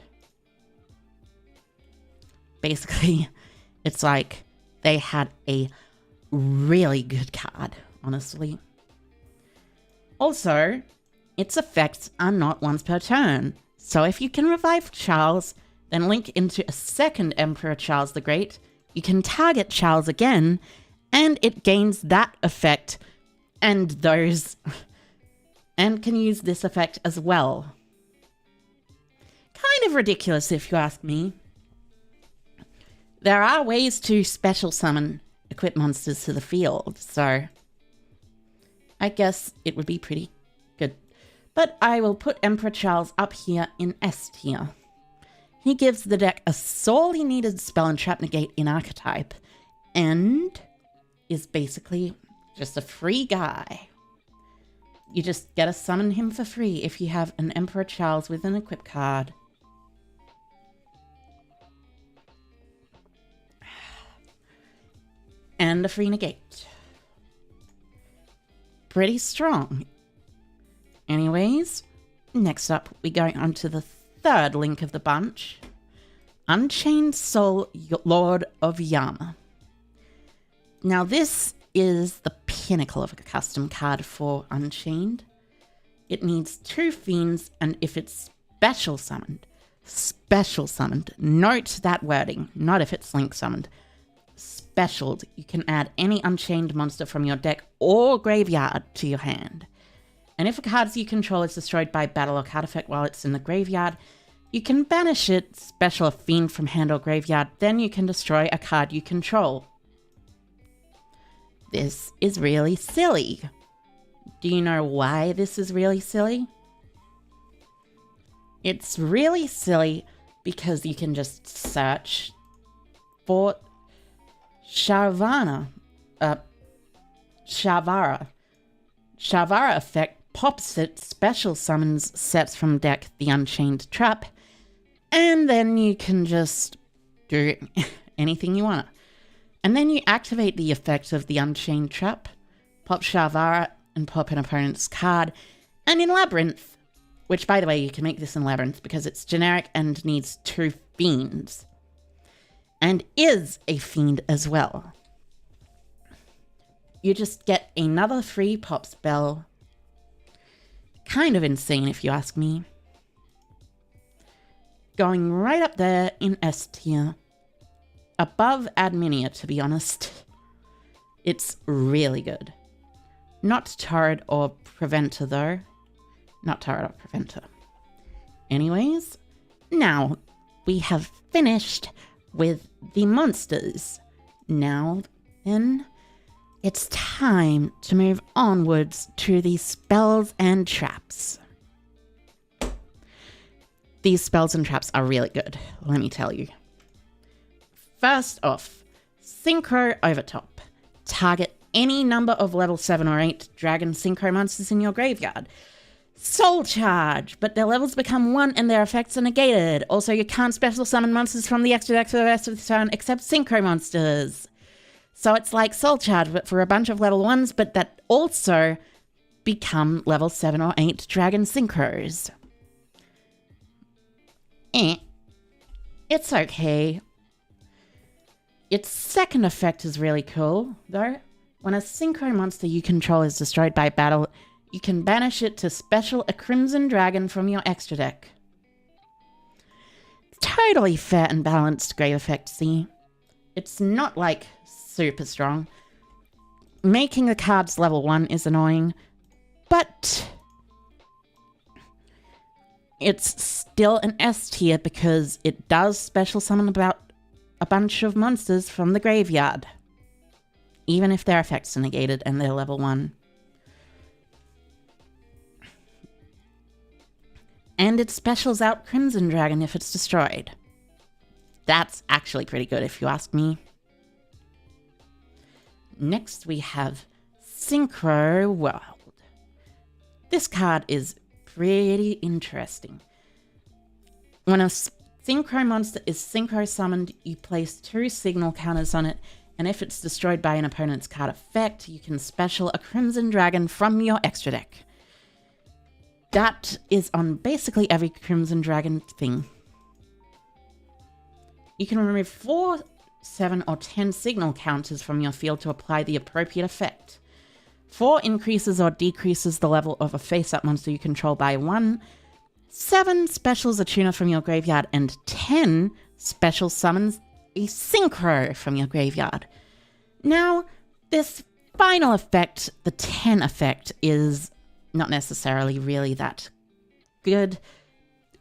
Basically, it's like they had a really good card, honestly. Also, its effects are not once per turn, so if you can revive Charles, then link into a second Emperor Charles the Great, you can target Charles again, and it gains that effect and those, and can use this effect as well. Kind of ridiculous if you ask me. There are ways to special summon equipped monsters to the field, so I guess it would be pretty good. But I will put Emperor Charles up here in S tier. He gives the deck a sorely needed spell and trap negate in archetype, and is basically just a free guy. You just get to summon him for free if you have an Emperor Charles with an equip card. And a free negate. Pretty strong. Anyways, next up we go on to the third link of the bunch. Unchained Soul Lord of Yama. Now this is the pinnacle of a custom card for Unchained. It needs 2 fiends, and if it's special summoned, note that wording, not if it's link summoned. Specialed, you can add any Unchained monster from your deck or graveyard to your hand. And if a card you control is destroyed by battle or card effect while it's in the graveyard, you can banish it, special a fiend from hand or graveyard, then you can destroy a card you control. This is really silly. Do you know why this is really silly? It's really silly because you can just search for Shavara effect, pops it, special summons sets from deck the Unchained Trap, and then you can just do anything you want. And then you activate the effect of the Unchained Trap, pop Shavara, and pop an opponent's card. And in Labyrinth, which by the way, you can make this in Labyrinth because it's generic and needs 2 fiends. And is a fiend as well. You just get another free pop spell. Kind of insane if you ask me. Going right up there in S tier. Above Adminia, to be honest. It's really good. Not Turret or Preventer, though. Not Turret or Preventer. Anyways, now we have finished with the monsters. Now, then, it's time to move onwards to the spells and traps. These spells and traps are really good, let me tell you. First off, Synchro Overtop. Target any number of level 7 or 8 dragon synchro monsters in your graveyard. Soul Charge, but their levels become 1 and their effects are negated. Also, you can't special summon monsters from the extra deck for the rest of the turn except synchro monsters. So it's like Soul Charge, but for a bunch of level 1s, but that also become level 7 or 8 dragon synchros. It's okay. Its second effect is really cool, though. When a synchro monster you control is destroyed by battle, you can banish it to special a Crimson Dragon from your extra deck. Totally fair and balanced great effect, see? It's not, like, super strong. Making the cards level 1 is annoying, but it's still an S tier because it does special summon about a bunch of monsters from the graveyard. even if their effects are negated and they're level 1. And it specials out Crimson Dragon if it's destroyed. That's actually pretty good if you ask me. Next we have Synchro World. This card is pretty interesting. When a Synchro monster is Synchro summoned, you place 2 signal counters on it, and if it's destroyed by an opponent's card effect, you can special a Crimson Dragon from your extra deck. That is on basically every Crimson Dragon thing. You can remove 4, 7, or 10 signal counters from your field to apply the appropriate effect. 4 increases or decreases the level of a face-up monster you control by 1. 7 specials a tuner from your graveyard, and 10 special summons a Synchro from your graveyard. Now, this final effect, the 10 effect, is not necessarily really that good.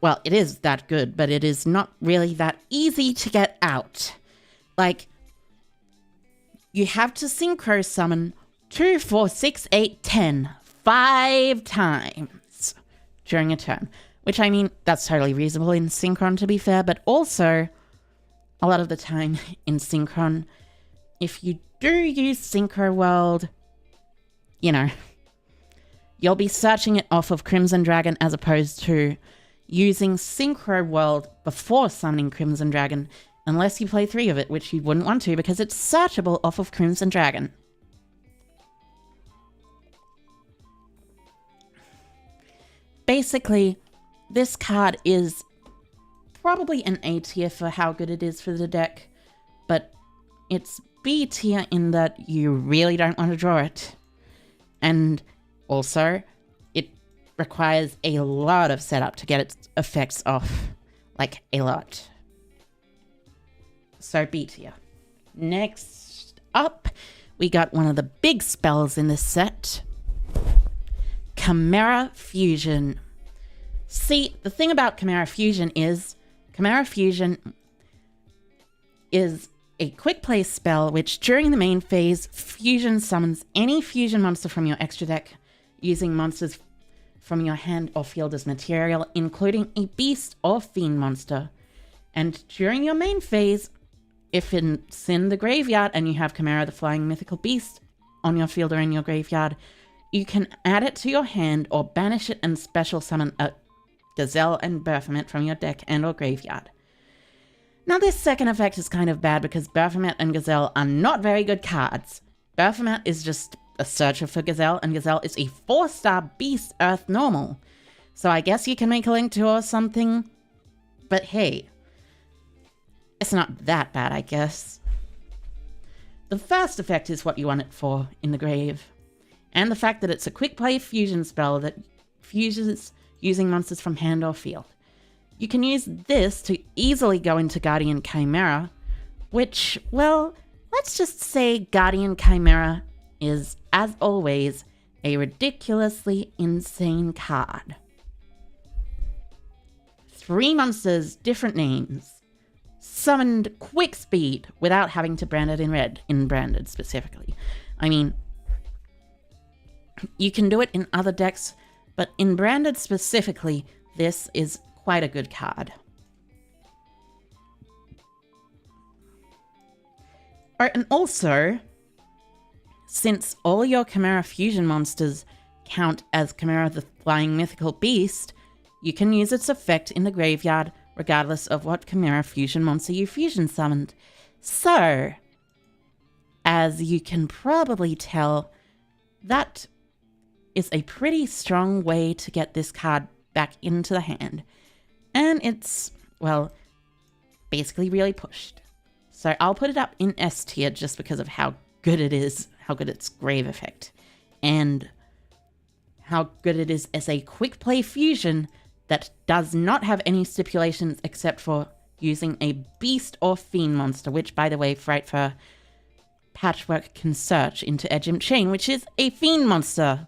Well, it is that good, but it is not really that easy to get out. Like, you have to Synchro summon 2, 4, 6, 8, 10, 5 times during a turn. Which, I mean, that's totally reasonable in Synchron, to be fair, but also, a lot of the time in Synchron, if you do use Synchro World, you know, you'll be searching it off of Crimson Dragon as opposed to using Synchro World before summoning Crimson Dragon, unless you play 3 of it, which you wouldn't want to because it's searchable off of Crimson Dragon. Basically, this card is probably an A tier for how good it is for the deck, but it's B tier in that you really don't want to draw it. And also, it requires a lot of setup to get its effects off. Like, a lot. So, B tier. Next up, we got one of the big spells in this set. Chimera Fusion. See, the thing about Chimera Fusion is a quick play spell which during the main phase, Fusion summons any Fusion monster from your extra deck using monsters from your hand or field as material, including a beast or fiend monster. And during your main phase, if it's in the graveyard and you have Chimera the Flying Mythical Beast on your field or in your graveyard, you can add it to your hand or banish it and special summon a Gazelle and Baphomet from your deck and or graveyard. Now this second effect is kind of bad because Baphomet and Gazelle are not very good cards. Baphomet is just a searcher for Gazelle, and Gazelle is a 4-star beast Earth normal. So I guess you can make a link to or something, but hey, it's not that bad, I guess. The first effect is what you want it for in the grave, and the fact that it's a quick play fusion spell that fuses using monsters from hand or field. You can use this to easily go into Guardian Chimera, which, well, let's just say Guardian Chimera is, as always, a ridiculously insane card. 3 monsters, different names, summoned quick speed without having to brand it in red, in branded specifically. I mean, you can do it in other decks, but in branded specifically, this is quite a good card. Oh, and also, since all your Chimera Fusion monsters count as Chimera the Flying Mythical Beast, you can use its effect in the graveyard regardless of what Chimera Fusion monster you fusion summoned. So, as you can probably tell, that is a pretty strong way to get this card back into the hand. And it's, well, basically really pushed. So I'll put it up in S tier just because of how good it is, how good its grave effect, and how good it is as a quick play fusion that does not have any stipulations except for using a beast or fiend monster, which, by the way, Frightfur Patchwork can search into Edgem Chain, which is a fiend monster.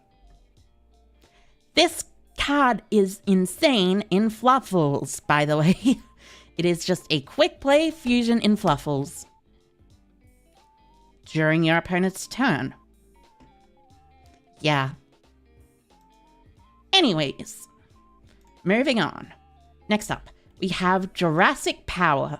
This card is insane in Fluffles, by the way. It is just a quick play fusion in Fluffles. during your opponent's turn. Yeah. Anyways, moving on. Next up, we have Jurassic Power.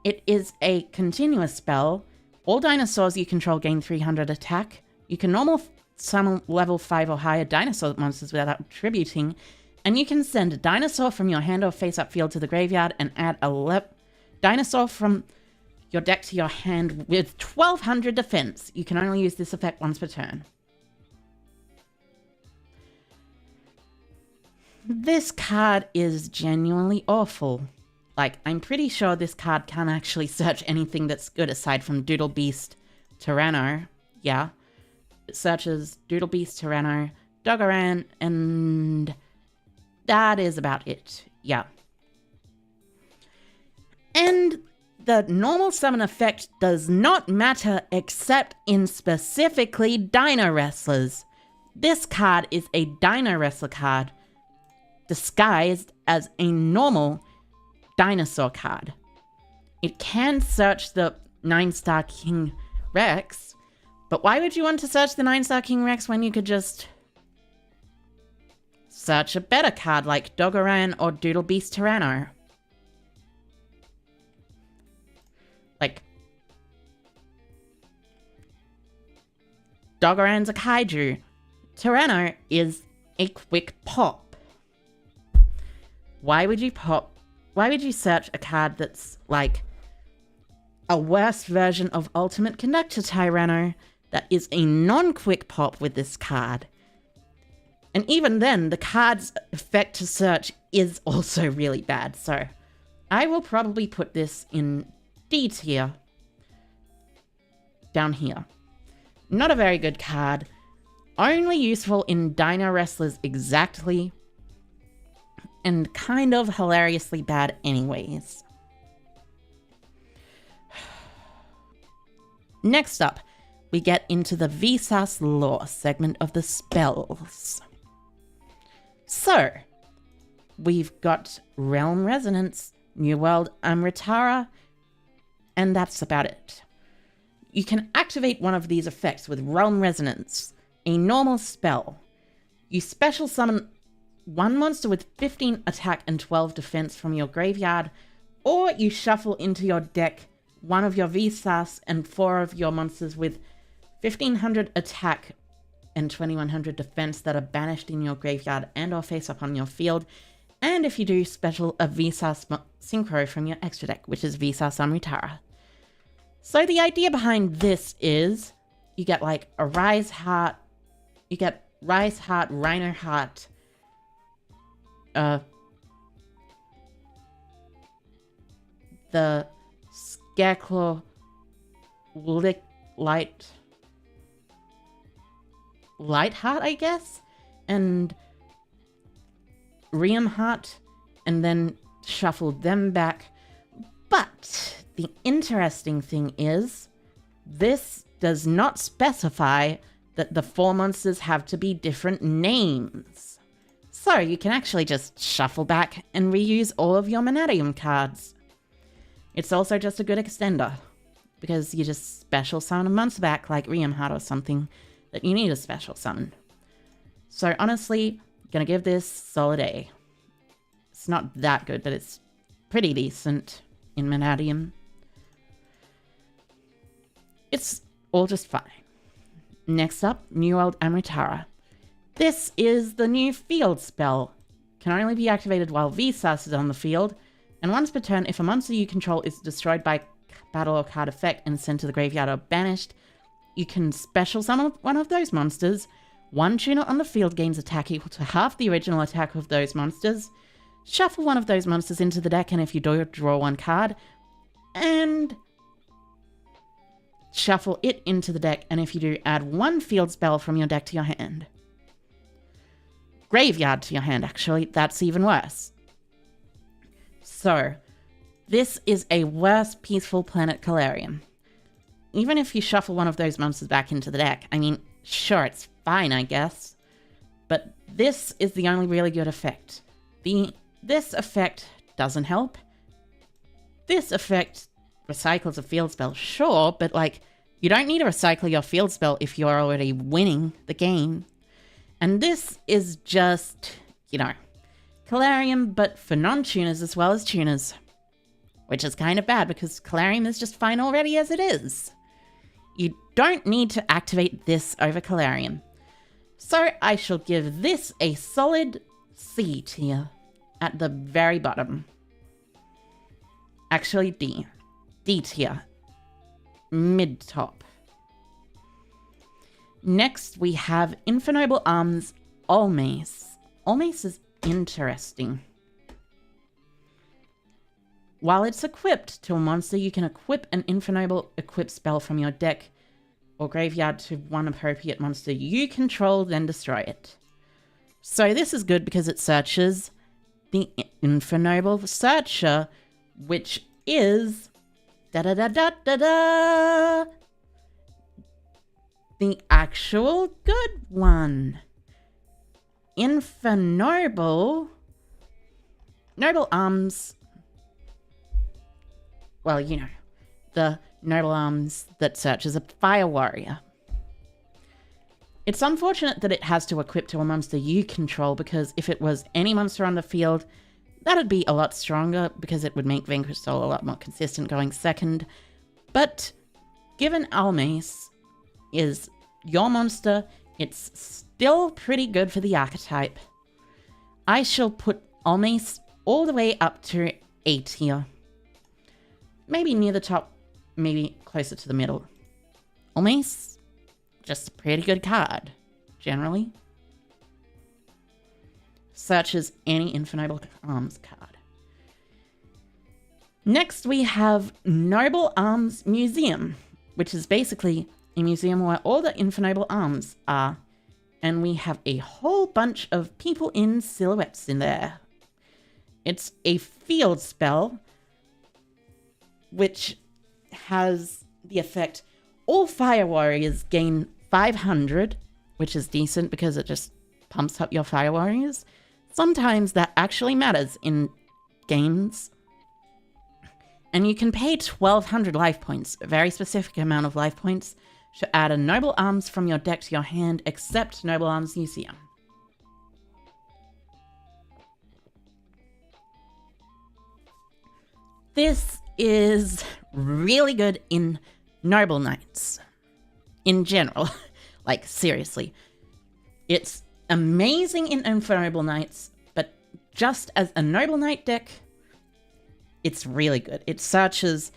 It is a continuous spell. All dinosaurs you control gain 300 attack. You can normal summon level 5 or higher dinosaur monsters without attributing, and you can send a dinosaur from your hand or face-up field to the graveyard and add a dinosaur from your deck to your hand with 1200 defense. You can only use this effect once per turn. This card is genuinely awful. Like, I'm pretty sure this card can't actually search anything that's good aside from Doodle Beast Tyranno. Yeah. It searches Doodle Beast Tyranno, Dogaran, and that is about it. Yeah. And the normal summon effect does not matter except in specifically Dino Wrestlers. This card is a Dino Wrestler card disguised as a normal dinosaur card. It can search the 9-star King Rex, but why would you want to search the 9-star King Rex when you could just search a better card like Dogaran or Doodle Beast Tyranno? Like, Dogaran's a kaiju. Tyranno is a quick pop. Why would you search a card that's like a worse version of Ultimate Conductor Tyranno that is a non-quick pop with this card? And even then, the card's effect to search is also really bad, so I will probably put this in D tier. Down here. Not a very good card. Only useful in Dino Wrestlers exactly. And kind of hilariously bad anyways. Next up, we get into the Vsauce lore segment of the spells. So, we've got Realm Resonance, New World Amritara, and that's about it. You can activate one of these effects with Realm Resonance, a normal spell. You special summon one monster with 15 attack and 12 defense from your graveyard, or you shuffle into your deck one of your Vsauce and 4 of your monsters with 1500 attack and 2100 defense that are banished in your graveyard and or face up on your field, and if you do, special a Vsauce Synchro from your extra deck, which is Vsauce Amritara. So the idea behind this is you get like a Rise Heart, you get Rise Heart, Rhino Heart, the Scareclaw Light Heart, I guess, and Riem Heart, and then shuffle them back. But the interesting thing is, this does not specify that the 4 monsters have to be different names. So you can actually just shuffle back and reuse all of your Manadium cards. It's also just a good extender, because you just special summon a monster back like Riem Heart or something that you need a special summon. So honestly, gonna give this solid A. It's not that good, but it's pretty decent in Manadium. It's all just fine. Next up, New World Amritara. This is the new field spell. Can only be activated while Vsauce is on the field, and once per turn, if a monster you control is destroyed by battle or card effect and sent to the graveyard or banished, you can special summon one of those monsters. One tuner on the field gains attack equal to half the original attack of those monsters. Shuffle one of those monsters into the deck, and if you do, draw 1 card. And shuffle it into the deck, and if you do, add 1 field spell from your deck to your hand. Graveyard to your hand, actually. That's even worse. So, this is a worse Peaceful Planet Calarium. Even if you shuffle one of those monsters back into the deck, I mean, sure, it's fine, I guess. But this is the only really good effect. This effect doesn't help. This effect recycles a field spell, sure, but like, You don't need to recycle your field spell if you're already winning the game. And this is just, you know, Calarium, but for non-tuners as well as tuners. Which is kind of bad because Calarium is just fine already as it is. You don't need to activate this over Calarium. So I shall give this a solid C tier at the very bottom. Actually D. D tier. Mid-top. Next we have Infernoble Arms Almace. Almace is interesting. While it's equipped to a monster, you can equip an Infernoble equip spell from your deck or graveyard to one appropriate monster you control, then destroy it. So this is good because it searches the Infernoble Searcher, which is da-da-da-da-da-da, the actual good one. Infernoble Noble Arms. Well, you know, the Noble Arms that searches a Fire Warrior. It's unfortunate that it has to equip to a monster you control, because if it was any monster on the field, that'd be a lot stronger because it would make Vanquish Soul a lot more consistent going second. But given Almace is your monster, it's still pretty good for the archetype. I shall put Almace all the way up to A tier. Maybe near the top, maybe closer to the middle. Almace, just a pretty good card, generally. Searches any Infernoble Arms card. Next we have Noble Arms Museum, which is basically a museum where all the Infernoble Arms are. And we have a whole bunch of people in silhouettes in there. It's a field spell, which has the effect all Fire Warriors gain 500, which is decent because it just pumps up your Fire Warriors. Sometimes that actually matters in games. And you can pay 1200 life points, a very specific amount of life points, to add a Noble Arms from your deck to your hand, except Noble Arms Museum. This is really good in Noble Knights. In general. Like, seriously. It's amazing in Infernoble Knights, but just as a Noble Knight deck, it's really good. It searches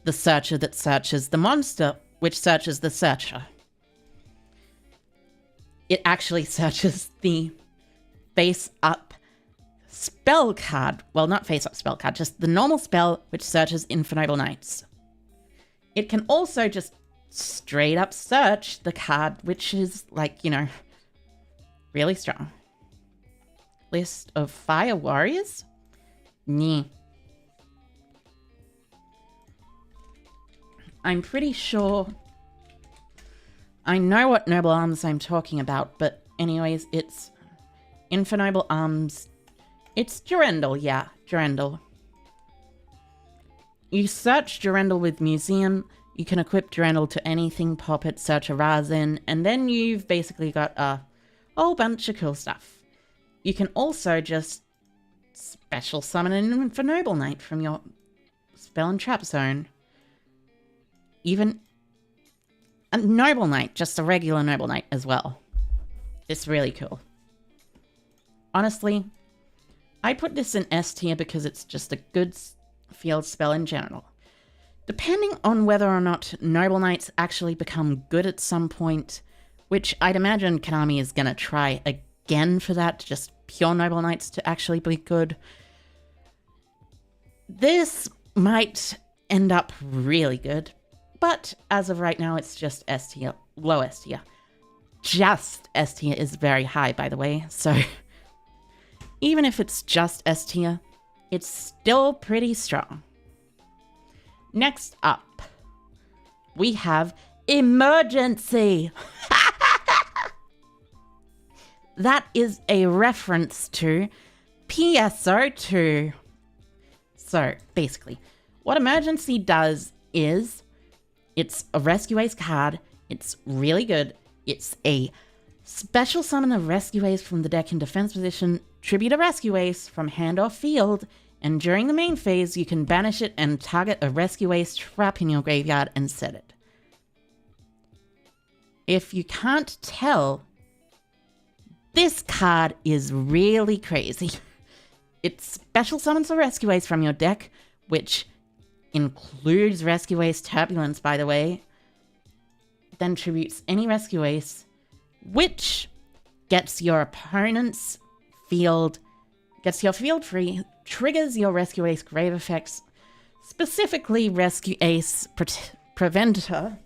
the searcher that searches the monster, which searches the searcher. It actually searches the face-up spell card. Well, not face-up spell card, just the normal spell, which searches Infernoble Knights. It can also just straight up search the card, which is, like, you know, really strong. List of Fire Warriors? Nyeh. I'm pretty sure I know what Noble Arms I'm talking about, but anyways, it's Infernoble Arms. It's Durendal, yeah, Durendal. You search Durendal with Museum, you can equip Durendal to anything, pop it, search a Razin, and then you've basically got a whole bunch of cool stuff. You can also just special summon an Infernoble Knight from your spell and trap zone. Even a Noble Knight, just a regular Noble Knight as well. It's really cool. Honestly, I put this in S tier because it's just a good field spell in general. Depending on whether or not Noble Knights actually become good at some point, which I'd imagine Konami is going to try again for that, just pure Noble Knights to actually be good, this might end up really good. But as of right now, it's just S tier, low S tier. Just S tier is very high, by the way, so even if it's just S tier, it's still pretty strong. Next up, we have Emergency. That is a reference to PSO2. So basically, what Emergency does is It's a Rescue Ace card. It's really good. It's a special summon a Rescue Ace from the deck in defense position, tribute a Rescue Ace from hand or field, and during the main phase, you can banish it and target a Rescue Ace trap in your graveyard and set it. If you can't tell, this card is really crazy. It special summons a Rescue Ace from your deck, which includes Rescue Ace Turbulence, by the way. Then tributes any Rescue Ace, which gets your opponent's field, gets your field free, triggers your Rescue Ace grave effects, specifically Rescue Ace Preventer,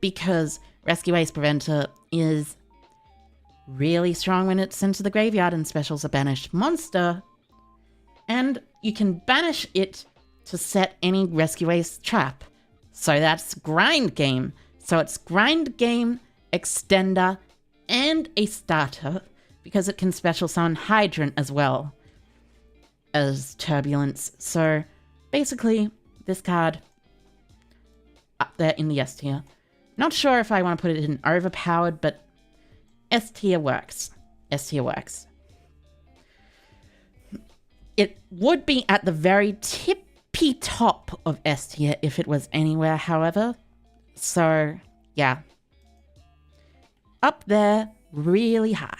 because Rescue Ace Preventer is really strong when it's sent to the graveyard and specials a banished monster, and you can banish it to set any Rescue Ace trap. So that's Grind Game. So it's Grind Game, Extender, and a starter, because it can special summon Hydrant as well as Turbulence. So basically, this card up there in the S tier. Not sure if I want to put it in overpowered, but S tier works. S tier works. It would be at the very tippy top of S tier if it was anywhere, however. So, yeah. Up there, really high.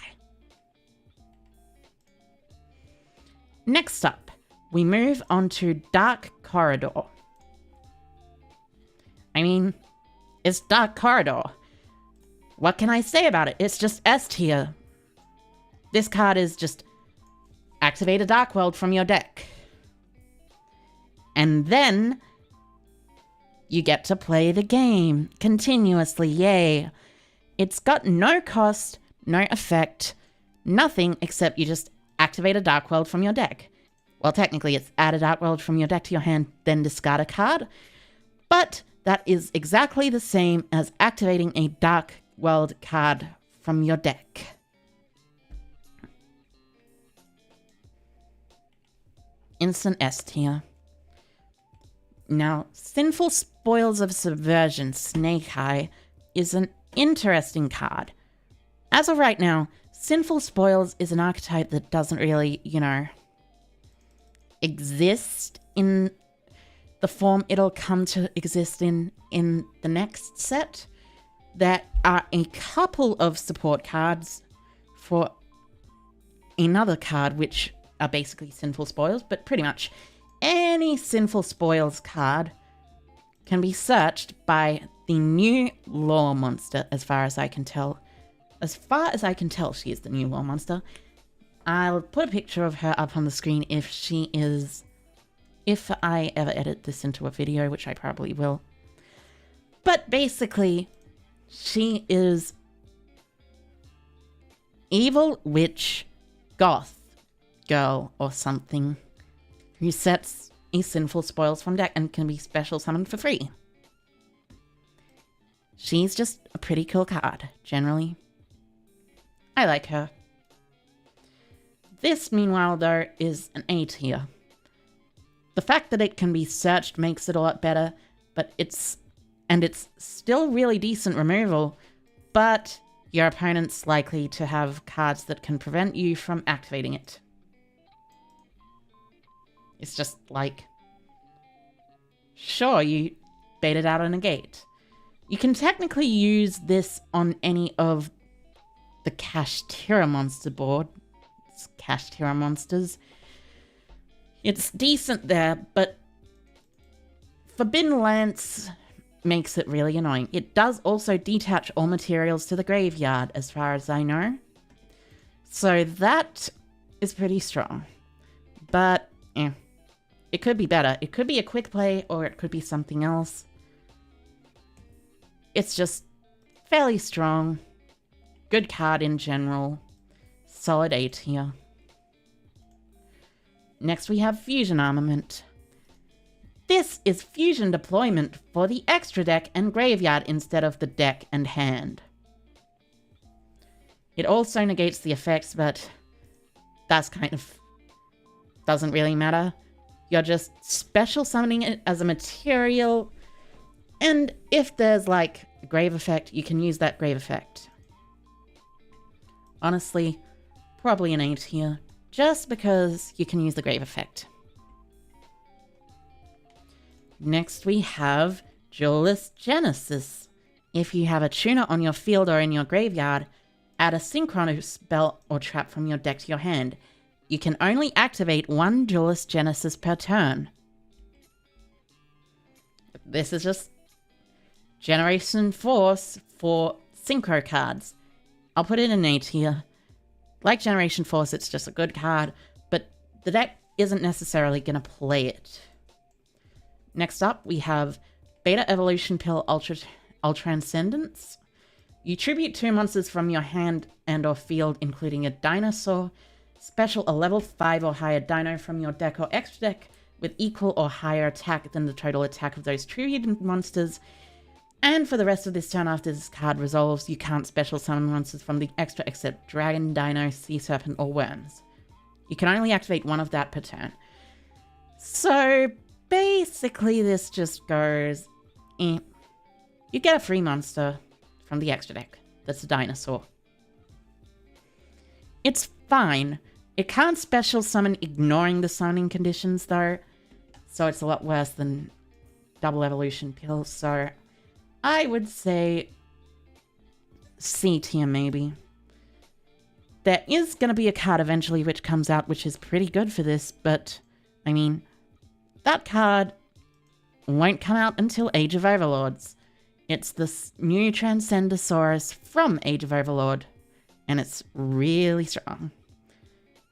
Next up, we move on to Dark Corridor. I mean, it's Dark Corridor. What can I say about it? It's just S tier. This card is just activate a Dark World from your deck. And then you get to play the game continuously, yay. It's got no cost, no effect, nothing except you just activate a Dark World from your deck. Well, technically it's add a Dark World from your deck to your hand, then discard a card. But that is exactly the same as activating a Dark World card from your deck. Instant S tier. Now, Sinful Spoils of Subversion, Snake Eye, is an interesting card. As of right now, Sinful Spoils is an archetype that doesn't really, exist in the form it'll come to exist in the next set. There are a couple of support cards for another card which are basically Sinful Spoils, but pretty much any Sinful Spoils card can be searched by the new lore monster, as far as I can tell. As far as I can tell, she is the new lore monster. I'll put a picture of her up on the screen if I ever edit this into a video, which I probably will. But basically, she is evil witch goth girl or something who sets a Sinful Spoils from deck and can be special summoned for free. She's just a pretty cool card, generally. I like her. This, meanwhile, though, is an A tier. The fact that it can be searched makes it a lot better, but it's still really decent removal, but your opponent's likely to have cards that can prevent you from activating it. It's just like, sure, you bait it out on a gate. You can technically use this on any of the Kashtira monster board. It's Kashtira monsters. It's decent there, but Forbidden Lance makes it really annoying. It does also detach all materials to the graveyard, as far as I know. So that is pretty strong. But, it could be better. It could be a quick play, or it could be something else. It's just fairly strong. Good card in general. Solid A tier. Next we have Fusion Armament. This is fusion deployment for the extra deck and graveyard instead of the deck and hand. It also negates the effects, but that's kind of doesn't really matter. You're just special summoning it as a material And if there's like a grave effect, you can use that grave effect. Honestly, probably an A tier, just because you can use the grave effect. Next we have Duelist Genesis. If you have a tuner on your field or in your graveyard, add a synchronous spell or trap from your deck to your hand. You can only activate one Duelist Genesis per turn. This is just Generation Force for synchro cards. I'll put it in A tier. Like Generation Force, it's just a good card, but the deck isn't necessarily going to play it. Next up, we have Beta Evolution Pill Transcendence. You tribute 2 monsters from your hand and or field, including a dinosaur. Special a level 5 or higher dino from your deck or extra deck with equal or higher attack than the total attack of those tributed monsters. And for the rest of this turn after this card resolves, you can't special summon monsters from the extra except Dragon, Dino, Sea Serpent, or Worms. You can only activate one of that per turn. So basically this just goes, You get a free monster from the extra deck that's a dinosaur. It's fine. It can't special summon ignoring the summoning conditions though, so it's a lot worse than Double Evolution Pill, so I would say C tier maybe. There is going to be a card eventually which comes out which is pretty good for this, but I mean, that card won't come out until Age of Overlords. It's this new Transcendosaurus from Age of Overlord, and it's really strong.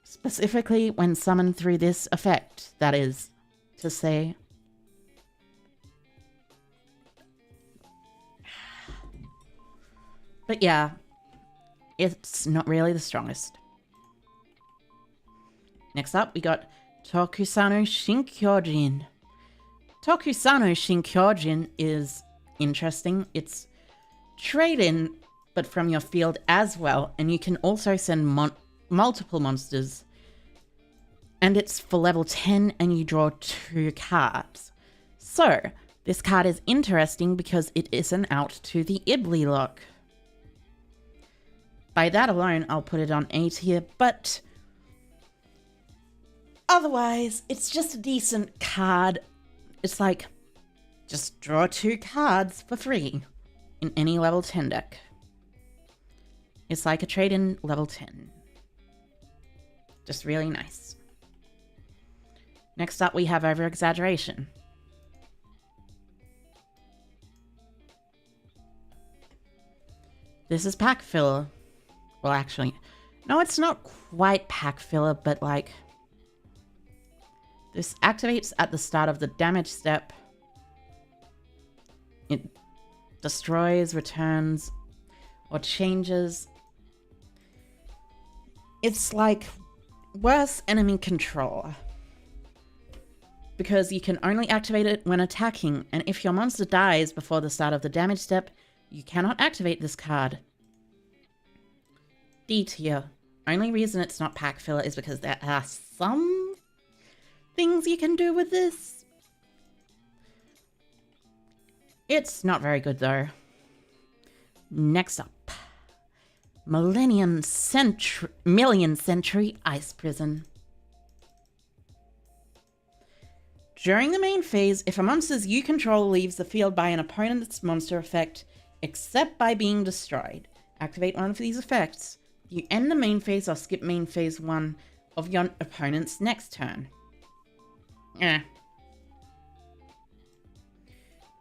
Specifically when summoned through this effect, that is to say. But yeah, it's not really the strongest. Next up, we got Tokusano Shinkyojin. Tokusano Shinkyojin is interesting. It's trade-in, but from your field as well, and you can also send multiple monsters. And it's for level 10, and you draw 2 cards. So, this card is interesting because it is an out to the Ibli lock. By that alone, I'll put it on A tier, but otherwise, it's just a decent card. It's like, just draw 2 cards for free in any level 10 deck. It's like a trade-in level 10. Just really nice. Next up, we have Over-Exaggeration. This is pack filler. Well, actually, no, it's not quite pack filler, but like, this activates at the start of the damage step. It destroys, returns, or changes. It's like worse enemy control, because you can only activate it when attacking, and if your monster dies before the start of the damage step, you cannot activate this card. D tier. Only reason it's not pack filler is because there are some things you can do with this. It's not very good though. Next up, Million Century Ice Prison. During the main phase, if a monster you control leaves the field by an opponent's monster effect, except by being destroyed, activate one of these effects. You end the main phase or skip main phase 1 of your opponent's next turn.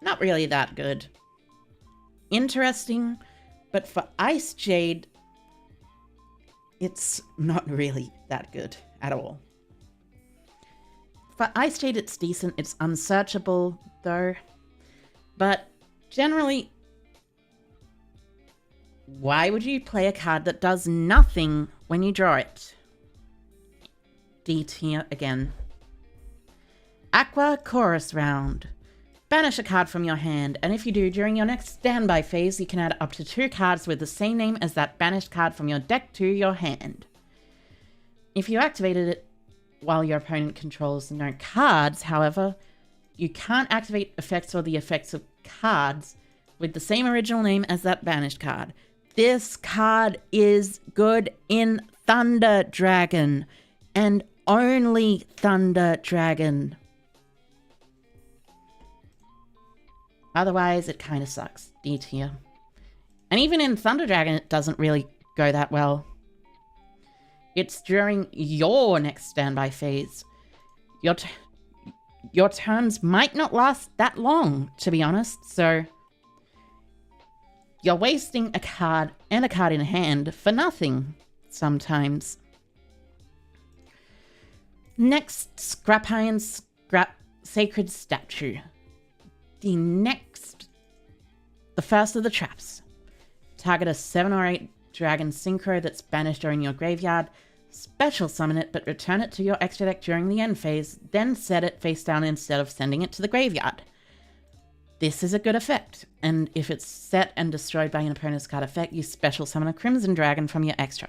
Not really that good. Interesting, but for Ice Jade, it's not really that good at all. For Ice Jade, it's decent. It's unsearchable, though. But generally, why would you play a card that does nothing when you draw it? D tier again. Aqua Chorus Round. Banish a card from your hand, and if you do, during your next standby phase, you can add up to 2 cards with the same name as that banished card from your deck to your hand. If you activated it while your opponent controls no cards, however, you can't activate effects or the effects cards with the same original name as that banished card. This card is good in Thunder Dragon and only Thunder Dragon. Otherwise, it kind of sucks. D tier. And even in Thunder Dragon, it doesn't really go that well. It's during your next standby phase. Your turns might not last that long, to be honest, so you're wasting a card and a card in hand for nothing sometimes. Next, Scrap Iron Scrap Sacred Statue. The first of the traps. Target a 7 or 8 dragon synchro that's banished during your graveyard. Special summon it, but return it to your extra deck during the end phase, then set it face down instead of sending it to the graveyard. This is a good effect, and if it's set and destroyed by an opponent's card effect, you special summon a Crimson Dragon from your extra.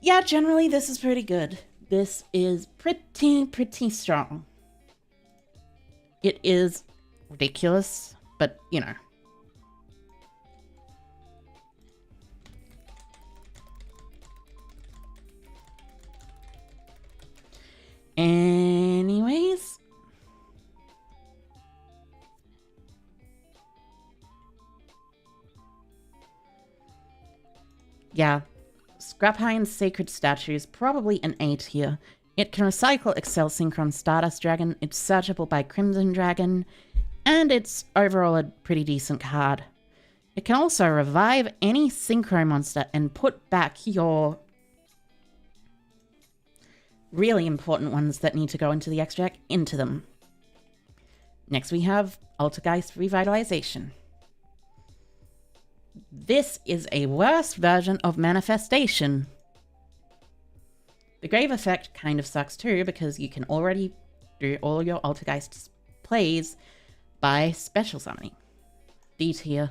Yeah, generally this is pretty good. This is pretty strong. It is ridiculous, but you know. Anyways. Yeah. Scrap Iron's Sacred Statue is probably an A tier. It can recycle Excel Synchron Stardust Dragon, it's searchable by Crimson Dragon, and it's overall a pretty decent card. It can also revive any Synchro monster and put back your really important ones that need to go into the extra deck into them. Next we have Altergeist Revitalization. This is a worse version of Manifestation. The Grave effect kind of sucks too because you can already do all your Altergeist plays by special summoning. D tier.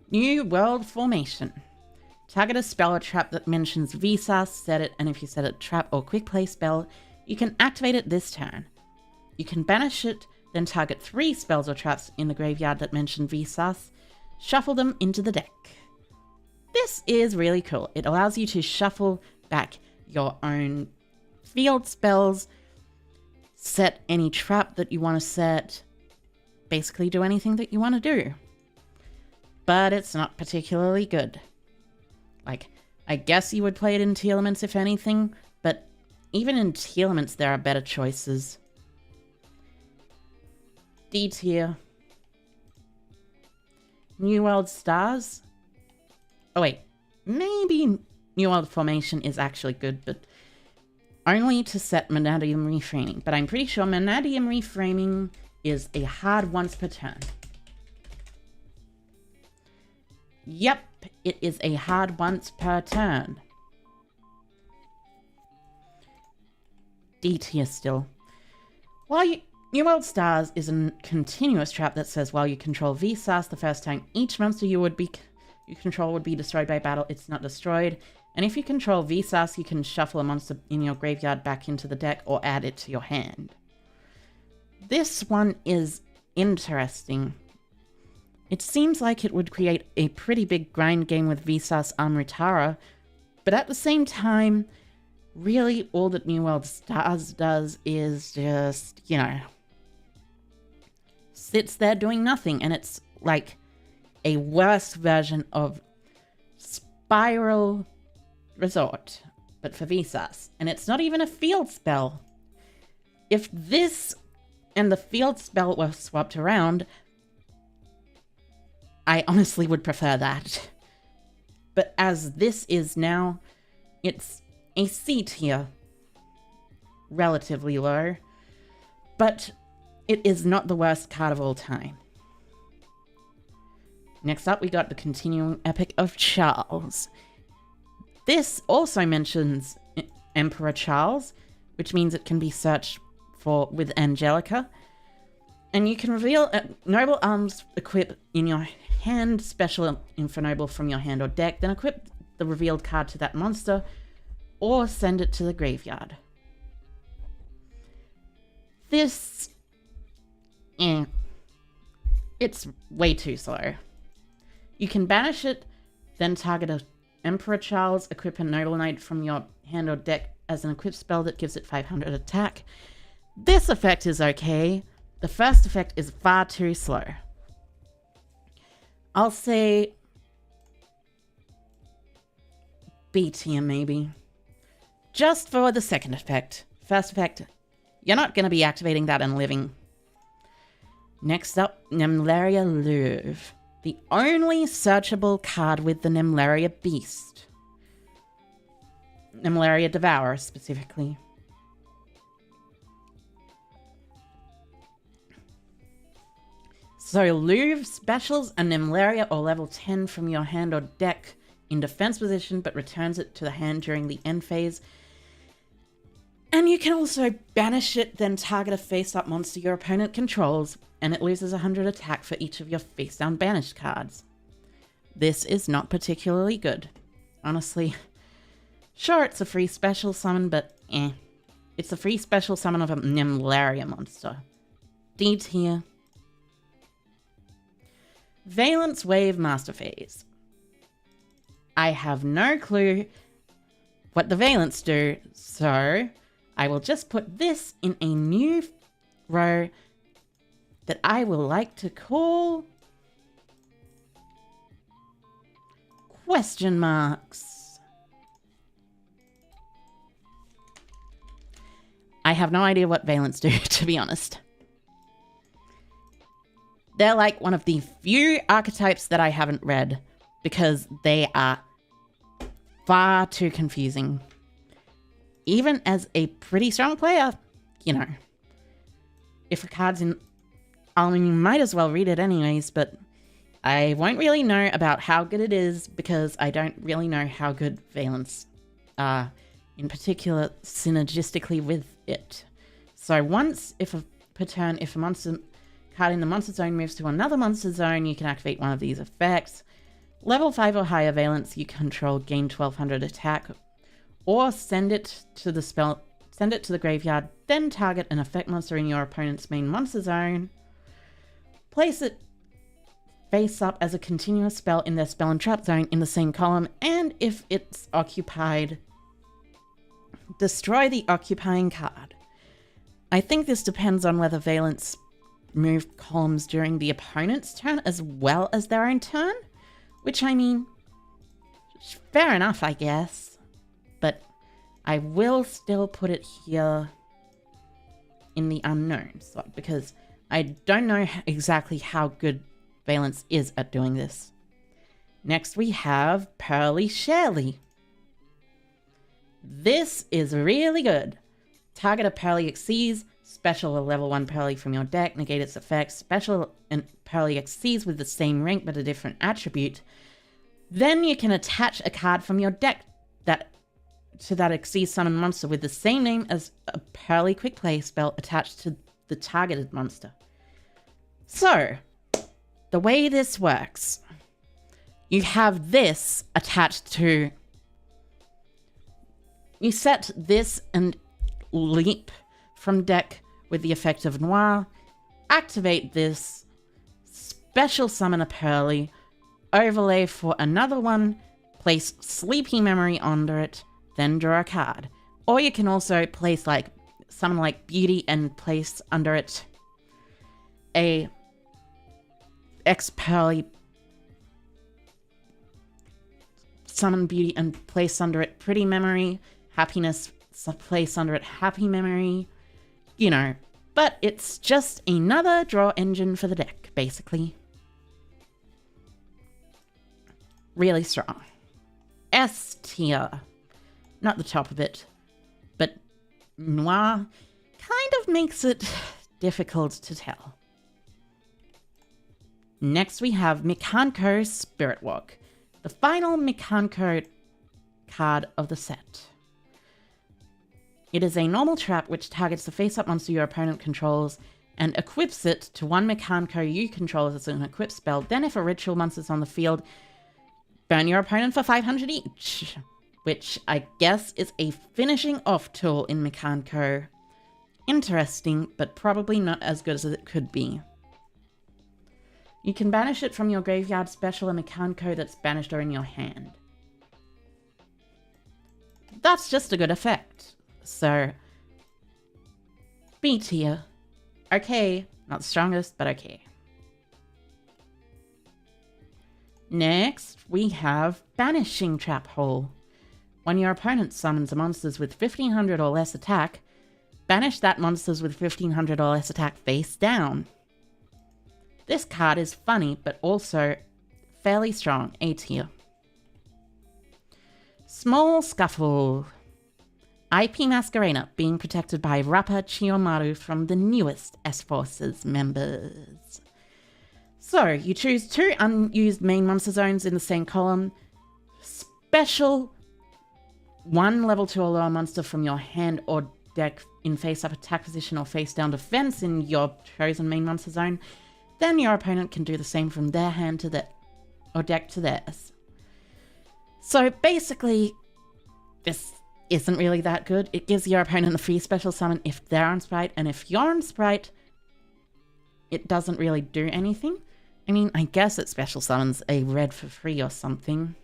New World Formation. Target a spell or trap that mentions Vsauce, set it, and if you set a trap or quick play spell, you can activate it this turn. You can banish it, then target 3 spells or traps in the graveyard that mention Vsauce, shuffle them into the deck. This is really cool. It allows you to shuffle back your own field spells, set any trap that you want to set, basically do anything that you want to do. But it's not particularly good. Like, I guess you would play it in Telements if anything, but even in Telements there are better choices. D tier. New World Stars. Oh wait, maybe New World Formation is actually good, but only to set Monadium Reframing. But I'm pretty sure Monadium Reframing is a hard once per turn. Yep, it is a hard once per turn. D tier still. New World Stars is a continuous trap that says while you control Vsauce the first time each monster you control would be destroyed by battle, it's not destroyed. And if you control Vsauce, you can shuffle a monster in your graveyard back into the deck or add it to your hand. This one is interesting. It seems like it would create a pretty big grind game with Vsauce Amritara, but at the same time, really all that New World Stars does is just, you know, sits there doing nothing, and it's like a worse version of Spiral Resort, but for Vsauce. And it's not even a field spell. If this and the field spell were swapped around, I honestly would prefer that. But as this is now, it's a C tier. Relatively low. But it is not the worst card of all time. Next up, we got the Continuing Epic of Charles. This also mentions Emperor Charles, which means it can be searched for with Angelica. And you can reveal Noble Arms equip in your hand, special Infernoble from your hand or deck, then equip the revealed card to that monster, or send it to the graveyard. This... it's way too slow. You can banish it, then target a Emperor Charles, equip a Noble Knight from your hand or deck as an equipped spell that gives it 500 attack. This effect is okay. The first effect is far too slow. I'll say B tier maybe. Just for the second effect. First effect, you're not going to be activating that and living. Next up, Nemlaria Louvre. The only searchable card with the Nemlaria Beast. Nemlaria Devourer, specifically. So, Louvre specials a Nemlaria or level 10 from your hand or deck in defense position, but returns it to the hand during the end phase. And you can also banish it, then target a face-up monster your opponent controls, and it loses 100 attack for each of your face-down banished cards. This is not particularly good. Honestly. Sure, it's a free special summon, but It's a free special summon of a Nemlaria monster. D tier. Valence Wave Master Phase. I have no clue what the Valence do, so I will just put this in a new row that I will like to call question marks. I have no idea what Valence do, to be honest. They're like one of the few archetypes that I haven't read because they are far too confusing. Even as a pretty strong player, you know, if a card's in, I mean, you might as well read it anyways, but I won't really know about how good it is because I don't really know how good Valence are, in particular synergistically with it. So once, per turn, if a monster card in the monster zone moves to another monster zone, you can activate one of these effects. Level 5 or higher Valence you control gain 1200 attack, or send it to the graveyard, then target an effect monster in your opponent's main monster zone. Place it face up as a continuous spell in their spell and trap zone in the same column, and if it's occupied, destroy the occupying card. I think this depends on whether Valence move columns during the opponent's turn as well as their own turn, which, I mean, fair enough, I guess, but I will still put it here in the unknown slot because I don't know exactly how good Valence is at doing this. Next we have Pearly Shirley. This is really good. Target a Pearly Xyz, special a level 1 Pearly from your deck, negate its effects, special and Pearly Xyz with the same rank but a different attribute. Then you can attach a card from your deck to that Xyz summon monster with the same name as a Pearly Quick Play spell attached to the targeted monster. So, the way this works, you have this attached to... You set this and leap from deck with the effect of Noir, activate this, special summon a Pearly, overlay for another one, place Sleepy Memory under it, then draw a card. Or you can also place summon like Beauty and place under it a X-Pearly, summon Beauty and place under it Pretty Memory, Happiness, place under it Happy Memory, you know. But it's just another draw engine for the deck, basically. Really strong. S tier. Not the top of it, but Noir kind of makes it difficult to tell. Next we have Mikanko Spirit Walk, the final Mikanko card of the set. It is a normal trap which targets the face-up monster your opponent controls and equips it to one Mikanko you control as an equipped spell. Then if a ritual monster is on the field, burn your opponent for 500 each, which I guess is a finishing off tool in Mikanko. interesting, but probably not as good as it could be. You can banish it from your graveyard special and a card code that's banished or in your hand. That's just a good effect. So, B tier. Okay, not the strongest, but okay. Next, we have Banishing Trap Hole. When your opponent summons monsters with 1500 or less attack, banish that monsters with 1500 or less attack face down. This card is funny, but also fairly strong, A tier. Small Scuffle. IP Masquerena being protected by Rappa Chiyomaru from the newest S-Forces members. So, you choose 2 unused main monster zones in the same column. Special 1 level 2 or lower monster from your hand or deck in face-up attack position or face-down defense in your chosen main monster zone. Then your opponent can do the same from their hand to their or deck to theirs. So basically, this isn't really that good. It gives your opponent a free special summon if they're on Sprite, and if you're on Sprite, it doesn't really do anything. I mean, I guess it special summons a red for free or something.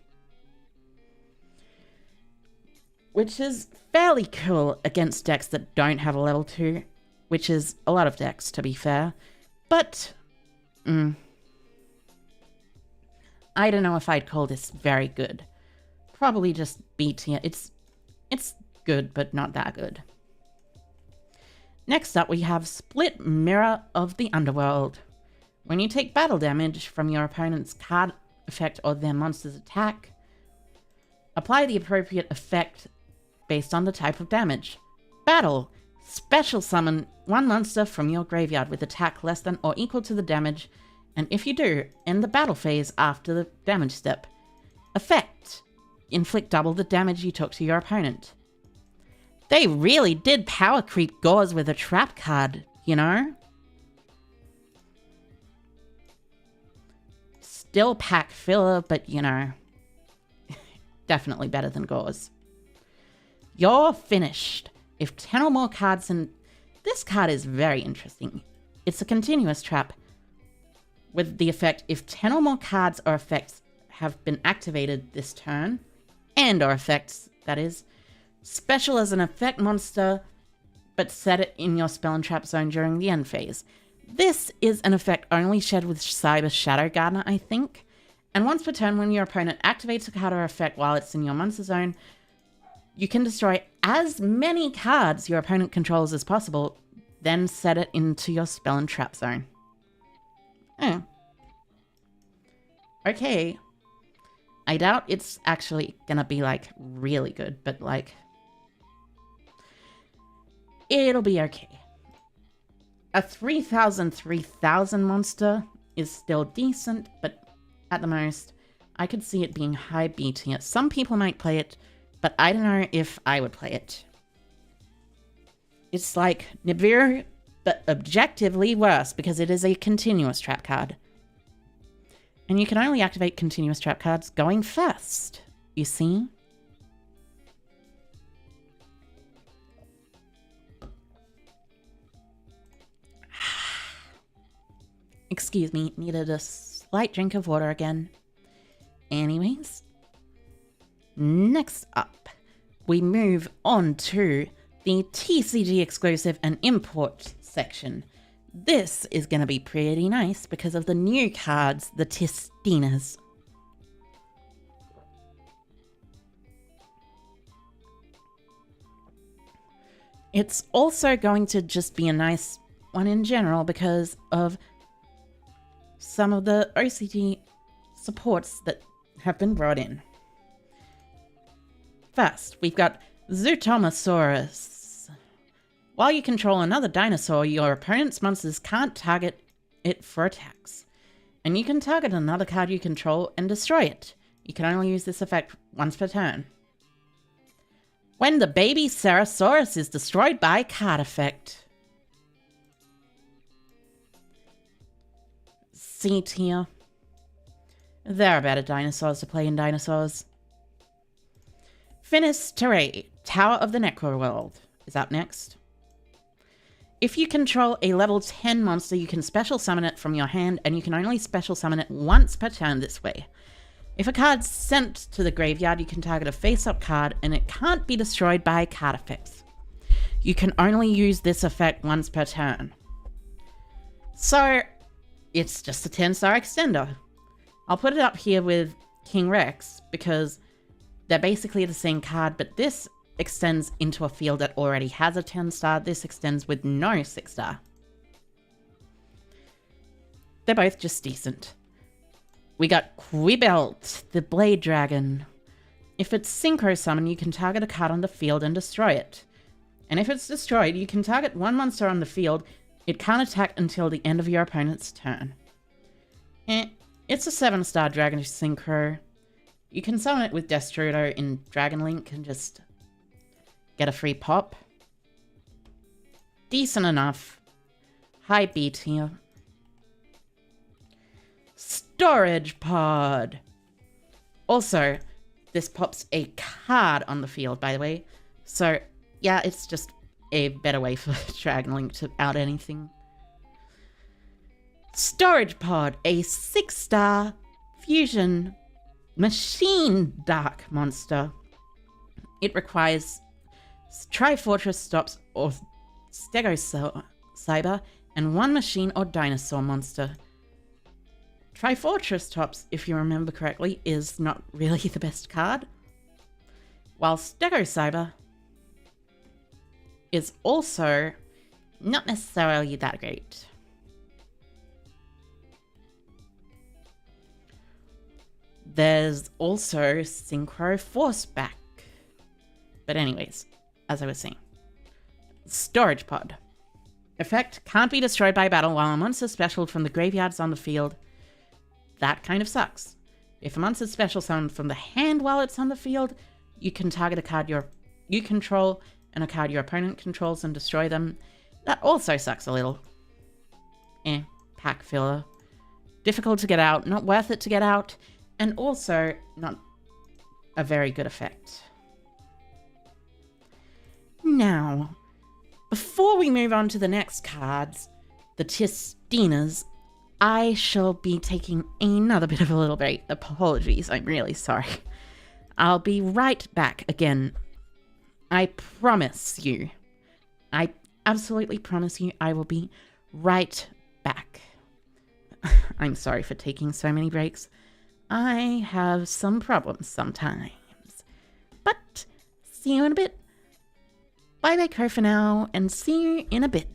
Which is fairly cool against decks that don't have a level 2, which is a lot of decks, to be fair. But, I don't know if I'd call this very good. Probably just B tier. It's good, but not that good. Next up, we have Split Mirror of the Underworld. When you take battle damage from your opponent's card effect or their monster's attack, apply the appropriate effect based on the type of damage. Battle. Special summon 1 monster from your graveyard with attack less than or equal to the damage, and if you do, end the battle phase after the damage step. Effect. Inflict double the damage you took to your opponent. They really did power creep Gauze with a trap card, you know? Still pack filler, but you know, definitely better than Gauze. You're finished. If 10 or more cards and this card is very interesting. It's a continuous trap with the effect if 10 or more cards or effects have been activated this turn, and or effects, that is, special as an effect monster, but set it in your spell and trap zone during the end phase. This is an effect only shared with Cyber Shadow Gardener, I think, and once per turn when your opponent activates a card or effect while it's in your monster zone, you can destroy as many cards your opponent controls as possible, then set it into your spell and trap zone. Oh. Okay. I doubt it's actually gonna be, like, really good, but, like, it'll be okay. A 3000 monster is still decent, but at the most, I could see it being high B tier. Some people might play it, but I don't know if I would play it. It's like Nibiru, but objectively worse, because it is a continuous trap card. And you can only activate continuous trap cards going first, you see? Excuse me, needed a slight drink of water again. Anyways, next up, we move on to the TCG exclusive and import section. This is going to be pretty nice because of the new cards, the Tistinas. It's also going to just be a nice one in general because of some of the OCG supports that have been brought in. First, we've got Zootomosaurus. While you control another dinosaur, your opponent's monsters can't target it for attacks. And you can target another card you control and destroy it. You can only use this effect once per turn. When the baby Ceratosaurus is destroyed by card effect. C tier. There are better dinosaurs to play in dinosaurs. Finis Terrae, Tower of the Necroworld, is up next. If you control a level 10 monster, you can special summon it from your hand, and you can only special summon it once per turn this way. If a card's sent to the graveyard, you can target a face-up card, and it can't be destroyed by card effects. You can only use this effect once per turn. So, it's just a 10-star extender. I'll put it up here with King Rex, because they're basically the same card, but this extends into a field that already has a 10-star. This extends with no 6-star. They're both just decent. We got Quibelt, the Blade Dragon. If it's Synchro Summon, you can target a card on the field and destroy it. And if it's destroyed, you can target one monster on the field. It can't attack until the end of your opponent's turn. It's a 7-star Dragon Synchro. You can summon it with Destrudo in Dragon Link and just get a free pop. Decent enough. High B tier. Storage Pod. Also, this pops a card on the field, by the way. So, yeah, it's just a better way for Dragon Link to out anything. Storage Pod, a 6-star fusion machine dark monster. It requires Trifortress Stops or Stegocyber and one machine or dinosaur monster. Trifortress Tops, if you remember correctly, is not really the best card, while Stegocyber is also not necessarily that great. There's also Synchro Forceback. But anyways, as I was saying. Storage Pod. Effect can't be destroyed by battle while a monster special from the graveyard's on the field. That kind of sucks. If a monster's special summoned from the hand while it's on the field, you can target a card you control and a card your opponent controls and destroy them. That also sucks a little. Pack filler. Difficult to get out, not worth it to get out, and also not a very good effect. Now, before we move on to the next cards, the Tistinas, I shall be taking another bit of a little break. Apologies, I'm really sorry. I'll be right back again. I promise you. I absolutely promise you I will be right back. I'm sorry for taking so many breaks. I have some problems sometimes. But, see you in a bit. Bye-bye, Crow, for now, and see you in a bit.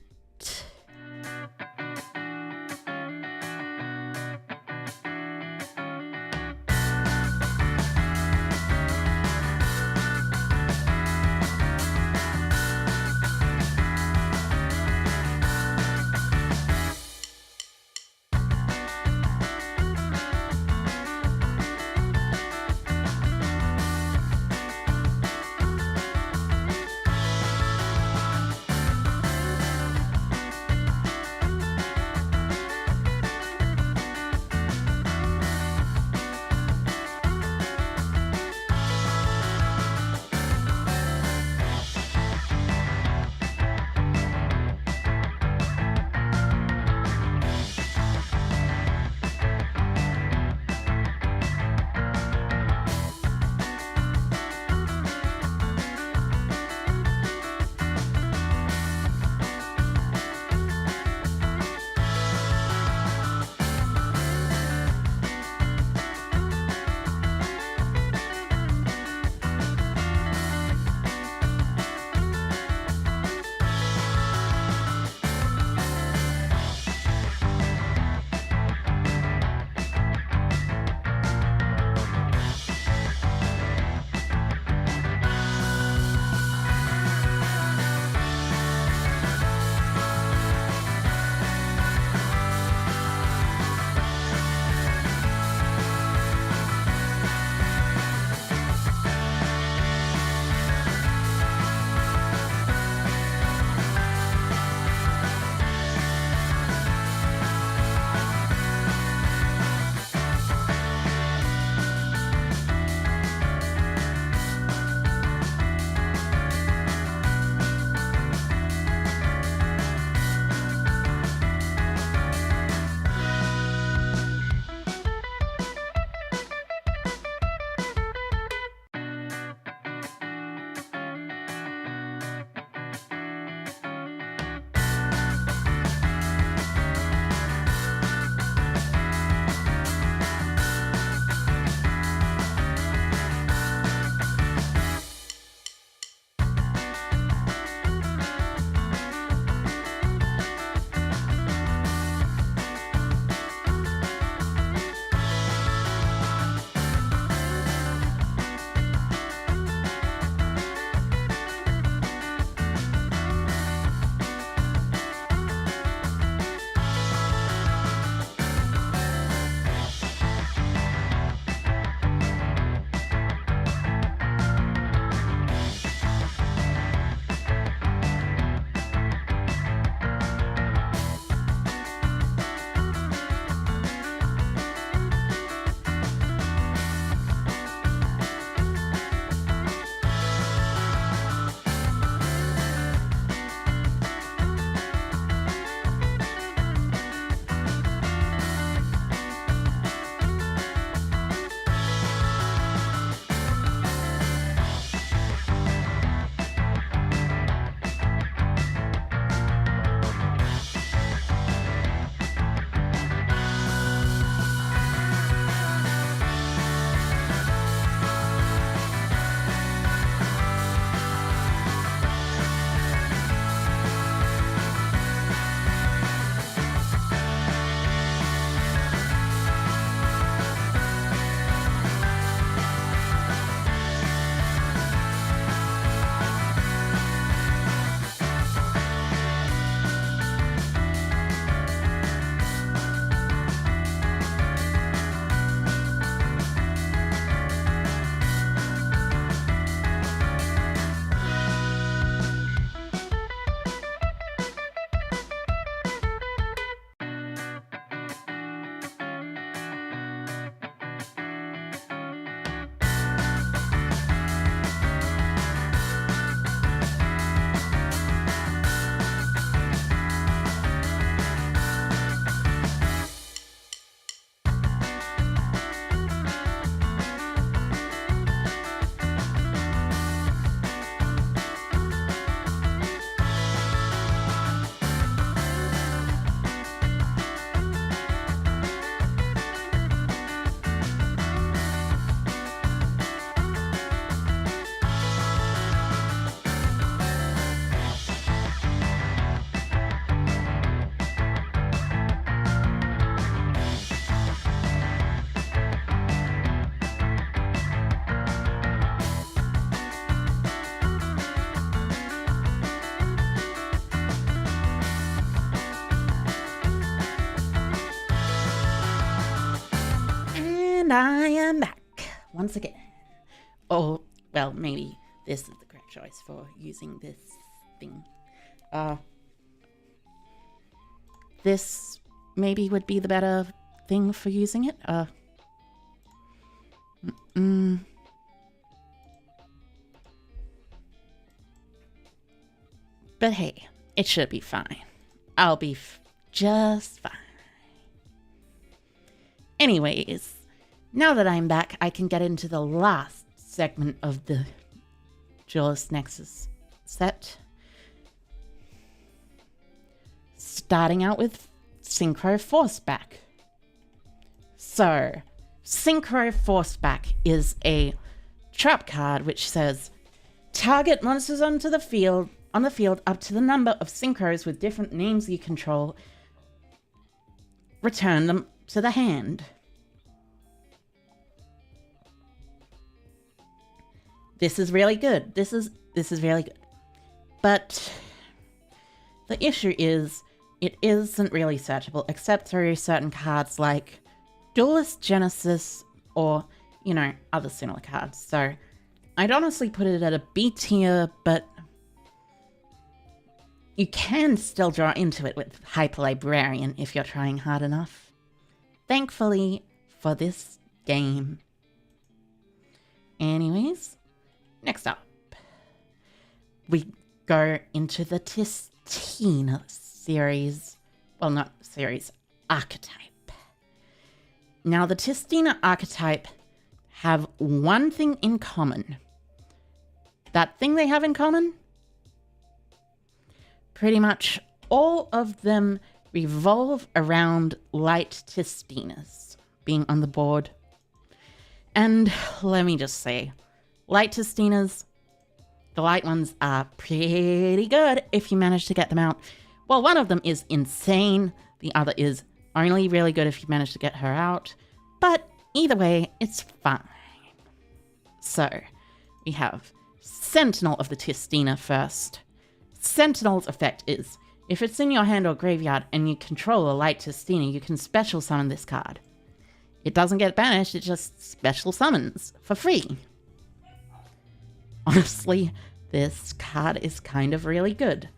And I am back once again. Oh, well, maybe this is the correct choice for using this thing. This maybe would be the better thing for using it. But hey, it should be fine. I'll be just fine. Anyways, now that I'm back, I can get into the last segment of the Duelist Nexus set. Starting out with Synchro Forceback. So, Synchro Forceback is a trap card which says, target monsters on the field up to the number of synchros with different names you control. Return them to the hand. This is really good. This is really good. But the issue is it isn't really searchable except through certain cards like Duelist Genesis or, you know, other similar cards. So I'd honestly put it at a B tier, but you can still draw into it with Hyper Librarian if you're trying hard enough. Thankfully for this game. Anyways, next up, we go into the Tistina series. Well, not series, archetype. Now, the Tistina archetype have one thing in common. That thing they have in common? Pretty much all of them revolve around light Tistinas being on the board. And let me just say, light Tistinas, the light ones are pretty good if you manage to get them out. Well, one of them is insane. The other is only really good if you manage to get her out. But either way, it's fine. So, we have Sentinel of the Tistina first. Sentinel's effect is, if it's in your hand or graveyard and you control a light Tistina, you can special summon this card. It doesn't get banished, it just special summons for free. Honestly, this card is kind of really good.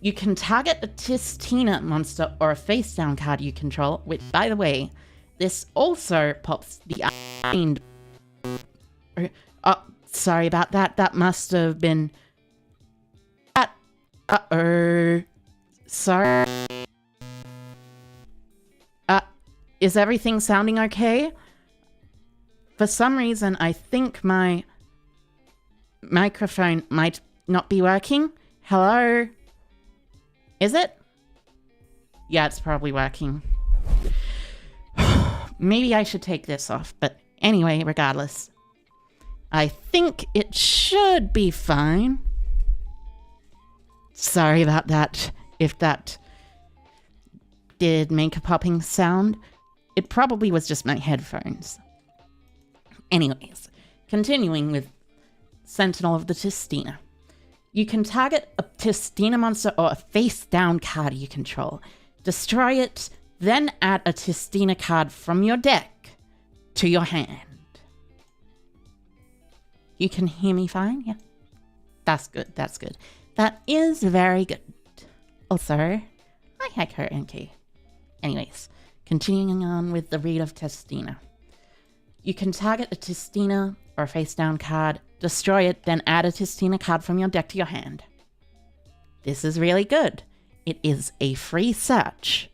You can target a Tistina monster or a face-down card you control, which, by the way, this also pops the Fiend. Oh, sorry about that. That must have been... Sorry. Is everything sounding okay? For some reason, I think my microphone might not be working. Hello? Is it? Yeah, it's probably working. Maybe I should take this off, but anyway, regardless. I think it should be fine. Sorry about that, if that did make a popping sound. It probably was just my headphones. Anyways, continuing with Sentinel of the Tistina. You can target a Tistina monster or a face-down card you control. Destroy it, then add a Tistina card from your deck to your hand. You can hear me fine? Yeah. That's good, that's good. That is very good. Also, I hack her NK. Anyways, continuing on with the read of Tistina. You can target a Tistina or a face-down card, destroy it, then add a Tistina card from your deck to your hand. This is really good. It is a free search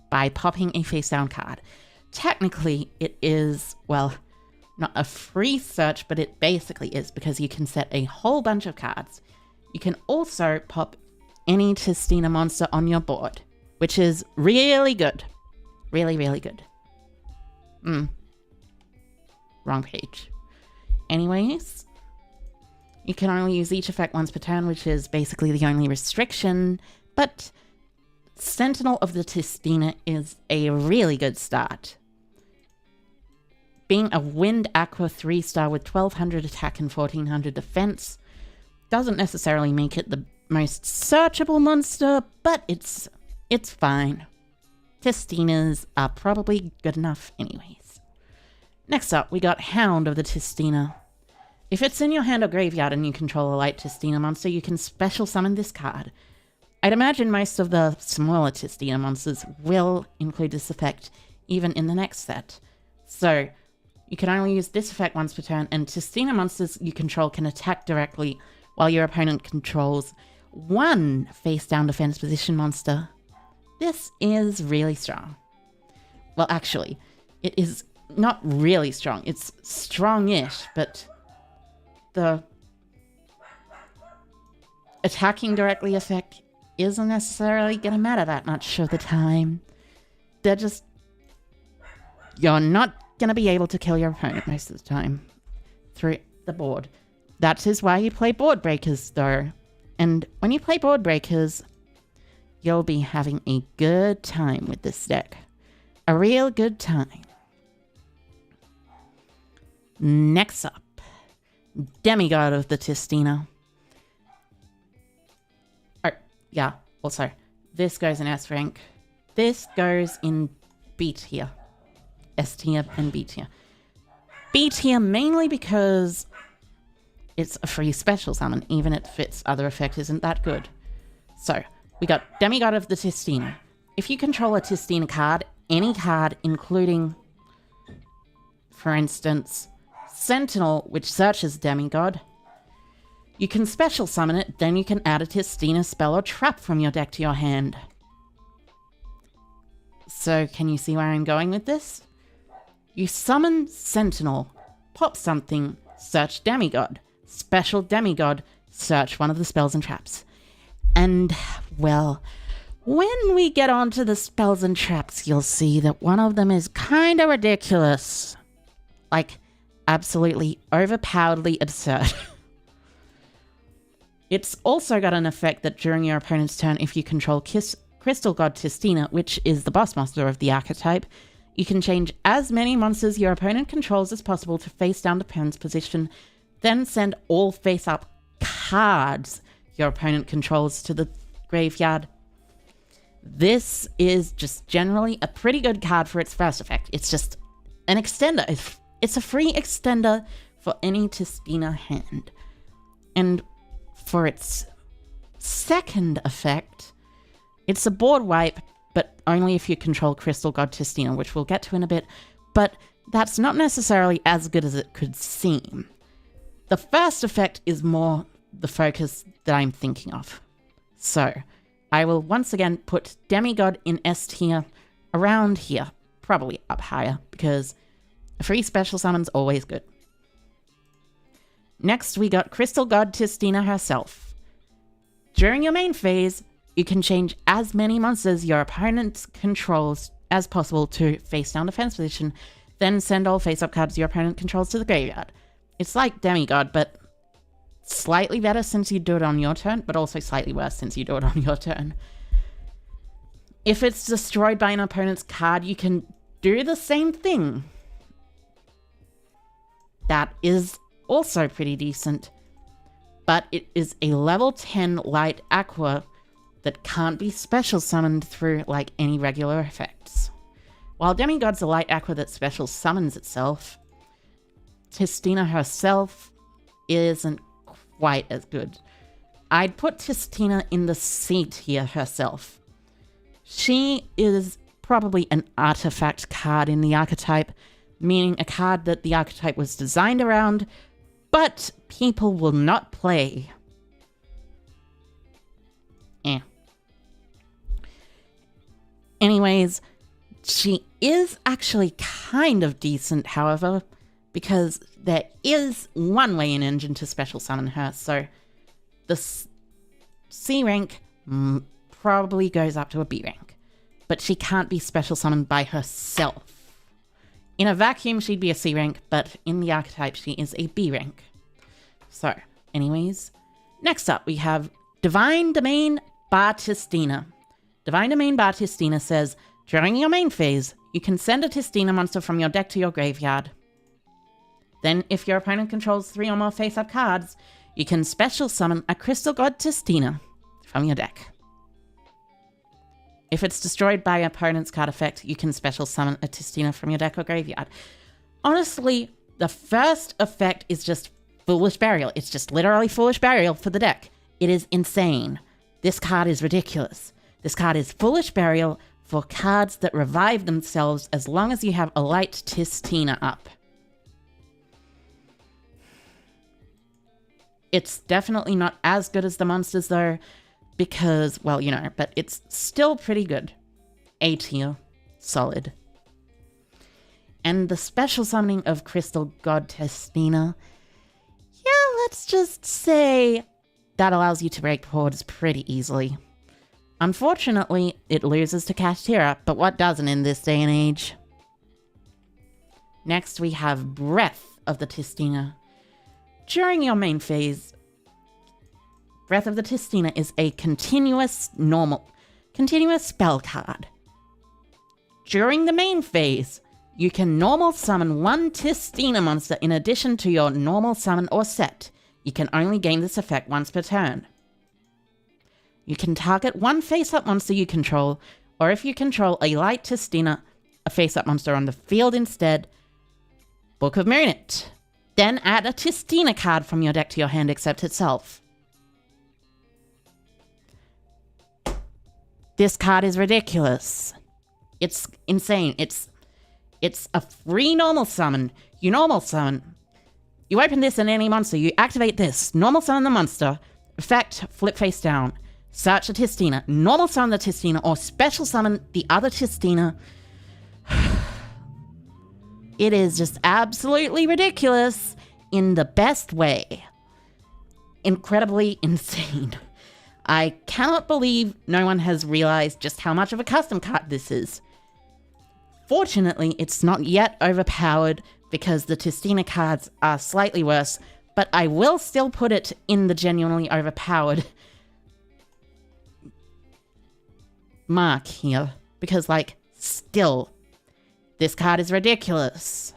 by popping a face-down card. Technically, it is, well, not a free search, but it basically is because you can set a whole bunch of cards. You can also pop any Tistina monster on your board, which is really good. Really, really good. Wrong page. Anyways, you can only use each effect once per turn, which is basically the only restriction, but Sentinel of the Tistina is a really good start. Being a Wind Aqua 3-star with 1200 attack and 1400 defense doesn't necessarily make it the most searchable monster, but it's fine. Tistinas are probably good enough anyways. Next up, we got Hound of the Tistina. If it's in your hand or graveyard and you control a light Tistina monster, you can special summon this card. I'd imagine most of the smaller Tistina monsters will include this effect, even in the next set. So, you can only use this effect once per turn, and Tistina monsters you control can attack directly while your opponent controls one face-down defense position monster. This is really strong. Well, actually, it is not really strong. It's strong-ish, but the attacking directly effect isn't necessarily going to matter that much of the time. You're not going to be able to kill your opponent most of the time through the board. That is why you play board breakers, though. And when you play board breakers, you'll be having a good time with this deck. A real good time. Next up, Demigod of the Tistina. Oh, yeah, also, this goes in S rank. This goes in B tier. S tier and B tier. B tier mainly because it's a free special summon, even if its other effect isn't that good. So, we got Demigod of the Tistina. If you control a Tistina card, any card including, for instance, Sentinel, which searches Demigod, you can special summon it, then you can add a Tistina spell or trap from your deck to your hand. So, can you see where I'm going with this? You summon Sentinel, pop something, search Demigod, special Demigod, search one of the spells and traps. And, well, when we get onto the spells and traps, you'll see that one of them is kinda ridiculous. Like, absolutely overpoweredly absurd. It's also got an effect that during your opponent's turn, if you control Crystal God Tistina, which is the boss monster of the archetype, you can change as many monsters your opponent controls as possible to face down the opponent's position, then send all face-up cards your opponent controls to the graveyard. This is just generally a pretty good card for its first effect. It's just an extender. It's a free extender for any Tistina hand. And for its second effect, it's a board wipe, but only if you control Crystal God Tistina, which we'll get to in a bit, but that's not necessarily as good as it could seem. The first effect is more the focus that I'm thinking of. So, I will once again put Demigod in S tier, around here, probably up higher, because a free special summon's always good. Next, we got Crystal God Tistina herself. During your main phase, you can change as many monsters your opponent controls as possible to face down defense position, then send all face-up cards your opponent controls to the graveyard. It's like Demigod, but slightly better since you do it on your turn, but also slightly worse since you do it on your turn. If it's destroyed by an opponent's card, you can do the same thing. That is also pretty decent, but it is a level 10 light aqua that can't be special summoned through like any regular effects. While Demigod's a light aqua that special summons itself, Tistina herself isn't quite as good. I'd put Tistina in the C tier herself. She is probably an artifact card in the archetype, meaning a card that the archetype was designed around, but people will not play. Anyways, she is actually kind of decent, however, because there is one way in Engine to special summon her, so the C rank probably goes up to a B rank, but she can't be special summoned by herself. In a vacuum, she'd be a C rank, but in the archetype, she is a B rank. So, anyways, next up we have Divine Domain Bar Tistina. Divine Domain Bar Tistina says, during your main phase, you can send a Tistina monster from your deck to your graveyard. Then, if your opponent controls 3 or more face-up cards, you can special summon a Crystal God Tistina from your deck. If it's destroyed by your opponent's card effect, you can special summon a Tistina from your deck or graveyard. Honestly, the first effect is just Foolish Burial. It's just literally Foolish Burial for the deck. It is insane. This card is ridiculous. This card is Foolish Burial for cards that revive themselves as long as you have a light Tistina up. It's definitely not as good as the monsters though, because, well, you know, but it's still pretty good. A tier. Solid. And the special summoning of Crystal God Tistina, yeah, let's just say that allows you to break boards pretty easily. Unfortunately, it loses to Kashtira, but what doesn't in this day and age? Next, we have Breath of the Tistina. During your main phase, Breath of the Tistina is a continuous spell card. During the main phase, you can normal summon one Tistina monster in addition to your normal summon or set. You can only gain this effect once per turn. You can target one face-up monster you control, or if you control a light Tistina, a face-up monster on the field instead. Book of Moon it. Then add a Tistina card from your deck to your hand except itself. This card is ridiculous. It's insane. It's a free normal summon. You normal summon. You open this in any monster. You activate this. Normal summon the monster. Effect, flip face down. Search a Tistina. Normal summon the Tistina or special summon the other Tistina. It is just absolutely ridiculous in the best way. Incredibly insane. I cannot believe no one has realized just how much of a custom card this is. Fortunately, it's not yet overpowered because the Tistina cards are slightly worse, but I will still put it in the genuinely overpowered mark here, because, like, still, this card is ridiculous.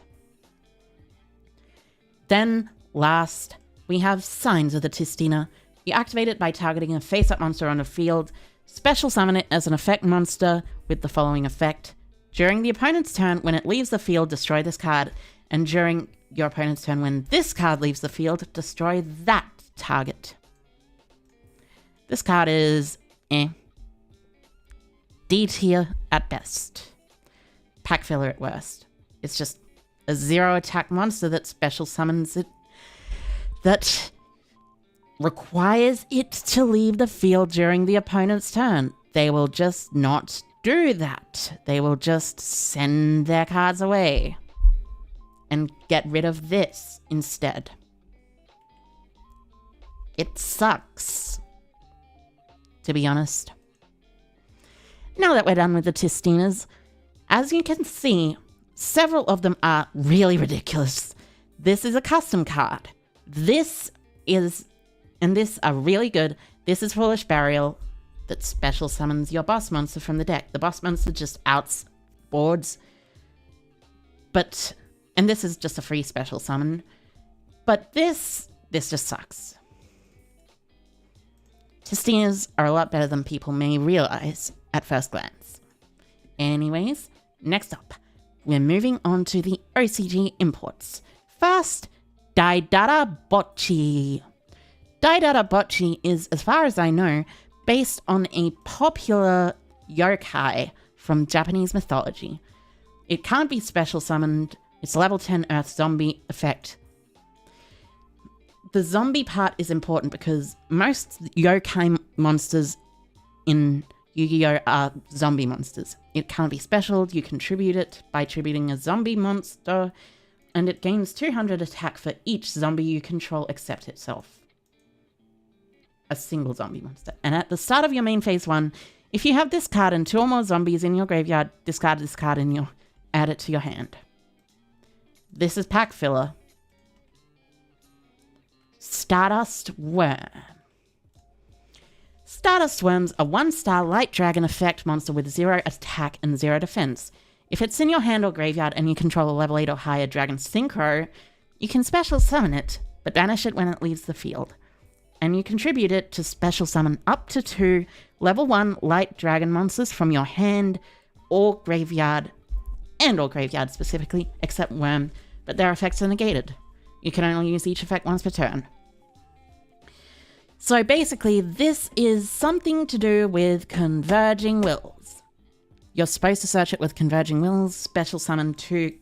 Then, last, we have Signs of the Tistina. You activate it by targeting a face-up monster on the field, special summon it as an effect monster with the following effect. During the opponent's turn, when it leaves the field, destroy this card, and during your opponent's turn, when this card leaves the field, destroy that target. This card is D tier at best. Pack filler at worst. It's just a 0 attack monster that special summons it, that requires it to leave the field during the opponent's turn. They will just not do that. They will just send their cards away and get rid of this instead. It sucks, to be honest. Now that we're done with the Tistinas, as you can see, several of them are really ridiculous. This is a custom card. This are really good. This is Foolish Burial that special summons your boss monster from the deck. The boss monster just outboards. And this is just a free special summon. But this just sucks. Tistinas are a lot better than people may realize at first glance. Anyways, next up, we're moving on to the OCG imports. First, Daidara Bocchi. Daidara Bocchi is, as far as I know, based on a popular yokai from Japanese mythology. It can't be special summoned. It's level 10 Earth Zombie effect. The zombie part is important because most yokai monsters in Yu-Gi-Oh! Are zombie monsters. It can't be special. You contribute it by tributing a zombie monster, and it gains 200 attack for each zombie you control except itself. A single zombie monster. And at the start of your main phase 1, if you have this card and 2 or more zombies in your graveyard, discard this card and add it to your hand. This is pack filler. Stardust Worm. Stardust Worm's a 1-star light dragon effect monster with 0 attack and 0 defense. If it's in your hand or graveyard and you control a level 8 or higher dragon synchro, you can special summon it, but banish it when it leaves the field. And you contribute it to special summon up to 2 level 1 light dragon monsters from your hand or graveyard, and or graveyard specifically, except Worm, but their effects are negated. You can only use each effect once per turn. So basically, this is something to do with Converging Wills. You're supposed to search it with Converging Wills, special summon 2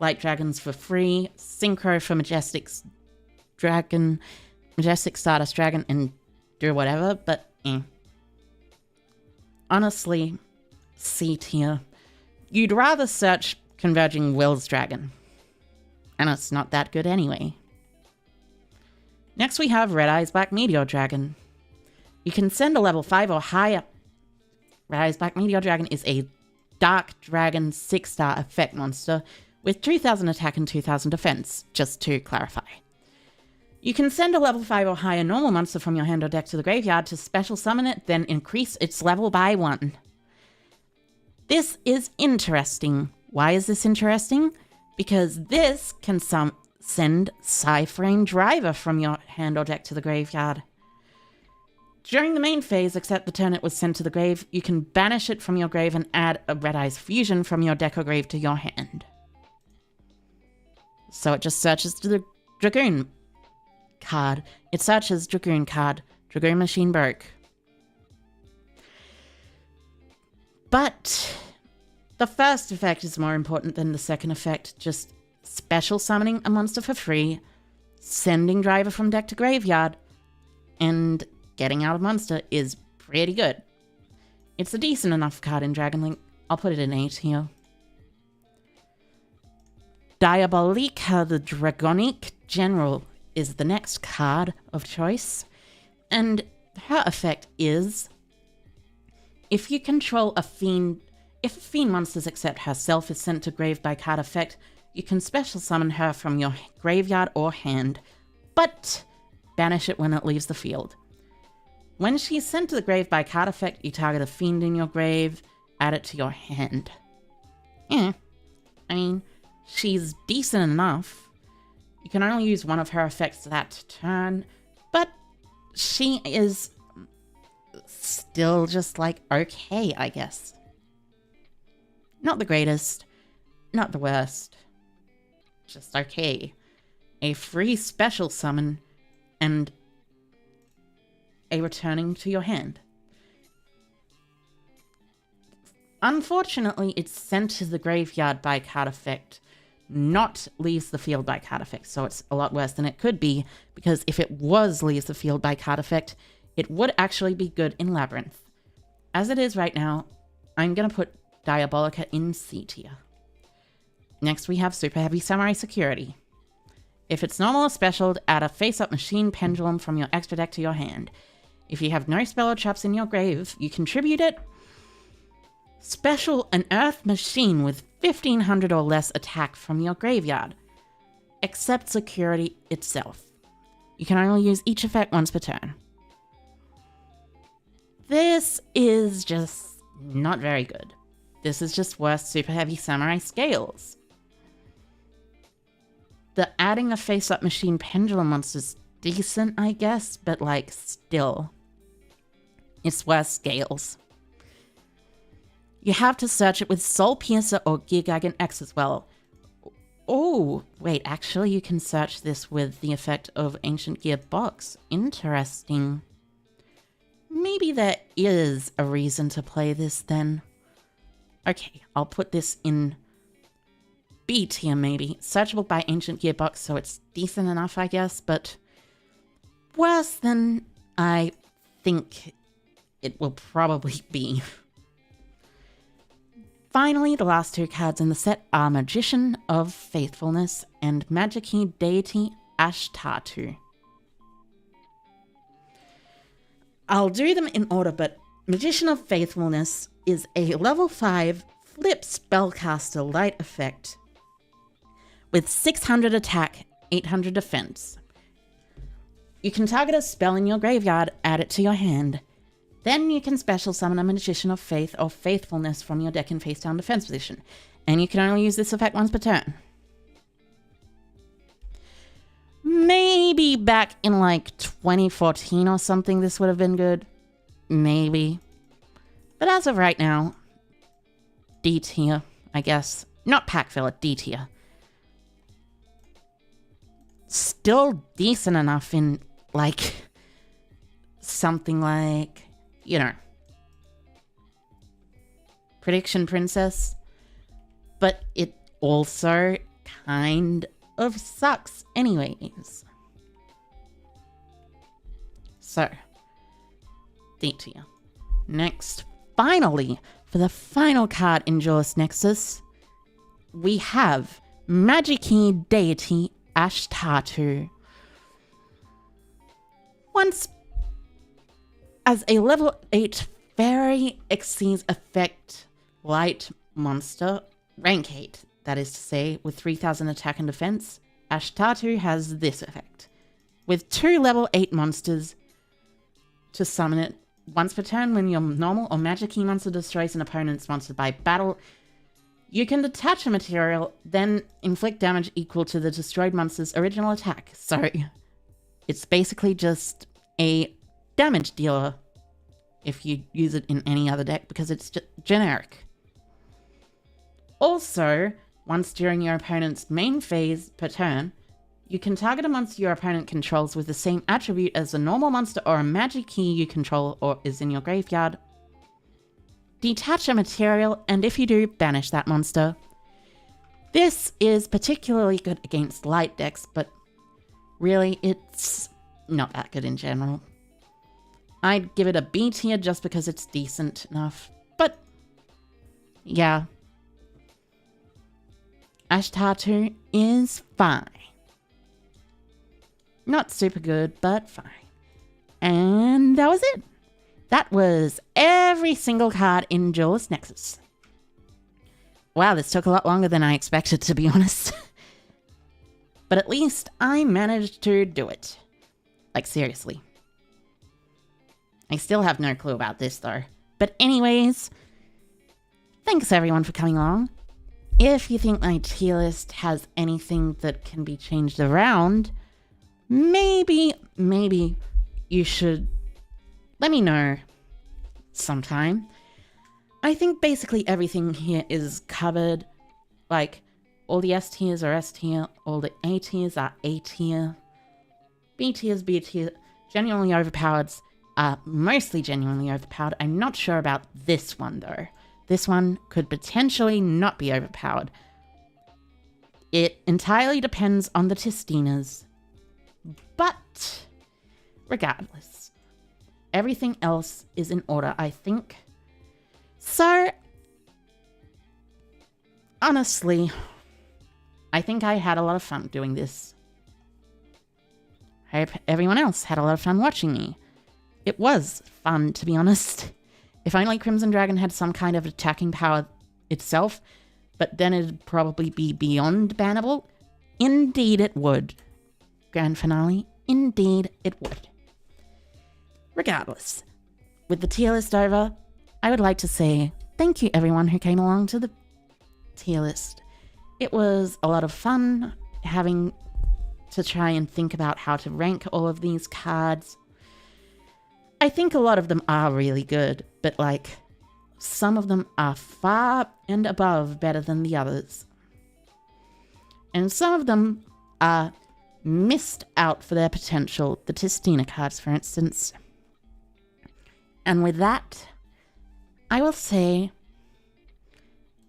Light Dragons for free, Synchro for Majestic Stardust Dragon, and do whatever, but honestly, C tier. You'd rather search Converging Wills Dragon. And it's not that good anyway. Next we have Red Eyes Black Meteor Dragon. You can send a level 5 or higher. Red Eyes Black Meteor Dragon is a Dark Dragon 6-star effect monster with 2000 attack and 2000 defense, just to clarify. You can send a level 5 or higher normal monster from your hand or deck to the graveyard to special summon it, then increase its level by 1. This is interesting. Why is this interesting? Because this can send Psyframe Driver from your hand or deck to the graveyard. During the main phase, except the turn it was sent to the grave, you can banish it from your grave and add a Red Eyes Fusion from your deck or grave to your hand. So it just searches the Dragoon card. It searches Dragoon card. Dragoon Machine broke. But the first effect is more important than the second effect. Just special summoning a monster for free, sending Driver from deck to graveyard, and getting out a monster is pretty good. It's a decent enough card in Dragon Link. I'll put it in A tier. Diabolica the Dragonic General is the next card of choice, and her effect is if you control a fiend, if a fiend monster's except herself is sent to grave by card effect, you can special summon her from your graveyard or hand, but banish it when it leaves the field. When she's sent to the grave by card effect, you target a fiend in your grave, add it to your hand. I mean, she's decent enough. You can only use one of her effects that turn, but she is still just like okay, I guess. Not the greatest, not the worst, just okay. A free special summon and a returning to your hand. Unfortunately, it's sent to the graveyard by card effect, not leaves the field by card effect, so it's a lot worse than it could be, because if it was leaves the field by card effect, it would actually be good in Labyrinth. As it is right now, I'm gonna put Diabolica in C tier. Next we have Super Heavy Samurai Security. If it's normal or special, add a face-up machine pendulum from your extra deck to your hand. If you have no spell or traps in your grave, you contribute it. Special an earth machine with 1500 or less attack from your graveyard, except security itself. You can only use each effect once per turn. This is just not very good. This is just worse Super Heavy Samurai Scales. The adding a face-up machine pendulum monster's decent, I guess, but like still, it's worse Scales. You have to search it with Soul Piercer or Geargagon X as well. Oh, wait, actually you can search this with the effect of Ancient Gearbox. Interesting. Maybe there is a reason to play this then. Okay, I'll put this in B tier maybe. Searchable by Ancient Gearbox, so it's decent enough, I guess, but worse than I think it will probably be. Finally, the last two cards in the set are Magician of Faithfulness and Magic-y Deity Ashtatu. I'll do them in order, but Magician of Faithfulness is a level 5 flip spellcaster light effect with 600 attack, 800 defense. You can target a spell in your graveyard, add it to your hand. Then you can special summon a Magician of Faith or Faithfulness from your deck in face down defense position. And you can only use this effect once per turn. Maybe back in like 2014 or something this would have been good. Maybe. But as of right now, D tier, I guess. Not pack filler, D tier. still decent enough in, like, something like, you know, Prediction Princess. But it also kind of sucks anyways. So, D tier. Next, finally, for the final card in Duelist Nexus, we have Magic-y Deity Ashtatu. Once as a level 8 Fairy Xyz effect light monster, rank 8, that is to say, with 3000 attack and defense, Ashtatu has this effect. With 2 level 8 monsters, to summon it once per turn when your normal or magic-y monster destroys an opponent's monster by battle, you can detach a material, then inflict damage equal to the destroyed monster's original attack. So, it's basically just a damage dealer if you use it in any other deck because it's generic. Also, once during your opponent's main phase per turn, you can target a monster your opponent controls with the same attribute as a normal monster or a magic key you control or is in your graveyard. Detach a material, and if you do, banish that monster. This is particularly good against light decks, but really, it's not that good in general. I'd give it a B tier just because it's decent enough, but yeah. Ashtatu is fine. Not super good, but fine. And that was it. That was every single card in Duelist Nexus. Wow, this took a lot longer than I expected, to be honest. But at least I managed to do it. Like, seriously. I still have no clue about this, though. But anyways, thanks everyone for coming along. If you think my tier list has anything that can be changed around, maybe you should let me know sometime. I think basically everything here is covered. Like, all the S tiers are S tier, all the A tiers are A tier, B tiers, B tier, genuinely overpowered are mostly genuinely overpowered. I'm not sure about this one though. This one could potentially not be overpowered. It entirely depends on the Tistinas. But, regardless, everything else is in order, I think. So, honestly, I think I had a lot of fun doing this. I hope everyone else had a lot of fun watching me. It was fun, to be honest. If only Crimson Dragon had some kind of attacking power itself, but then it'd probably be beyond bannable. Indeed it would. Grand finale, indeed it would. Regardless, with the tier list over, I would like to say thank you everyone who came along to the tier list. It was a lot of fun having to try and think about how to rank all of these cards. I think a lot of them are really good, but like, some of them are far and above better than the others. And some of them are missed out for their potential, the Tistina cards for instance. And with that, I will say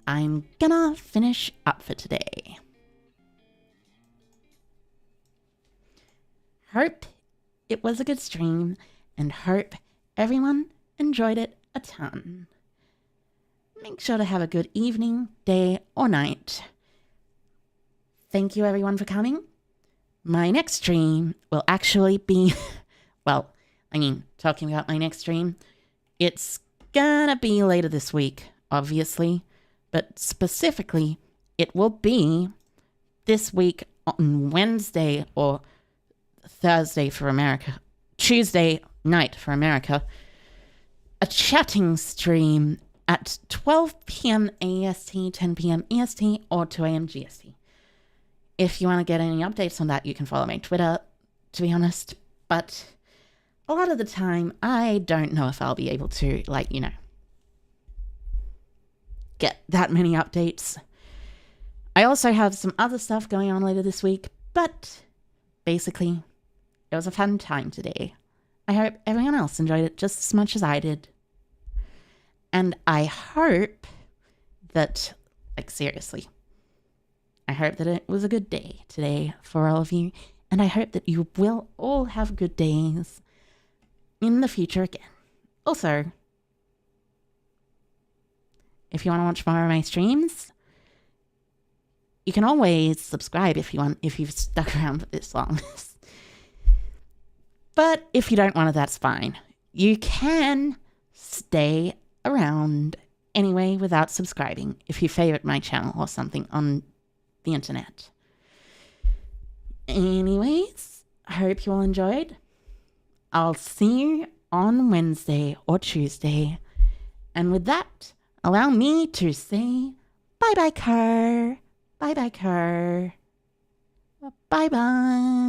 I'm gonna finish up for today. Hope it was a good stream and hope everyone enjoyed it a ton. Make sure to have a good evening, day, or night. Thank you everyone for coming. My next stream will actually be, well, I mean, talking about my next stream, it's gonna be later this week, obviously, but specifically, it will be this week on Wednesday or Thursday for America, Tuesday night for America, a chatting stream at 12 p.m. AST, 10 p.m. EST, or 2 a.m. GST. If you want to get any updates on that, you can follow my Twitter, to be honest, but a lot of the time, I don't know if I'll be able to, like, you know, get that many updates. I also have some other stuff going on later this week, but basically, it was a fun time today. I hope everyone else enjoyed it just as much as I did. And I hope that, like, seriously, I hope that it was a good day today for all of you. And I hope that you will all have good days in the future again. Also, if you want to watch more of my streams, you can always subscribe if you want, if you've stuck around for this long. But if you don't want it, that's fine. You can stay around anyway without subscribing if you favorite my channel or something on the internet. Anyways, I hope you all enjoyed. I'll see you on Wednesday or Tuesday. And with that, allow me to say bye-bye, car. Bye-bye, car. Bye-bye.